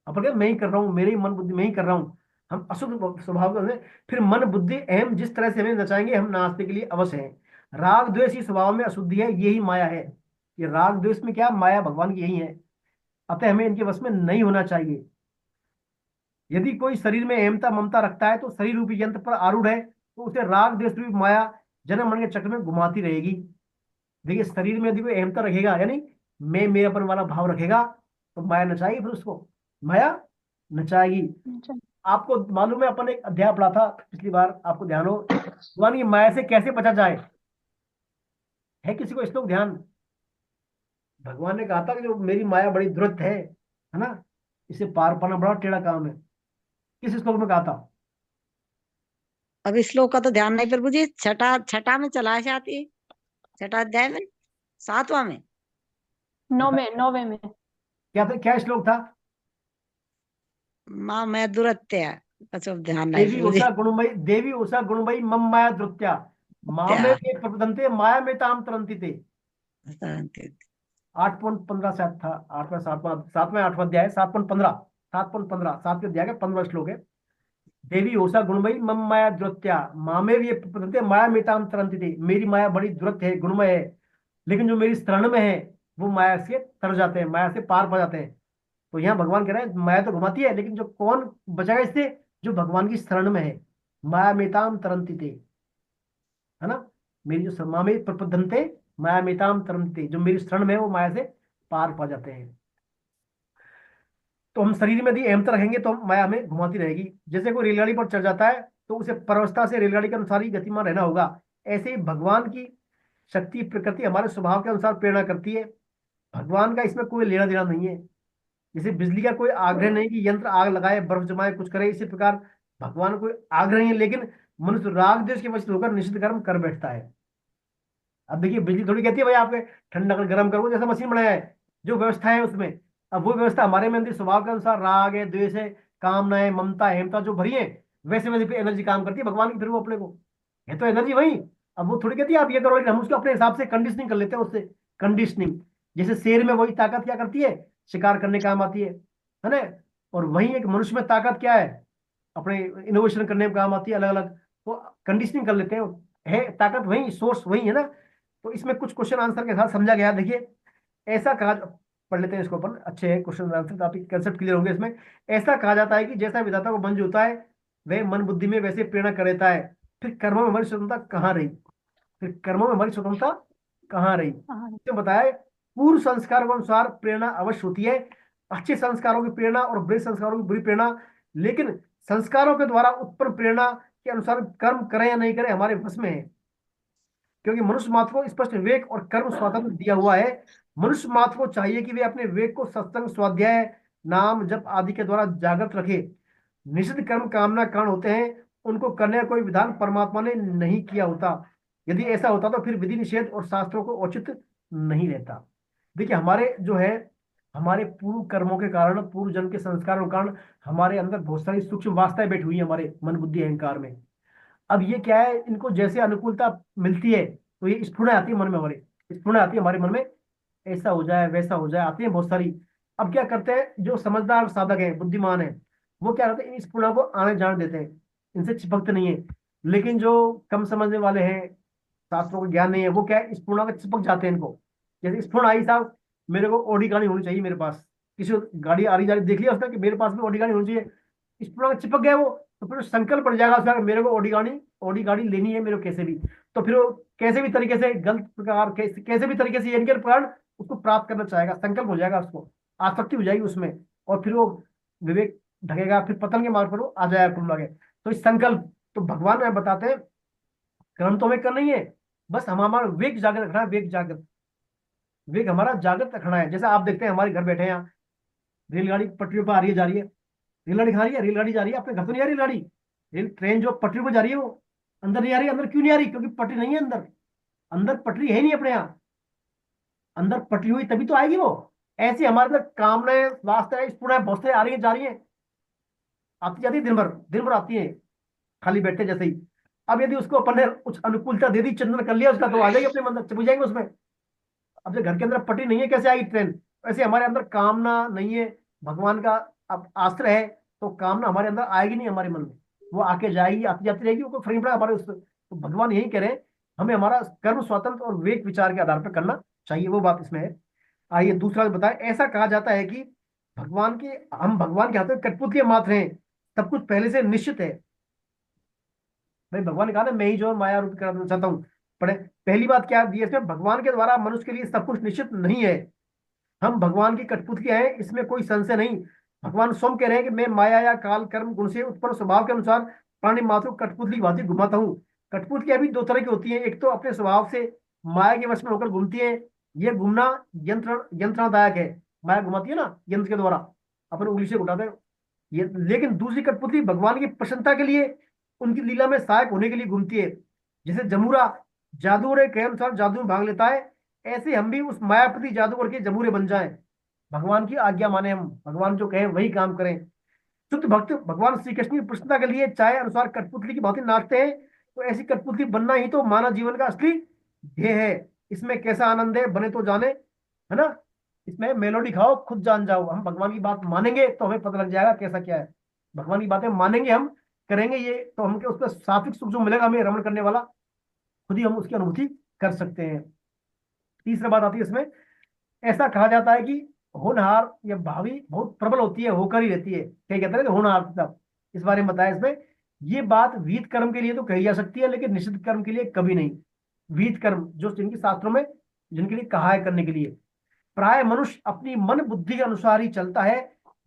अपन क्या, मैं ही कर रहा हूँ, मेरे ही मन बुद्धि मैं ही कर रहा हूँ, हम अशुद्ध स्वभाव के हैं। फिर मन बुद्धि अहम जिस तरह से हमें नचाएंगे हम नाचने के लिए अवश्य हैं। राग द्वेष ही स्वभाव में अशुद्धि है, यही माया है। ये राग द्वेष में क्या, माया भगवान की यही है, अतः हमें इनके वश में नहीं होना चाहिए। यदि कोई शरीर में अहमता ममता रखता है तो शरीर रूपी यंत्र पर आरूढ़ है, तो उसे राग द्वेष रूपी माया जन्म मरण के चक्र में घुमाती रहेगी। देखिए, शरीर में यदि कोई अहमता रखेगा, यानी मैं मेरापन वाला भाव रखेगा, तो माया नचाएगी, फिर उसको माया नचाएगी। आपको मालूम है, अपन एक अध्याय पढ़ा था पिछली बार, आपको ध्यान हो, भगवान की माया से कैसे बचा जाए, है किसी को श्लोक ध्यान? भगवान ने कहा था कि जो मेरी माया बड़ी दुरत है ना, इसे पार पाना बड़ा टेढ़ा काम है। किस श्लोक में कहा था? अब श्लोक का तो ध्यान नहीं, प्रभु जी छठा छठा में चला है शायद, ये छठा अध्याय में, सातवां में, नौवे में। क्या था, क्या श्लोक था? माँ मैं दुरत्य है, अच्छा ध्यान नहीं देवी प्रभु जी। उषा गुणमयी, देवी उषा गुणमयी मम माया द्रुत्या, माँ में ये प्रपदन्ते माया में ताम तरंती थे। 8.15 शायद था, 8वां 7वां 8वां अध्याय, 7.15, 7.15, 7 के अध्याय का 15 श्लोक है। देवी ओषा गुणमयी मम माया द्रुत्या, मामे ये प्रपदन्ते माया में ताम तरंती थे। मेरी माया बड़ी द्रुत है, गुणमय है, लेकिन जो मेरी शरण में है वो माया से तर जाते हैं, माया से पार पा जाते हैं। तो यहाँ भगवान कह रहे हैं माया तो घुमाती है, लेकिन जो कौन बचेगा इससे? जो भगवान की शरण में है। माया मेताम तरंती थे, है ना, मेरी जो मामे प्रपदन्ते माया मेताम तरंती, जो मेरी शरण में है वो माया से पार पा जाते हैं। तो हम शरीर में यदि अहमता रखेंगे तो हम माया हमें घुमाती रहेगी। जैसे कोई रेलगाड़ी पर चढ़ जाता है तो उसे परवस्था से रेलगाड़ी के अनुसार ही गतिमान रहना होगा, ऐसे ही भगवान की शक्ति प्रकृति हमारे स्वभाव के अनुसार प्रेरणा करती है। भगवान का इसमें कोई लेना देना नहीं है। जैसे बिजली का कोई आग्रह नहीं कि यंत्र आग लगाए, बर्फ जमाए, कुछ करे, इसी प्रकार भगवान कोई आग्रह नहीं है, लेकिन मनुष्य राग द्वेष के वश होकर निषिद्ध कर्म कर बैठता है। अब देखिए, बिजली थोड़ी कहती है भाई आपके ठंडा कर गर्म करो, जैसा मशीन बनाया है, जो व्यवस्था है उसमें। अब वो व्यवस्था हमारे में अंदर स्वभाव के अनुसार राग है, द्वेष है, कामना है, ममता है, हेमता जो भरी है, वैसे वैसे पे एनर्जी काम करती है भगवान की, फिर वो अपने को है तो एनर्जी वही। अब वो थोड़ी कहती है आप ये करो, लेकिन हम उसको अपने हिसाब से कंडीशनिंग कर लेते हैं उससे, कंडीशनिंग। जैसे शेर में वही ताकत क्या करती है, शिकार करने काम आती है ना। और वही एक मनुष्य में ताकत क्या है, अपने इनोवेशन करने में काम आती है, अलग अलग। तो कंडीशनिंग कर लेते हैं, है ताकत वही, सोर्स वही है ना। तो इसमें कुछ क्वेश्चन आंसर के साथ समझा गया। देखिए, ऐसा कहा, पढ़ लेते हैं इसको अपन, अच्छे हैं क्वेश्चन आंसर, काफी कंसेप्ट क्लियर होंगे इसमें। ऐसा कहा जाता है कि जैसा विधाता को मंजूर होता है वह मन बुद्धि में वैसे प्रेरणा कर देता है। फिर कर्मों में हमारी स्वतंत्रता कहाँ रही? फिर कर्मों में हमारी स्वतंत्रता कहाँ रही? तो बताया, पूर्व संस्कार के अनुसार प्रेरणा अवश्य होती है, अच्छे संस्कारों की प्रेरणा और बुरे संस्कारों की बुरी प्रेरणा। लेकिन संस्कारों के द्वारा उत्पन्न प्रेरणा के अनुसार कर्म करें या नहीं करें हमारे वश में है, क्योंकि मनुष्य मात्र को स्पष्ट विवेक और कर्म स्वातंत्र दिया हुआ है। मनुष्य मात्र को चाहिए कि वे अपने विवेक को सत्संग, स्वाध्याय, नाम जप आदि के द्वारा जागृत रखे। निषिद्ध कर्म कामना कारण होते हैं, उनको करने का कोई विधान परमात्मा ने नहीं किया होता। यदि ऐसा होता तो फिर विधि निषेध और शास्त्रों को उचित नहीं रहता। देखिए, हमारे जो है, हमारे पूर्व कर्मों के कारण, पूर्व जन्म के संस्कारों के कारण हमारे अंदर बहुत सारी सूक्ष्म वासनाएं बैठी हुई है हमारे मन बुद्धि अहंकार में। अब ये क्या है, इनको जैसे अनुकूलता मिलती है तो ये स्फुरण आती है मन में, हमारे स्फुरण आती है हमारे मन में, ऐसा हो जाए वैसा हो जाए, आती है बहुत सारी। अब क्या करते हैं, जो समझदार साधक है, बुद्धिमान है, वो क्या करते हैं, इन स्फुरणों को आने जान देते हैं, इनसे चिपकते नहीं है। लेकिन जो कम समझने वाले हैं, शास्त्रों का ज्ञान नहीं है, वो क्या है, स्फुरणों का चिपक जाते हैं इनको। जैसे स्फुरण आई साहब, मेरे को ऑडी गाड़ी होनी चाहिए मेरे पास, किसी को गाड़ी आ रही जा रही देख लिया उसने कि मेरे पास भी ऑडी गाड़ी होनी चाहिए, स्पूर्णांग चिपक गए वो, तो फिर संकल्प पड़ जाएगा उसका, मेरे को ऑडी गाड़ी लेनी है मेरे को कैसे भी। तो फिर वो कैसे भी तरीके से गलत प्रकार कैसे भी तरीके से इनके कारण उसको प्राप्त करना चाहेगा, संकल्प हो जाएगा उसको, आसक्ति हो जाएगी उसमें, और फिर वो विवेक ढकेगा, फिर पतन के मार्ग पर वो आ जाएगा कुल लगे। तो इस संकल्प, तो भगवान हमें बताते हैं कर्म तो हमें करना ही है, बस हम हमारा विवेक जागृत रखना है, विवेक हमारा जागृत रखना है। जैसे आप देखते हैं हमारे घर बैठे हैं यहाँ, रेलगाड़ी पटरियों पर आ रही है जा रही है, रेलगाड़ी खा रही है, रेलगाड़ी जा रही है, अपने घर तो नहीं आ रही रेलगाड़ी, रेल ट्रेन जो पटरी पर जा रही है वो अंदर नहीं आ रही। अंदर क्यों नहीं आ रही? क्योंकि पटरी नहीं है अंदर, अंदर पटरी है नहीं अपने यहाँ, अंदर पटरी हुई तभी तो आएगी वो। ऐसी हमारे अंदर कामनाएं, वासनाएं, स्फुरणाएं बहुत सारी आ रही है जा रही है, आती जाती है, दिन भर आती है, खाली बैठे जैसे ही। अब यदि उसको अपन ने कुछ अनुकूलता दे दी, चंदन कर लिया उसका, तो आ जाएगी अपने मंदिर, चुप जाएंगे उसमें। अब जब घर के अंदर पटरी नहीं है कैसे आएगी ट्रेन? ऐसे हमारे अंदर कामना नहीं है, भगवान का अब आश्रय है, तो कामना हमारे अंदर आएगी नहीं हमारे मन में, वो आके जाएगी, आती जाती रहेगी, वो कोई फर्क नहीं पड़ेगा हमारे उससे। तो भगवान यही कह रहे हैं, हमें हमारा कर्म स्वतंत्र और विवेक विचार के आधार पर करना चाहिए, वो बात इसमें है। आइए दूसरा बताएं, ऐसा कहा जाता है कि हम भगवान के हाथ में कठपुतली मात्र हैं, सब कुछ पहले से निश्चित है। भाई भगवान ने कहा ना, मैं ही जो है माया रूप करना चाहता हूँ। पढ़े, पहली बात क्या दी है इसमें, भगवान के द्वारा मनुष्य के लिए सब कुछ निश्चित नहीं है, हम भगवान की कठपुतलियां हैं, इसमें कोई संशय नहीं। भगवान स्वयं कह रहे हैं कि मैं माया या काल कर्म गुण से उत्पन्न स्वभाव के अनुसार प्राणी मात्र को कठपुतली की भांति घुमाता हूँ। कठपुतलियां भी दो तरह की होती हैं, एक तो अपने स्वभाव से माया के वश में होकर घूमती है, ये घूमना यंत्रणादायक है, माया घुमाती है ना यंत्र के द्वारा, अपन उंगली से घुटाते हैं ये। लेकिन दूसरी कठपुतली भगवान की प्रसन्नता के लिए, उनकी लीला में सहायक होने के लिए घूमती है। जैसे जमूरा जादूगर के अनुसार जादू में भाग लेता है, ऐसे हम भी उस मायापति जादूगर के जमूरे बन जाएं, भगवान की आज्ञा माने, हम भगवान जो कहें वही काम करें। शुद्ध भक्त भगवान श्री कृष्ण की प्रसन्नता के लिए चाहे अनुसार कठपुतली की भांति नाचते हैं, तो ऐसी कठपुतली बनना ही तो मानव जीवन का असली ध्येय है। इसमें कैसा आनंद है बने तो जाने, है ना, इसमें मेलोडी खाओ खुद जान जाओ। हम भगवान की बात मानेंगे तो हमें पता लग जाएगा कैसा क्या है, भगवान की बातें मानेंगे हम, करेंगे ये, तो हमको उसका सात्विक सुख जो मिलेगा हमें रमण करने वाला, खुद ही हम उसकी अनुभूति कर सकते हैं। तीसरा बात आती है इसमें, ऐसा कहा जाता है कि होनहार या भावी बहुत प्रबल होती है, होकर ही रहती है। क्या कहते हैं कि होनहार तब, इस बारे में बताया इसमें। ये बात विहित कर्म के लिए तो कही जा सकती है, लेकिन निषिद्ध कर्म के लिए कभी नहीं। विहित कर्म जो जिनकी शास्त्रों में जिनके लिए कहा है करने के लिए, प्राय मनुष्य अपनी मन बुद्धि के अनुसार ही चलता है,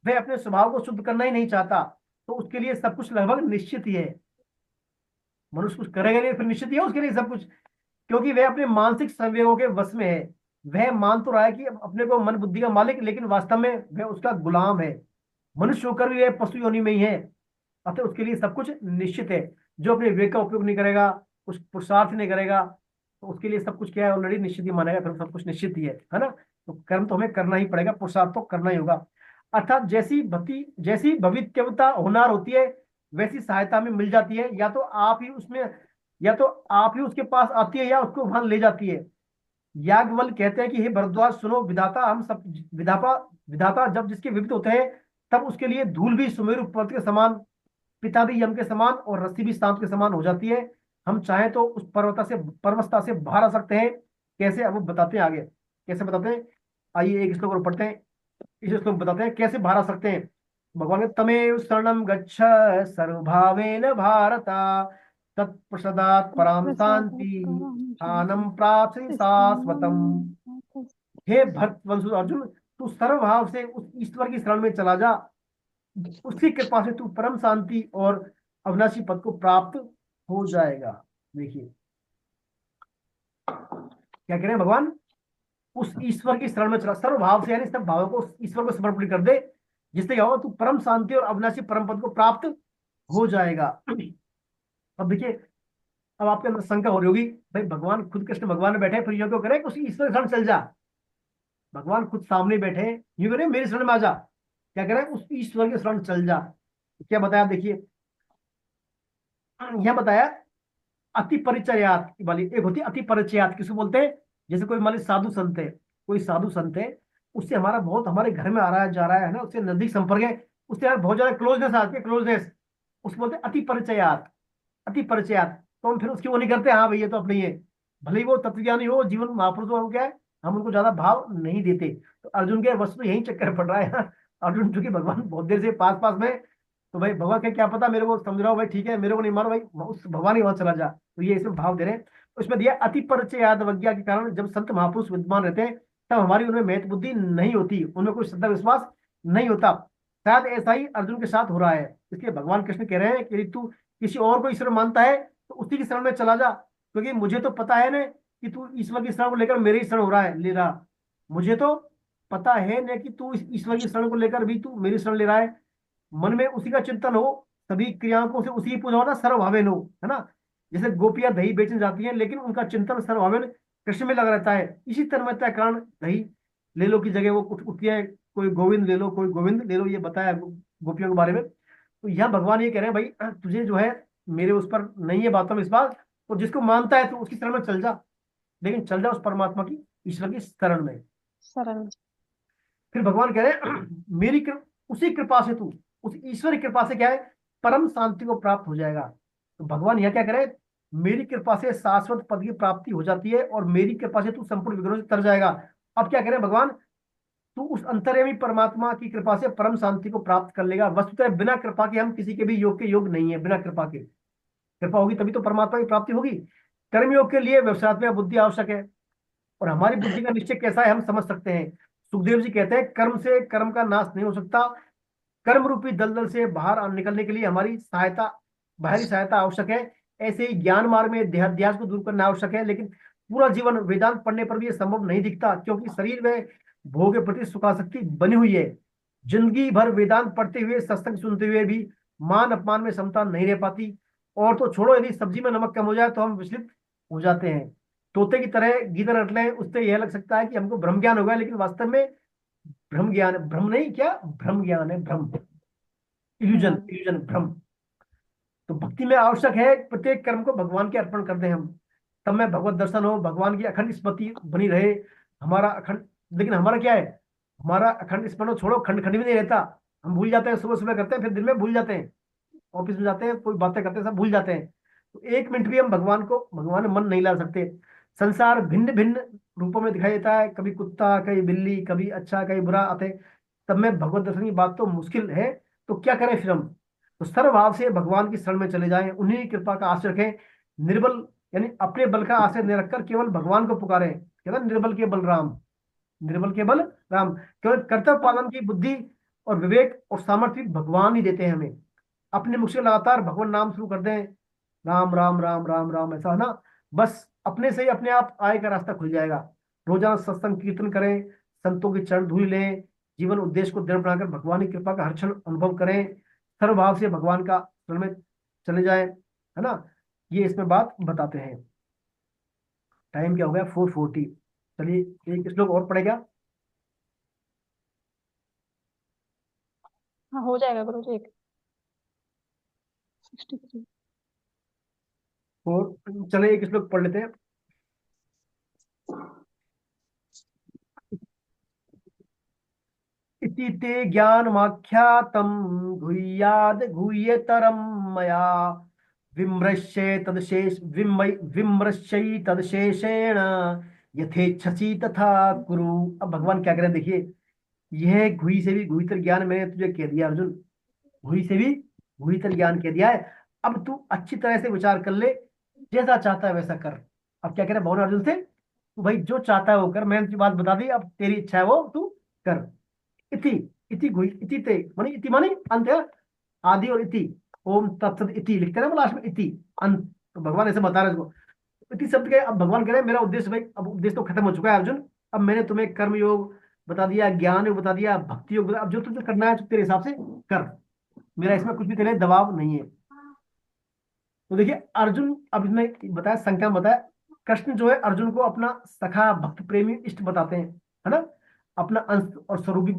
वह अपने स्वभाव को शुद्ध करना ही नहीं चाहता, तो उसके लिए सब कुछ लगभग निश्चित ही है। मनुष्य कुछ करेगा नहीं फिर निश्चित ही है उसके लिए सब कुछ, क्योंकि वह अपने मानसिक संवेगों के वश में है। वह मान तो रहा है कि अपने को मन बुद्धि का मालिक, लेकिन वास्तव में वह उसका गुलाम है। मनुष्य होकर भी वह पशु योनि में ही है, अतः उसके लिए सब कुछ निश्चित है। जो अपने विवेक का उपयोग नहीं करेगा, कुछ पुरुषार्थ नहीं करेगा, तो उसके लिए सब कुछ क्या है, ऑलरेडी निश्चित ही मानेगा, फिर सब कुछ निश्चित ही है ना। तो कर्म तो हमें करना ही पड़ेगा, पुरुषार्थ तो करना ही होगा। अर्थात जैसी भविष्यवक्ता होनहार होती है, वैसी सहायता हमें मिल जाती है, या तो आप ही उसके पास आती है या उसको वहां ले जाती है। याज्ञवल्क्य कहते हैं कि हे भरद्वाज सुनो, विधाता हम सब विधाता जब जिसके विपरीत होते हैं, तब उसके लिए धूल भी सुमेरु पर्वत के समान, पिता भी यम के समान, और रस्सी भी सांप के समान हो जाती है। हम चाहें तो उस पर्वतता से बाहर आ सकते हैं। कैसे, अब वो बताते हैं आगे कैसे बताते हैं। आइए एक श्लोक और पढ़ते हैं, इस श्लोक बताते हैं कैसे बाहर आ सकते हैं। भगवान के तमेव शरणम गच्छ सर्वभावेन भारत, तत्प्रसादात् पराम शांति स्थानम प्राप्ति शाश्वतम। हे भक्त वंशु अर्जुन, तू सर्वभाव से उस ईश्वर की शरण में चला जा, उसकी कृपा से तू परम शांति और अविनाशी पद को प्राप्त हो जाएगा। देखिए क्या कह रहे हैं भगवान, उस ईश्वर की शरण में चला, सर्वभाव से, यानी सब भावों को ईश्वर को समर्पित कर दे, जिससे क्या होगा, तू परम शांति और अविनाशी परम पद को प्राप्त हो जाएगा। अब देखिए, अब आपके अंदर शंका हो रही होगी, भाई भगवान खुद कृष्ण भगवान में बैठे, फिर यूं क्यों करे उस ईश्वर की शरण चल जा। भगवान खुद सामने बैठे, यूं करे मेरी शरण में आ जा, क्या करे उस ईश्वर की शरण चल जा। क्या बताया देखिए, यह बताया अति परिचयात वाली, एक होती है अति परिचयात, किसको बोलते हैं, जैसे कोई मान लीजिए साधु संत है, कोई साधु संत है, उससे हमारा बहुत हमारे घर में आ रहा है जा रहा है ना, उससे नजदीक संपर्क है, उससे यार बहुत ज्यादा क्लोजनेस आती है, क्लोजनेस, उसको बोलते हैं अति परिचयात। अति परिचयात, तो हम फिर उसकी वो नहीं करते, हाँ भैया तो अपने ही है, भले ही वो तत्वज्ञानी हो, जीवन महापुरुष हो, क्या है, हम उनको ज्यादा भाव नहीं देते। तो अर्जुन के वस्तु यही चक्कर पड़ रहा है। अर्जुन चूंकि भगवान बहुत देर से पास पास में, तो भाई भगवान के क्या पता, मेरे को समझाओ भाई, ठीक है मेरे को नहीं मारो भाई, उस भगवान ही वहां चला जा। तो ये इसमें भाव दे रहे हैं। तो इसमें दिया अति परिचय याद अवज्ञा के कारण जब संत महापुरुष विद्यमान रहते हैं तब हमारी उनमें महत्व बुद्धि नहीं होती, उनमें कोई श्रद्धा विश्वास नहीं होता। शायद ऐसा ही अर्जुन के साथ हो रहा है। इसलिए भगवान कृष्ण कह रहे हैं कि यदि तू किसी और को ईश्वर मानता है तो उसी की शरण में चला जा, क्योंकि मुझे तो पता है ना कि तू ईश्वर की शरण को लेकर मेरे ही शरण हो रहा है, ले रहा। मुझे तो पता है ना कि तू इस ईश्वर की शरण को लेकर भी तू मेरी शरण ले रहा है। मन में उसी का चिंतन हो, सभी क्रियाओं को से उसी की पूजा हो ना, सर्वभावेन हो, है ना। जैसे गोपियां दही बेचने जाती हैं लेकिन उनका चिंतन सर्वभावेन कृष्ण में लगा रहता है, इसी तन्मयता के कारण दही ले लो की जगह वो उठती है, कोई गोविंद ले लो, कोई गोविंद ले लो, ये बताया गोपियों के बारे में। तो यहाँ भगवान ये कह रहे हैं भाई तुझे जो है मेरे उस पर नहीं है बातों में विश्वास, तो जिसको मानता है तो उसकी शरण में चल जा, लेकिन चल जा उस परमात्मा की, ईश्वर की शरण में। शरण। फिर भगवान कह रहे हैं उसी कृपा से तू, उस ईश्वर की कृपा से क्या है, परम शांति को प्राप्त हो जाएगा। तो भगवान यहाँ क्या करे, मेरी कृपा से शाश्वत पद की प्राप्ति हो जाती है और मेरी कृपा से तू संपूर्ण विघ्नों से तर जाएगा। अब क्या करें भगवान, तू उस अंतर्यामी परमात्मा की कृपा से परम शांति को प्राप्त कर लेगा। वस्तुतः बिना कृपा के हम किसी के भी योग के योग नहीं है, बिना कृपा के। कृपा होगी तभी तो परमात्मा की प्राप्ति होगी। कर्म योग के लिए व्यवसायत्मक बुद्धि आवश्यक है, और हमारी बुद्धि का निश्चय कैसा है हम समझ सकते हैं। सुखदेव जी कहते हैं कर्म से कर्म का नाश नहीं हो सकता, कर्म रूपी दलदल से बाहर निकलने के लिए हमारी सहायता, बाहरी सहायता आवश्यक है। ऐसे ही ज्ञान मार्ग में देहाध्यास को दूर करना आवश्यक है, लेकिन पूरा जीवन वेदांत पढ़ने पर भी यह संभव नहीं दिखता, क्योंकि शरीर में भोग के प्रति सुखासक्ति बनी हुई है। जिंदगी भर वेदांत पढ़ते हुए, सत्संग सुनते हुए भी मान अपमान में समता नहीं रह पाती। और तो छोड़ो, यदि सब्जी में नमक कम हो जाए तो हम विचलित हो जाते हैं। तोते की तरह गीदड़ रट लें, उससे यह लग सकता है कि हमको ब्रह्म ज्ञान हो गया, लेकिन वास्तव में भ्रम ज्ञान, भ्रम नहीं, क्या भ्रम ज्ञान है, भ्रम, इल्यूजन, इल्यूजन, भ्रम। तो भक्ति में आवश्यक है प्रत्येक कर्म को भगवान के अर्पण कर दें हम, तब में भगवत दर्शन हो, भगवान की अखंड स्मृति बनी रहे हमारा अखंड। लेकिन हमारा क्या है, हमारा अखंड स्मरण छोड़ो, खंड खंड भी नहीं रहता। हम भूल जाते हैं, सुबह सुबह करते हैं फिर दिन में भूल जाते हैं, ऑफिस में जाते हैं कोई बातें करते हैं सब भूल जाते हैं। तो एक मिनट भी हम भगवान में मन नहीं ला सकते। संसार भिन्न भिन्न रूपों में दिखाई देता है, कभी कुत्ता, कभी बिल्ली, कभी अच्छा कभी बुरा आते, तब में भगवत दर्शन की बात तो मुश्किल है। तो क्या करें फिर हम, तो सर्वभाव से भगवान की शरण में चले जाएं, उन्हीं की कृपा का आश्रय रखें। निर्बल यानी अपने बल का आश्रय न रखकर केवल भगवान को पुकारें। कहते हैं निर्बल के बल राम, निर्बल के बल राम। केवल कर्तव्य पालन की बुद्धि और विवेक और सामर्थ्य भगवान ही देते हैं हमें। अपने मुख से लगातार भगवान नाम शुरू कर दें, राम राम राम राम राम, ऐसा है ना, बस अपने से ही अपने आप आय का रास्ता खुल जाएगा। रोजाना सत्संग कीर्तन करें, संतों की चरण धूल लें, जीवन उद्देश्य को दृढ़ बनाकर भगवान की कृपा का हर क्षण अनुभव करें, सर्वभाव से भगवान का शरण में चले जाए, है ना। ये इसमें बात बताते हैं। टाइम क्या हो गया, 4:40। चलिए एक श्लोक और पढ़ेगा। हाँ हो जाएगा गुरु जी। 63। और चले एक श्लोक पढ़ लेते हैं। इति ते ज्ञानमाख्यातं गुह्याद् गुह्यतरं मया विमृश्य तदशेष विमृश्य तदशेषेण यथेच्छसि तथा कुरु। अब भगवान क्या करें देखिए, यह गुही से भी गुहीतर ज्ञान मैंने तुझे कह दिया अर्जुन, गुही से भी गुहीतर ज्ञान कह दिया है। अब तू अच्छी तरह से विचार कर ले, जैसा चाहता है वैसा कर। अब क्या कह रहे भगवान अर्जुन से, तू भाई जो चाहता है वो कर, मैंने तुझे बात बता दी, अब तेरी इच्छा है वो तू कर। इति इति गुही, इति ते माने, इति माने अंत है, आदि और इति, ओम तत्सत इति लिखते हैं ना लास्ट में, इति अंत। तो भगवान ऐसे बता रहे हैं इसको, इति शब्द के। अब भगवान कह रहे हैं मेरा उद्देश्य भाई, अब उद्देश्य तो खत्म हो चुका है अर्जुन, अब मैंने तुम्हें कर्म योग बता दिया, ज्ञान योग बता दिया, भक्ति योग बता, अब जो तुझे करना है तेरे हिसाब से कर, मेरा इसमें कुछ भी तेरे दबाव नहीं है। तो देखिए अर्जुन, अब इसमें बताया संख्या में बताया, कृष्ण जो है अर्जुन को अपना सखा भक्त प्रेमी इष्ट बताते हैं, है ना, अपना अंश और स्वरूप।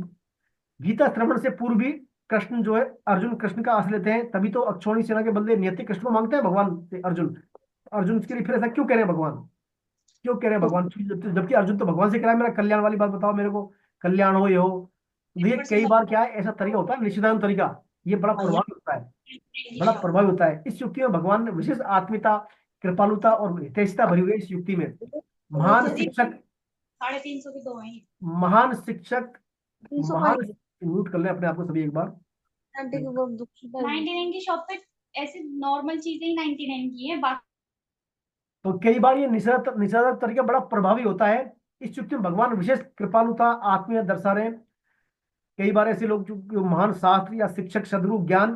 गीता श्रवण से पूर्व भी कृष्ण जो है, अर्जुन कृष्ण का आश्रय लेते हैं, तभी तो अक्षौणी सेना के बदले नियति कृष्ण को मांगते हैं भगवान से अर्जुन। अर्जुन इसके लिए फिर ऐसा क्यों कह रहे हैं भगवान, क्यों कह रहे हैं भगवान, जबकि अर्जुन तो भगवान से कह रहा है मेरा कल्याण वाली बात बताओ, मेरे को कल्याण हो ये हो। देखिए कई बार क्या है, ऐसा तरीका होता है निश्चितानंद तरीका, ये बड़ा प्रभावी होता है, बड़ा प्रभावी होता है। इस युक्ति में भगवान ने विशेष आत्मीयता, कृपालुता और हितैषिता भरी हुई है इस युक्ति में। महान शिक्षक, 350 की 2 है। महान शिक्षक, 300 महान, म्यूट कर लें अपने आप को सभी एक बार। आंटी को वो दुख 99 की शॉप पे ऐसे नॉर्मल चीजें ही 99 की है, बाकी तो कई बार ये निषेधात्मक तरीका बड़ा प्रभावी होता है। इस युक्ति में भगवान विशेष कृपालुता आत्मीय दर्शा रहे हैं। कई बार ऐसे लोग जो महान शास्त्र या शिक्षक सदगुरु ज्ञान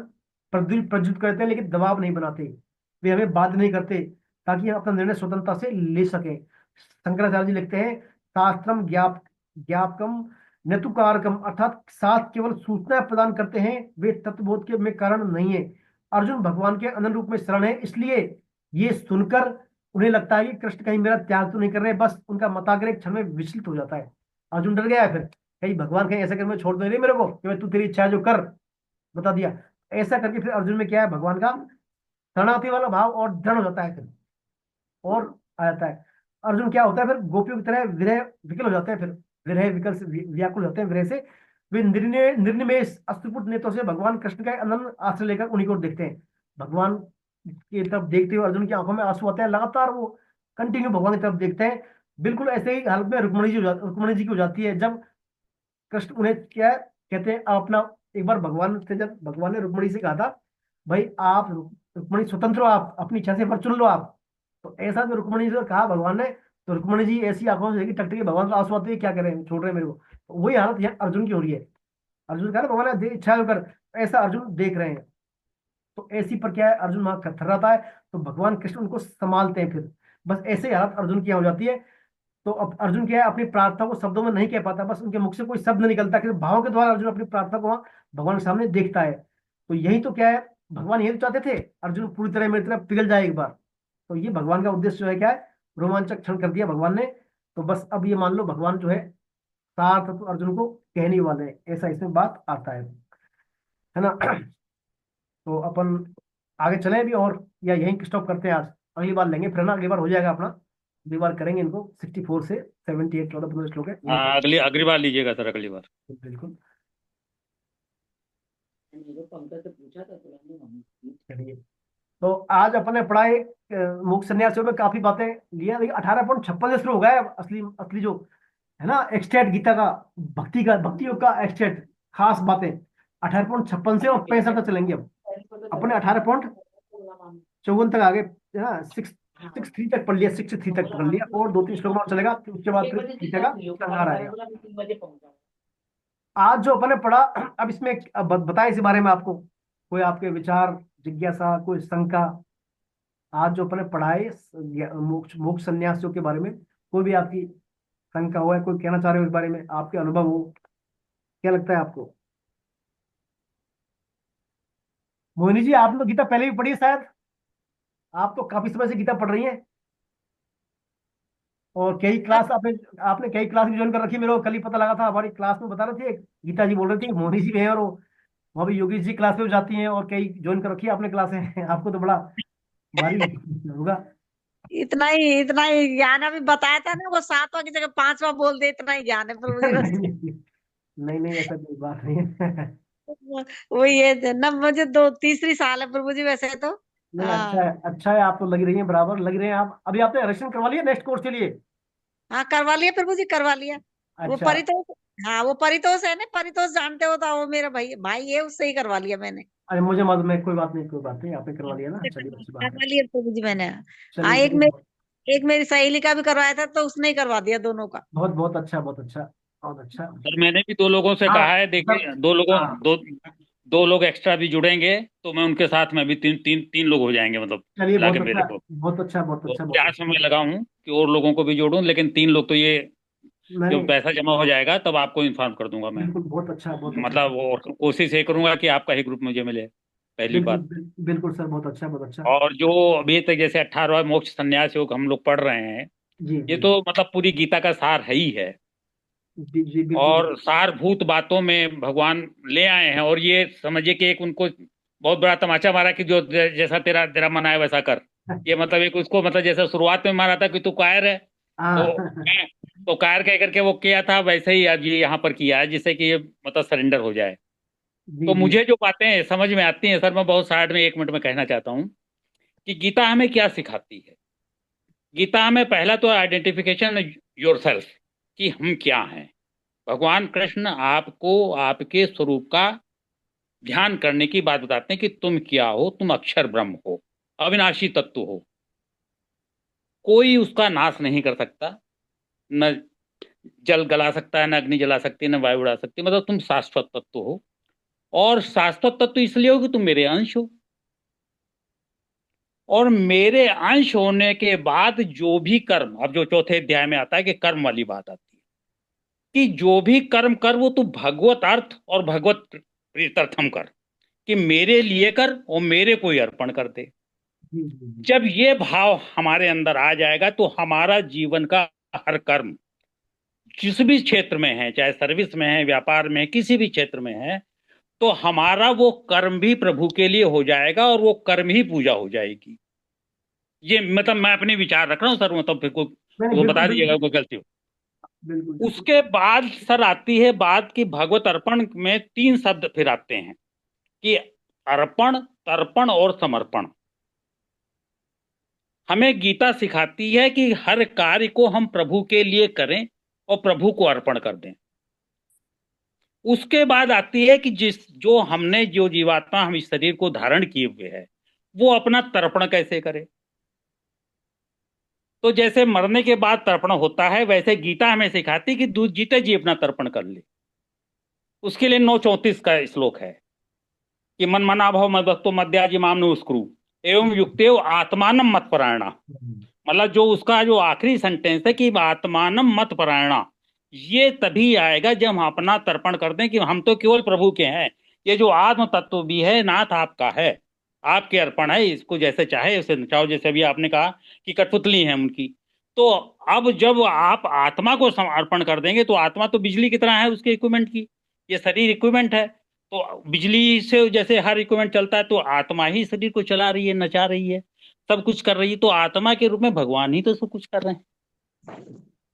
प्रज्वलित करते हैं, लेकिन दबाव नहीं बनाते, वे हमें बाध्य नहीं करते, ताकि हम अपना निर्णय स्वतंत्रता से ले सकें। शंकराचार्य जी लिखते हैं, शास्त्रम ज्ञापकम नेतुकारकम, अर्थात शास्त्र केवल सूचना प्रदान करते हैं, वे तत्वबोध के में कारण नहीं है। अर्जुन भगवान के अनंत रूप में शरण है, इसलिए ये सुनकर उन्हें लगता है कि कृष्ण कहीं मेरा त्याग तो नहीं कर रहे, बस उनका मताग्र एक क्षण में विचलित हो जाता है। अर्जुन डर गया है, फिर कहीं भगवान कहीं ऐसा कर मैं छोड़ दो नहीं मेरे को कि भाई तू तेरी इच्छा है जो कर, बता दिया। ऐसा करके फिर अर्जुन में क्या है, भगवान का शरणार्थी वाला भाव और दृढ़ हो जाता है, फिर और आ जाता है। अर्जुन क्या होता है, फिर गोपियों की तरह विरह विकल हो जाते हैं, फिर विरह विकल से व्याकुल होते हैं, विरह से वे निर्निमेष अश्रुपूर्ण नेत्रों से भगवान कृष्ण का अनंत आश्रय लेकर उन्हीं को देखते हैं। भगवान की तरफ देखते हुए अर्जुन की आंखों में आंसू आते हैं, लगातार वो कंटिन्यू भगवान की तरफ देखते हैं। बिल्कुल ऐसे ही हालत में रुक्मणी जी की हो जाती है, जब कृष्ण उन्हें क्या कहते हैं, आप अपना एक बार भगवान से, जब भगवान ने रुक्मणी से कहा था भाई आप रुक्मणी स्वतंत्र हो, आप अपनी इच्छा से वर चुन लो आप, तो ऐसा जो रुक्मणी जी से कहा भगवान ने, तो रुक्मणी जी ऐसी आंखों से देखी टकटकी, भगवान को आंसू आते हैं, क्या करें छोड़ रहे हैं मेरे को। तो वही हालत यहाँ अर्जुन की हो रही है। अर्जुन कहा ना भगवान ने इच्छा कर, ऐसा अर्जुन देख रहे हैं। तो ऐसी पर क्या है, अर्जुन वहां थर्राता है, तो भगवान कृष्ण उनको संभालते हैं। फिर बस ऐसे ही हालत अर्जुन की यहाँ हो जाती है। तो अब अर्जुन क्या है, अपनी प्रार्थना को शब्दों में नहीं कह पाता, बस उनके मुख से कोई शब्द नहीं निकलता, कि भाव के द्वारा अर्जुन अपनी प्रार्थना को वहां भगवान के सामने देखता है। तो यही तो क्या है, भगवान यही तो चाहते थे, अर्जुन पूरी तरह मेरी तरह पिघल जाए एक बार। तो ये भगवान का उद्देश्य जो है क्या है, रोमांचक क्षण कर दिया भगवान ने। तो बस अब ये मान लो भगवान जो है सार तत्व अर्जुन को कहने वाले हैं, ऐसा इसमें बात आता है ना। तो अपन आगे चले अभी, और या यहीं स्टॉप करते हैं आज, अगली बार लेंगे फिर ना, अगली बार हो जाएगा अपना, अगली बार करेंगे इनको 64 से 78 14-15 श्लोक है ये हाँ, अगली अगली बार लीजिएगा सर, अगली बार। बिल्कुल। चलिए, तो आज अपने पढ़ाई मुख संन्यासियों में काफी बातें लिया, लेकिन 18.56 शुरू हो गया है असली असली जो है ना एक्सटेट गीता का, भक्ति योग का एक्सटेट खास बातें 18.56 से और 65 तक चलेंगे। अब अपने 18.54 तक आगे है ना, 6.3 तक पढ़ लिया, 6.3 तक पढ़ लिया, और 2-3 श्लोक और चलेगा, फिर उसके बाद फिर गीता का संहार आएगा। आज जो अपने पढ़ा, अब इसमें बताए इस बारे में आपको कोई आपके विचार, जिज्ञासा, कोई शंका। आज जो अपने पढ़ाए मोक्ष मोक्ष संन्यासियों के बारे में कोई भी आपकी शंका हो, या कोई कहना चाह रहे हो इस बारे में, आपके अनुभव हो, क्या लगता है आपको? मोहिनी जी, आपने तो गीता पहले भी पढ़ी है शायद, आप तो काफी समय से गीता पढ़ रही हैं, और कई क्लास आपने आपने कई क्लास भी ज्वाइन कर रखी है। मेरे को कल ही पता लगा था, हमारी क्लास में बता रहे थे, गीता जी बोल रही थी मोहिनी जी भी हैं, और वहाँ भी योगी जी क्लास में भी जाती हैं, और कई ज्वाइन कर रखी है आपने क्लासें। आपको तो बड़ा भारी होगा। इतना ही ज्ञान अभी बताया था ना, वो 7वां की जगह 5वां बोल दे, इतना ही ज्ञान है प्रभु जी बस। नहीं नहीं, ऐसा कोई बात नहीं है। वो ये ना, मुझे तीसरी साल है प्रभु जी वैसे तो। नहीं, हाँ अच्छा है, आप तो लगी रही हैं, बराबर लग रहे हैं आप। अभी आपने रजिस्ट्रेशन करवा लिया नेक्स्ट कोर्स के लिए? हाँ, करवा लिया प्रभु जी, करवा लिया। वो अच्छा परितोष, हाँ वो परितोष है ना, परितोष जानते हो तो, वो मेरा भाई भाई है, उससे ही करवा लिया मैंने। अरे मुझे मालूम है, कोई बात नहीं, कोई बात नहीं, आपने करवा लिया ना, चलिए अच्छी बात है। करवा लिया प्रभु जी मैंने। हाँ, चलिए चलिए, एक मेरी सहेली का भी करवाया था, तो उसने ही करवा दिया दोनों का। बहुत बहुत अच्छा, बहुत अच्छा, बहुत अच्छा। सर मैंने भी 2 लोगों से हाँ कहा है, देखिए 2 लोगों हाँ, 2 लोग एक्स्ट्रा भी जुड़ेंगे तो मैं उनके साथ में भी 3 लोग हो जाएंगे, मतलब चलिए मिला बहुत के मेरे अच्छा, को। बहुत अच्छा, बहुत तो अच्छा, बहुत प्रयास अच्छा। में मैं लगा हूँ कि और लोगों को भी जोड़ूं, लेकिन 3 लोग तो ये नहीं, जब पैसा जमा हो जाएगा तब आपको इन्फॉर्म कर दूंगा मैं। बिल्कुल बहुत अच्छा, बहुत अच्छा, मतलब और कोशिश ये करूंगा कि आपका ही ग्रुप मुझे मिले, पहली बिल्कुल बात। बिल्कुल सर, बहुत अच्छा, बहुत अच्छा। और जो अभी तक जैसे 18वां मोक्ष संन्यास योग हम लोग पढ़ रहे हैं, जी ये जी तो मतलब पूरी गीता का सार है ही है, जी जी, बिल्कुल और सारभूत बातों में भगवान ले आए हैं। और ये समझिए कि एक उनको बहुत बड़ा तमाचा मारा कि जो जैसा तेरा तेरा मन आए वैसा कर। ये मतलब एक उसको, मतलब जैसे शुरुआत में मारा था कि तू कायर है, हाँ। तो तो कायर कह करके वो किया था, वैसे ही अब ये यहाँ पर किया है, जिससे कि ये मतलब सरेंडर हो जाए। जी तो जी मुझे जो बातें समझ में आती हैं सर, मैं बहुत शार्ट में 1 मिनट में कहना चाहता हूँ कि गीता हमें क्या सिखाती है। गीता हमें पहला तो आइडेंटिफिकेशन योरसेल्फ, कि हम क्या हैं। भगवान कृष्ण आपको आपके स्वरूप का ध्यान करने की बात बताते हैं कि तुम क्या हो, तुम अक्षर ब्रह्म हो, अविनाशी तत्व हो, कोई उसका नाश नहीं कर सकता, न जल गला सकता है, न अग्नि जला सकती है, न वायु उड़ा सकती है, मतलब तुम शाश्वत तत्व हो। और शाश्वत तत्व इसलिए हो कि तुम मेरे अंश हो, और मेरे अंश होने के बाद जो भी कर्म, अब जो चौथे अध्याय में आता है कि कर्म वाली बात आती है कि जो भी कर्म कर वो तू भगवत अर्थ और भगवत प्रीत्यर्थम कर, कि मेरे लिए कर और मेरे को ही अर्पण कर दे। जी जी जी। जब ये भाव हमारे अंदर आ जाएगा तो हमारा जीवन का हर कर्म जिस भी क्षेत्र में है, चाहे सर्विस में है, व्यापार में है, किसी भी क्षेत्र में है, तो हमारा वो कर्म भी प्रभु के लिए हो जाएगा और वो कर्म ही पूजा हो जाएगी। ये मतलब मैं अपने विचार रख रहा हूँ सर, मतलब फिर नहीं वो बिल्कुल बता दीजिएगा बिल्कुल कोई गलती हो। बिल्कुल बिल्कुल। उसके बाद सर आती है बात कि भगवत अर्पण में 3 शब्द फिर आते हैं कि अर्पण, तर्पण और समर्पण। हमें गीता सिखाती है कि हर कार्य को हम प्रभु के लिए करें और प्रभु को अर्पण कर दें। उसके बाद आती है कि जो हमने जो जीवात्मा हम इस शरीर को धारण किए हुए है वो अपना तर्पण कैसे करे। तो जैसे मरने के बाद तर्पण होता है, वैसे गीता हमें सिखाती कि दूध जीते जी अपना तर्पण कर ले। उसके लिए 9:34 का श्लोक है कि मन मना भव मद्भक्तो मद्याजी माम नुस्कुरु एवं युक्तेव आत्मानम मत परायणा। मतलब जो उसका जो आखिरी सेंटेंस है कि आत्मानम मत परायणा, ये तभी आएगा जब हम अपना तर्पण कर दें कि हम तो केवल प्रभु के हैं, ये जो आत्म तत्व भी है नाथ आपका है, आपके अर्पण है, इसको जैसे चाहे उसे नचाओ। जैसे अभी आपने कहा कि कठपुतली है उनकी, तो अब जब आप आत्मा को अर्पण कर देंगे तो आत्मा तो बिजली की तरह है उसके इक्विपमेंट की, ये शरीर इक्विपमेंट है, तो बिजली से जैसे हर इक्विपमेंट चलता है तो आत्मा ही शरीर को चला रही है, नचा रही है, सब कुछ कर रही है, तो आत्मा के रूप में भगवान ही तो सब कुछ कर रहे हैं।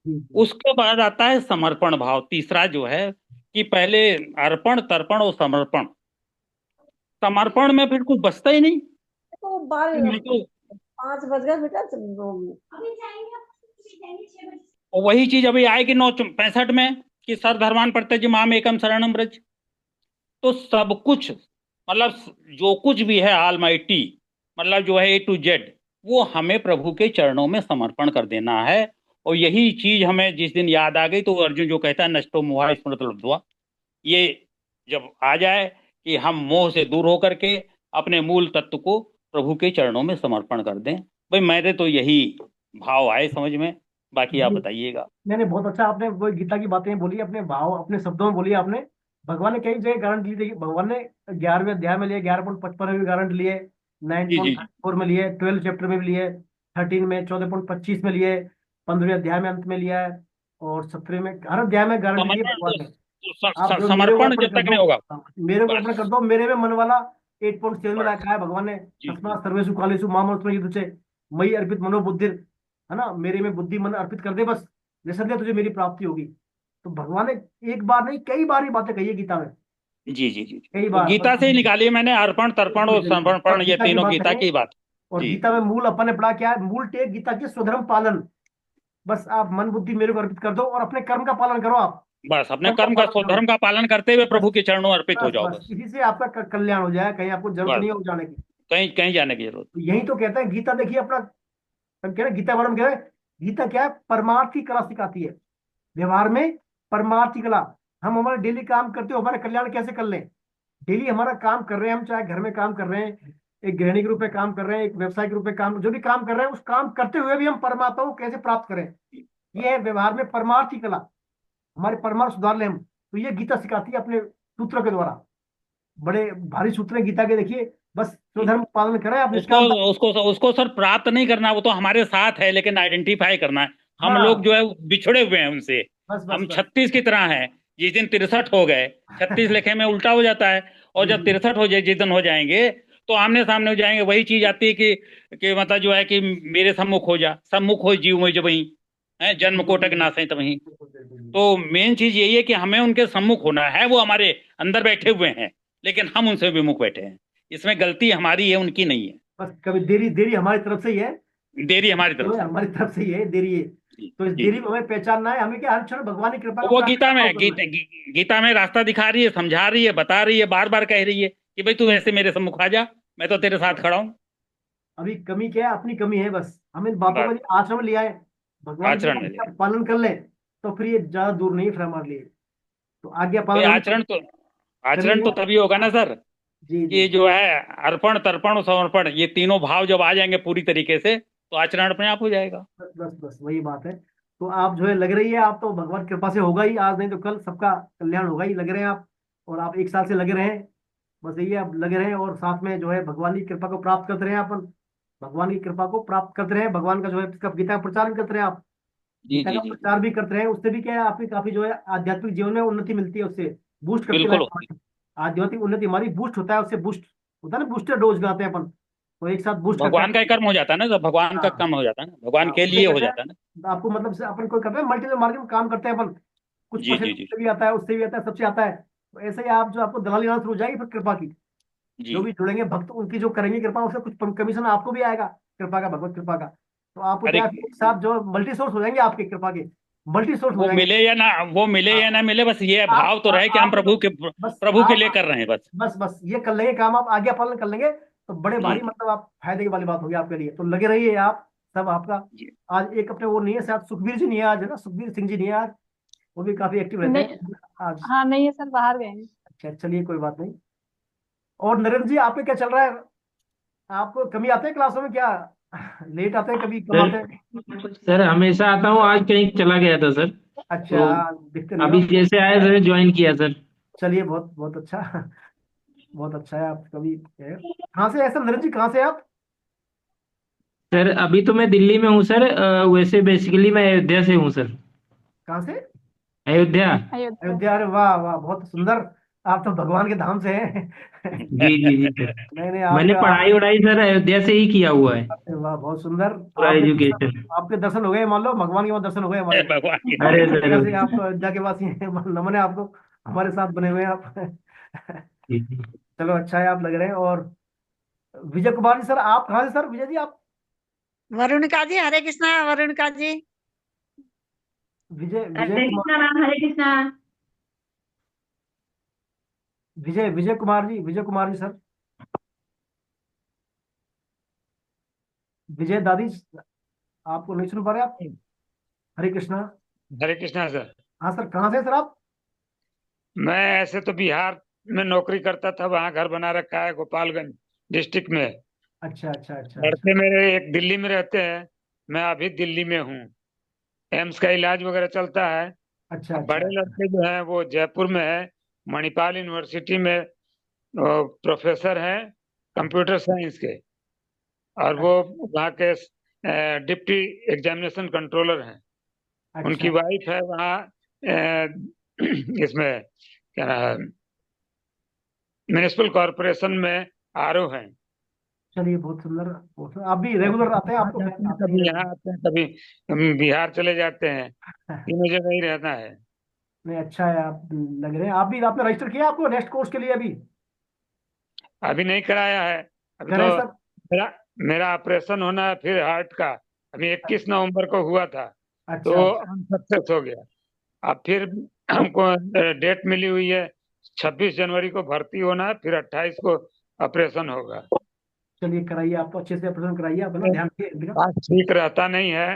जी, जी। उसके बाद आता है समर्पण भाव, तीसरा जो है कि पहले अर्पण, तर्पण और समर्पण। समर्पण में फिर कुछ बचता ही नहीं, तो बाल मैं तो 5 बज गए बेटा। अभी जाएंगे हम, अभी जाएंगे 6 बजे। और वही चीज अभी आएगी 9:65 में कि सर धर्मान पढ़ते जी माम एकम शरणम ब्रज। तो सब कुछ मतलब जो कुछ भी है ऑलमाइटी, मतलब जो है A to Z, वो हमें प्रभु के चरणों में समर्पण कर देना है। और यही चीज हमें जिस दिन याद आ गई तो अर्जुन जो कहता है नष्टो मोहा स्मृत लब्ध्वा, ये जब आ जाए कि हम मोह से दूर होकर के अपने मूल तत्व को प्रभु के चरणों में समर्पण कर दें। भाई मेरे तो यही भाव आए समझ में, बाकी आप जी बताइएगा। मैंने बहुत अच्छा, आपने वो गीता की बातें बोली, अपने भाव अपने शब्दों में बोली आपने। भगवान ने कई जगह गारंटी ली। देखिए भगवान ने 11वें अध्याय में लिए, 11.55 में भी गारंटी लिए, जी जी 9.34 में लिए, 12 चैप्टर में भी लिए, 13 में, 14.25 में लिए, 15वें अध्याय में अंत में लिया है, और 17वें में, हर अध्याय में गारंटी ली है समर्पण भगवान ने। आप जो मेरे को समर्पण अर्पण जब कर तक दो, नहीं होगा। मेरे को अर्पण कर बस दो, मेरे में मन वाला 8.7 में बस लिखा है भगवान ने, जी जी तस्मा सर्वेषु कालेषु माम युद्धे मयि अर्पित मनोबुद्धि, है ना, मेरे में बुद्धि मन अर्पित कर दे बस, निसंदेह तुझे मेरी प्राप्ति होगी। तो भगवान ने एक बार नहीं कई बार ये बातें कही है गीता में, जी जी जी। कई वो बार गीता बस। से ही निकाली मैंने, अर्पण, तर्पण बिल्कुल और बिल्कुल, समर्पण, बस ये गीता की तीनों बात गीता करें। की बात। और जी गीता में मूल अपन ने पढ़ा क्या है, मूल टेक गीता की स्वधर्म पालन। बस आप मन बुद्धि मेरे को अर्पित कर दो और अपने कर्म का पालन करो आप, बस अपने कर्म का कर्म का पालन करो स्वधर्म का पालन करते हुए बस। प्रभु के चरणों अर्पित हो बस जाओ बस बस। इसी से आपका कल्याण हो जाए, कहीं आपको जरूरत बस नहीं हो जाने की। कहीं कहीं जाने की जरूरत। तो यही तो कहता है गीता, देखिए अपना, हम कह रहे हैं गीता बारे में कह रहे हैं, गीता क्या है, परमार्थ की कला सिखाती है, व्यवहार में परमार्थ की कला। हम हमारे डेली काम करते हो हमारा कल्याण कैसे कर लें। डेली हमारा काम कर रहे हैं हम, चाहे घर में काम कर रहे हैं, एक गृहिणी के रूप में काम कर रहे हैं, एक व्यवसाय के रूप में काम, जो भी काम कर रहे हैं, उस काम करते हुए भी हम परमात्मा को कैसे प्राप्त करें, ये है व्यवहार में परमार्थ की कला। हमारे परमार्थ सुधार ले हम, तो ये गीता सिखाती है अपने सूत्रों के द्वारा। बड़े भारी सूत्र हैं गीता के, देखिए बस स्वधर्म पालन करें आप, उसको निष्काम। उसको उसको सर प्राप्त नहीं करना, वो तो हमारे साथ है, लेकिन आइडेंटिफाई करना है। हम लोग हाँ जो है बिछड़े हुए हैं उनसे। बस बस हम बस। 36 की तरह हैं, जिस दिन 63 हो गए, 36 लिखे में उल्टा हो जाता है, और जी जब जी 63 हो जाए, जिस दिन हो जाएंगे तो आमने सामने हो जाएंगे, वही चीज आती है कि मतलब जो है कि मेरे सम्मुख हो जा, सम्मुख हो जीव मुझ वही है, जन्म कोटक नासे तवहीं। तो मेन चीज यही है कि हमें उनके सम्मुख होना है, वो हमारे अंदर बैठे हुए हैं, लेकिन हम उनसे विमुख बैठे हैं। इसमें गलती हमारी है, उनकी नहीं है, बस कभी देरी देरी हमारी तरफ से ही है, देरी हमारी तरफ केवल से। हमारी तरफ से ही है देरी है। तो इस जी देरी जी। में हमें पहचानना है, हमें क्या हर क्षण भगवान की कृपा का वो प्राप्त गीता में करना है। गीता में रास्ता दिखा रही है, समझा रही है, बता रही है, बार बार कह रही है कि भाई तू ऐसे मेरे सम्मुख आ जा, मैं तो तेरे साथ खड़ा हूँ। अभी कमी क्या है, अपनी कमी है बस, हम इन बातों को बस यदि आचरण में ले आए, भगवान की आचरण में आज्ञा ले। का पालन कर ले, तो फिर ये ज्यादा दूर नहीं है फिर हमारे लिए। तो आज्ञा तो पालन हम आचरण करेंगे। तो तभी होगा ना सर, जी जी। कि जो है अर्पण तर्पण समर्पण, ये तीनों भाव जब आ जाएंगे पूरी तरीके से, तो आचरण अपने आप हो जाएगा। बस बस बस वही बात है। तो आप जो है लग रही है, आप तो भगवान की कृपा से होगा ही, आज नहीं तो कल सबका कल्याण होगा ही, लग रहे हैं आप। और आप 1 साल से लगे रहे हैं, बस यही आप लगे रहे, और साथ में जो है भगवान की कृपा को प्राप्त करते रहे अपन। भगवान की कृपा को प्राप्त करते रहे, भगवान का जो है इसका गीता का प्रचार भी करते रहे आप। जी गीता जी का जी जी। प्रचार भी करते रहे, उससे भी क्या है, आपकी काफी जो है आध्यात्मिक जीवन में उन्नति मिलती है, उससे बूस्ट करती है बिल्कुल लाइफ होती हमारी। आध्यात्मिक उन्नति हमारी बूस्ट होता है, उससे बूस्ट होता है ना, बूस्टर डोज लगाते हैं अपन, तो एक साथ है। बूस्ट करता भगवान का ही है। कर्म हो जाता है ना, जब भगवान का हाँ काम हो जाता है ना, भगवान हाँ, के उससे लिए हो कहते जाता है ना। हैं आपको, मतलब से अपन कोई करते हैं मल्टी लेवल मार्केट में काम करते हैं अपन, कुछ जी परसेंट जी जी उससे भी आता है, उससे भी आता है, सबसे आता है। तो ऐसे ही आप जो, आपको दलाली आना शुरू हो जाएगी फिर कृपा की। जी। जो भी जुड़ेंगे भक्त उनकी जो करेंगे कृपा, उससे कुछ कमीशन आपको भी आएगा, कृपा का, भगवत कृपा का। तो आपको अरे क्या है, एक साथ जो मल्टी सोर्स हो जाएंगे आपके कृपा के, मल्टी सोर्स हो वो जाएंगे। मिले या ना, वो मिले हाँ, या ना मिले, बस ये आप भाव तो रहे कि हम आप बस प्रभु के लिए आप कर रहे हैं बस। बस बस ये कर लेंगे काम, आप आज्ञा पालन कर लेंगे, तो बड़े जी भारी, मतलब आप फायदे की वाली बात होगी आपके लिए, तो लगे रहिए आप सब आपका। जी। आज एक अपने वो नहीं है, शायद सुखबीर जी नहीं है आज, है ना, सुखबीर सिंह जी नहीं है आज, वो भी काफी एक्टिव रहते नहीं, हैं आज। हाँ नहीं है सर, बाहर गए हैं। अच्छा चलिए कोई बात नहीं। और नरेंद्र जी, आप पे क्या चल रहा है? आपको कमी आते हैं क्लासों में क्या? लेट आते हैं, कभी कम आते हैं? सर हमेशा आता हूँ, आज कहीं चला गया था सर। अच्छा तो हाँ, दिखते नहीं हो अभी आप। जैसे आए सर ज्वाइन किया सर। चलिए बहुत बहुत अच्छा। बहुत अच्छा है, आप कभी कहाँ से है सर, नरेंद्र जी कहाँ से हैं आप? सर अभी तो मैं दिल्ली में हूँ सर, वैसे बेसिकली मैं अयोध्या से हूँ सर। कहाँ से? अयोध्या। अयोध्या। अयोध्या, अरे वाह वाह, बहुत सुंदर। आप तो भगवान के धाम से हैं। जी जी जी सर। नहीं नहीं, मैंने आपका आप, पढ़ाई वढ़ाई सर अयोध्या से ही किया हुआ है, अरे वाह बहुत सुंदर। पूरा आपके दर्शन, एजुकेशन। आपके दर्शन हो गए, मान लो भगवान के वहाँ दर्शन हो गए हे हमारे। भगवान की अरे इस सर। जगह से आप तो अयोध्या के वासी हैं। नमन है आपको, हमारे साथ बने हुए हैं आप। जी जी। चलो अच्छा है, आप लग रहे हैं। और विजय कुमार जी सर, आप कहाँ से सर, विजय जी आप? वरुणिका जी, हरे कृष्णा वरुणिका जी। विजय विजय हरे कुमार, कृष्णा मैम, हरे कृष्णा। विजय कुमार जी, विजय कुमार जी सर, विजय दादी, आपको नहीं सुन पा रहे आप? हरे कृष्णा। हरे कृष्णा सर। हाँ सर, कहाँ से हैं सर आप? मैं ऐसे तो बिहार में नौकरी करता था, वहां घर बना रखा है गोपालगंज डिस्ट्रिक्ट में। अच्छा अच्छा अच्छा अच्छा लड़के मेरे एक दिल्ली में रहते हैं, मैं अभी दिल्ली में हूँ। एम्स का इलाज वगैरह चलता है। अच्छा अब अच्छा बड़े अच्छा। लड़के जो हैं वो जयपुर में है, मणिपाल यूनिवर्सिटी में प्रोफेसर हैं कंप्यूटर साइंस के। और वो वहाँ के डिप्टी एग्जामिनेशन कंट्रोलर हैं। अच्छा उनकी वाइफ है वहाँ इसमें क्या नाम है, म्यूनिसिपल कॉरपोरेशन में आरओ हैं। चलिए बहुत सुंदर, बहुत सुंदर। आप भी रेगुलर आते हैं, आप वहाँ तो जाते हैं, आते ही कभी रहते यहाँ आते हैं, कभी बिहार चले जाते हैं, हैं। तीनों जगह ही रहना है। नहीं अच्छा है, आप लग रहे हैं, आप भी, आपने रजिस्टर किया आपको नेक्स्ट कोर्स के लिए अभी? अभी नहीं कराया है, अभी तो करें सर? मेरा मेरा ऑपरेशन होना है फिर हार्ट का, अभी 21 नवंबर को हुआ था, तो अच्छा अच्छा। अनसक्सेस हो गया। अब फिर हमको डेट मिली हुई है, 26 जनवरी को भर्ती होना है, फिर 28 को ऑपरेशन होगा। चलिए कराइए, आप तो अच्छे से ऑपरेशन कराइए, आप है ना, ध्यान रखिए इनका। बात ठीक रहता नहीं है।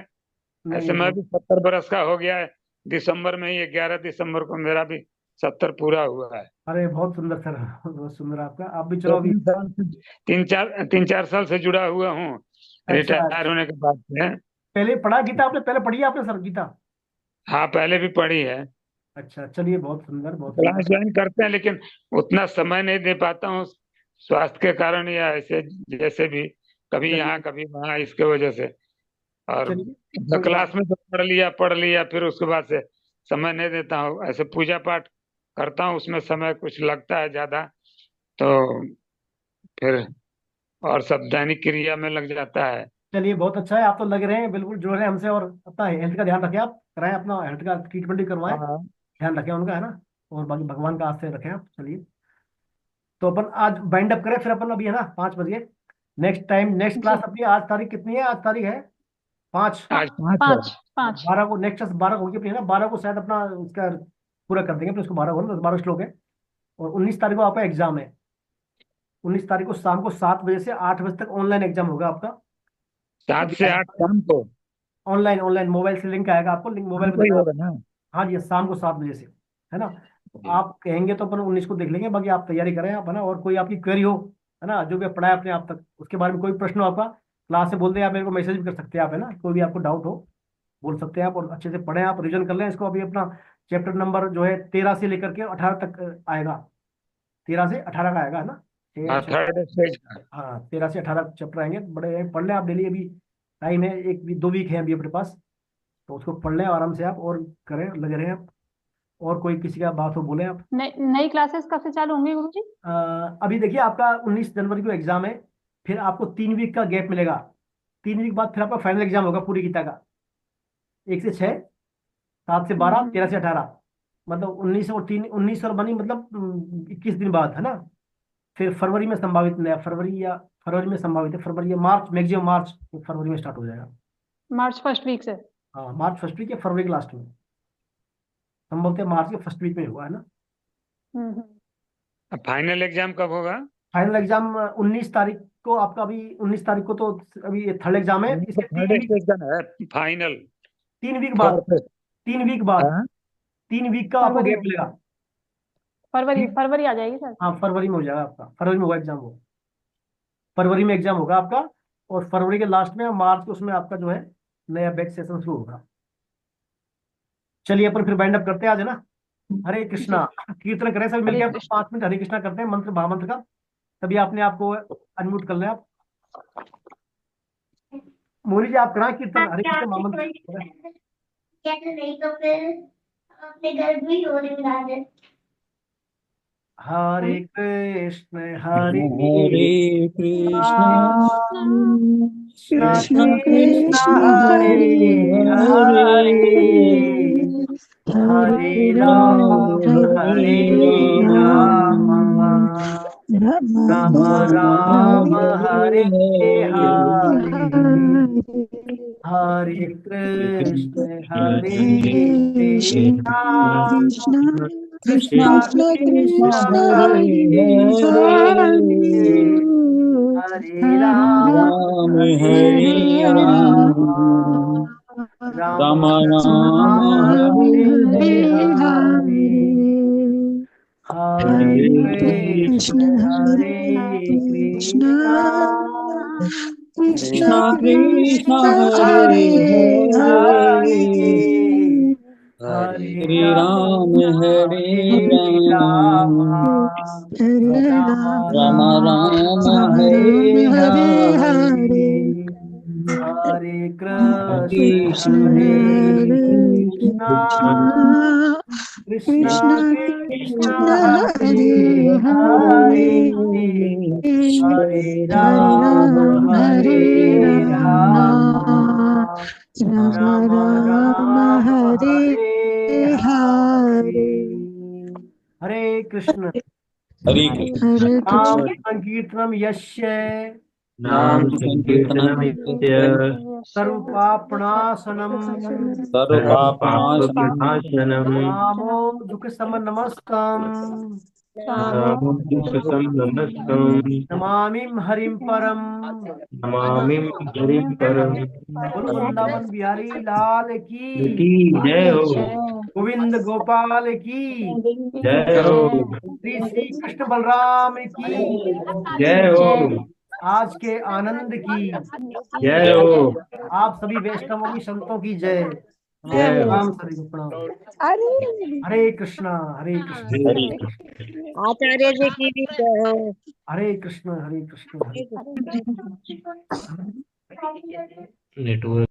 नहीं ऐसे मैं बहुत, भी 70 बरस का हो गया है, दिसंबर में ही 11 दिसंबर को मेरा भी 70 पूरा हुआ है। अरे बहुत सुंदर सर, बहुत सुंदर आपका, आप भी चलो दो अभी। तीन साल से 3-4 साल से जुड़ा हुआ हूँ, अच्छा रिटायर अच्छा। होने के बाद से। पहले पढ़ा गीता आपने, पहले पढ़ी है आपने सर गीता? हाँ पहले भी पढ़ी है। अच्छा चलिए बहुत सुंदर, बहुत क्लास सुंदर। ज्वाइन करते हैं, लेकिन उतना समय नहीं दे पाता हूँ, स्वास्थ्य के कारण या ऐसे जैसे भी, कभी यहाँ चलिए कभी वहाँ, इसके वजह से। और चलिए कोई बात क्लास में तो पढ़ लिया फिर उसके बाद से समय नहीं देता हूँ। ऐसे पूजा पाठ करता हूँ, उसमें समय कुछ लगता है ज्यादा, तो फिर और सब दैनिक क्रिया में लग जाता है। चलिए बहुत अच्छा है, आप तो लग रहे हैं बिल्कुल जुड़ रहे हैं हमसे, और अपना हेल्थ का ध्यान रखें, आप कराएं अपना हेल्थ का ट्रीटमेंट भी करवाएं, हाँ ध्यान रखें उनका, है ना। और बाकी भगवान का आस्ते रखें आप। चलिए तो अपन आज बाइंड अप करें फिर अपन, अभी है ना 5 बजे नेक्स्ट टाइम, नेक्स्ट जी, क्लास अपनी, आज तारीख कितनी है, आज तारीख है 5 आज 5 5 12 को नेक्स्ट 12 को होगी अपनी, है ना, 12 को शायद अपना उसका पूरा कर देंगे, फिर उसको 12 को ना, 12 श्लोक है। और 19 तारीख को आपका एग्जाम है। 19 तारीख को शाम को 7 बजे से 8 बजे तक ऑनलाइन एग्जाम होगा आपका। 7 से 8 शाम को ऑनलाइन ऑनलाइन मोबाइल से लिंक आएगा आपको, लिंक मोबाइल शाम को ही में। होगा ना? हाँ जी, शाम को 7 बजे से, है ना। तो जी। आप कहेंगे तो अपन 19 को देख लेंगे, बाकी आप तैयारी करें आप, है ना। और कोई आपकी क्वेरी हो, है ना, जो भी आप पढ़ाए अपने आप तक, उसके बारे में कोई प्रश्न हो आपका, क्लास से बोलते हैं, आप मेरे को मैसेज भी कर सकते हैं आप, है ना। कोई भी आपको डाउट हो बोल सकते हैं आप, और अच्छे से पढ़ें आप, रिवीजन कर लें इसको। अभी अपना चैप्टर नंबर जो है 13 से लेकर के 18 तक आएगा। 13 से 18 का आएगा, है ना। हाँ, 3rd स्टेज का। हाँ, 13 से 18 चैप्टर आएंगे, बड़े पढ़ लें आप डेली। अभी टाइम है, 2 वीक है अभी अपने पास, तो उसको पढ़ लें आराम से आप, और करें, लगे रहें आप। और कोई किसी का बात हो बोले आप। नई क्लासेस कब से चालू होंगी गुरुजी? अभी देखिए, आपका 19 जनवरी को एग्जाम है, फिर आपको 3 वीक का गैप मिलेगा। 3 वीक बाद फिर आपका फाइनल एग्जाम होगा पूरी गीता का, 1 से 6, 7 से 12, 13 से 18, मतलब 19 और बनी, मतलब 21 दिन बाद, है ना। फिर फरवरी में संभावित नया, फरवरी में संभावित है, फरवरी या मार्च, मैक्सिमम मार्च, फरवरी में स्टार्ट हो जाएगा। मार्च फर्स्ट वीक से? हाँ, मार्च फर्स्ट वीक या फरवरी के लास्ट में, संभवतः मार्च के फर्स्ट वीक में हुआ, है ना। हम्म। अब फाइनल एग्जाम कब होगा? फाइनल एग्जाम 19 तारीख को आपका, अभी 19 तारीख को तो अभी थर्ड एग्जाम है, इसके 3rd स्टेज का है फाइनल। 3 वीक बाद, 3 वीक बाद, हाँ? 3 वीक का आपको फरवरी गैप में? मिलेगा। फरवरी आ जाएगी सर? हाँ, फरवरी में हो जाएगा आपका, फरवरी में होगा एग्जाम, वो फरवरी में एग्जाम होगा आपका। और फरवरी के लास्ट में, मार्च के उसमें आपका जो है नया बैच सेशन शुरू होगा। चलिए अपन फिर बाइंड अप करते हैं आज, है ना। हरे कृष्णा, कीर्तन करें सभी हरे मिलकर, कृष्ण। 5 मिनट हरे कृष्णा करते हैं, मंत्र महामंत्र का। तभी आपने आपको अनम्यूट कर लें आप। मोरी जी, आप कराएं कीर्तन हरे कृष्ण महामंत्र। नहीं तो फिर अपने घर में ही होने लगा दे। हरे कृष्ण हरे हरे कृष्णा कृष्ण कृष्ण कृष्ण कृष्ण हरे हरे हरे, हरे राम हरे हरे राम, राम राम हरे हरे, हरे कृष्ण हरे कृष्ण, कृष्ण कृष्ण कृष्ण हरे हरे हरे, हरे राम राम हरे हरे राम, राम राम राम राम हरे हरे हरे, हरे हरे कृष्ण हरे कृष्ण, कृष्ण कृष्ण कृष्ण कृष्ण हरे हरे हरे हरे, हरे हरे राम राम हरे हरे राम राम, राम राम राम राम हरे हरे हरे, हरे हरे कृष्ण कृष्ण हरे हरे कृष्ण, कृष्ण कृष्ण कृष्ण कृष्ण हरे हरे हरे, हरे हरे हरे राम राम हरे हरे राम, राम राम राम राम हरे हरे हरे, हरे हरे कृष्ण। हरे हरे नाम कृष्ण। संकीर्तनम यस्य नाम संकीर्तनम यस्य सर्वपापणासनम, सर्वपापनाशनम नामो दुख समनमस्तम, नमामि हरिं परम। नमामि हरिं परम। बोलो वृंदावन बिहारी लाल की, की जय हो, गोविंद गोपाल की, जय हो, श्री श्री कृष्ण बलराम की, जय हो, आज के आनंद की, जय हो, आप सभी वैष्णवों की, संतों की जय। जय हो। राम सरी प्रणाम। हरे कृष्णा हरे कृष्ण हरे आचार्य जी की भी जय हो। हरे कृष्ण हरे कृष्ण। नेटवर्क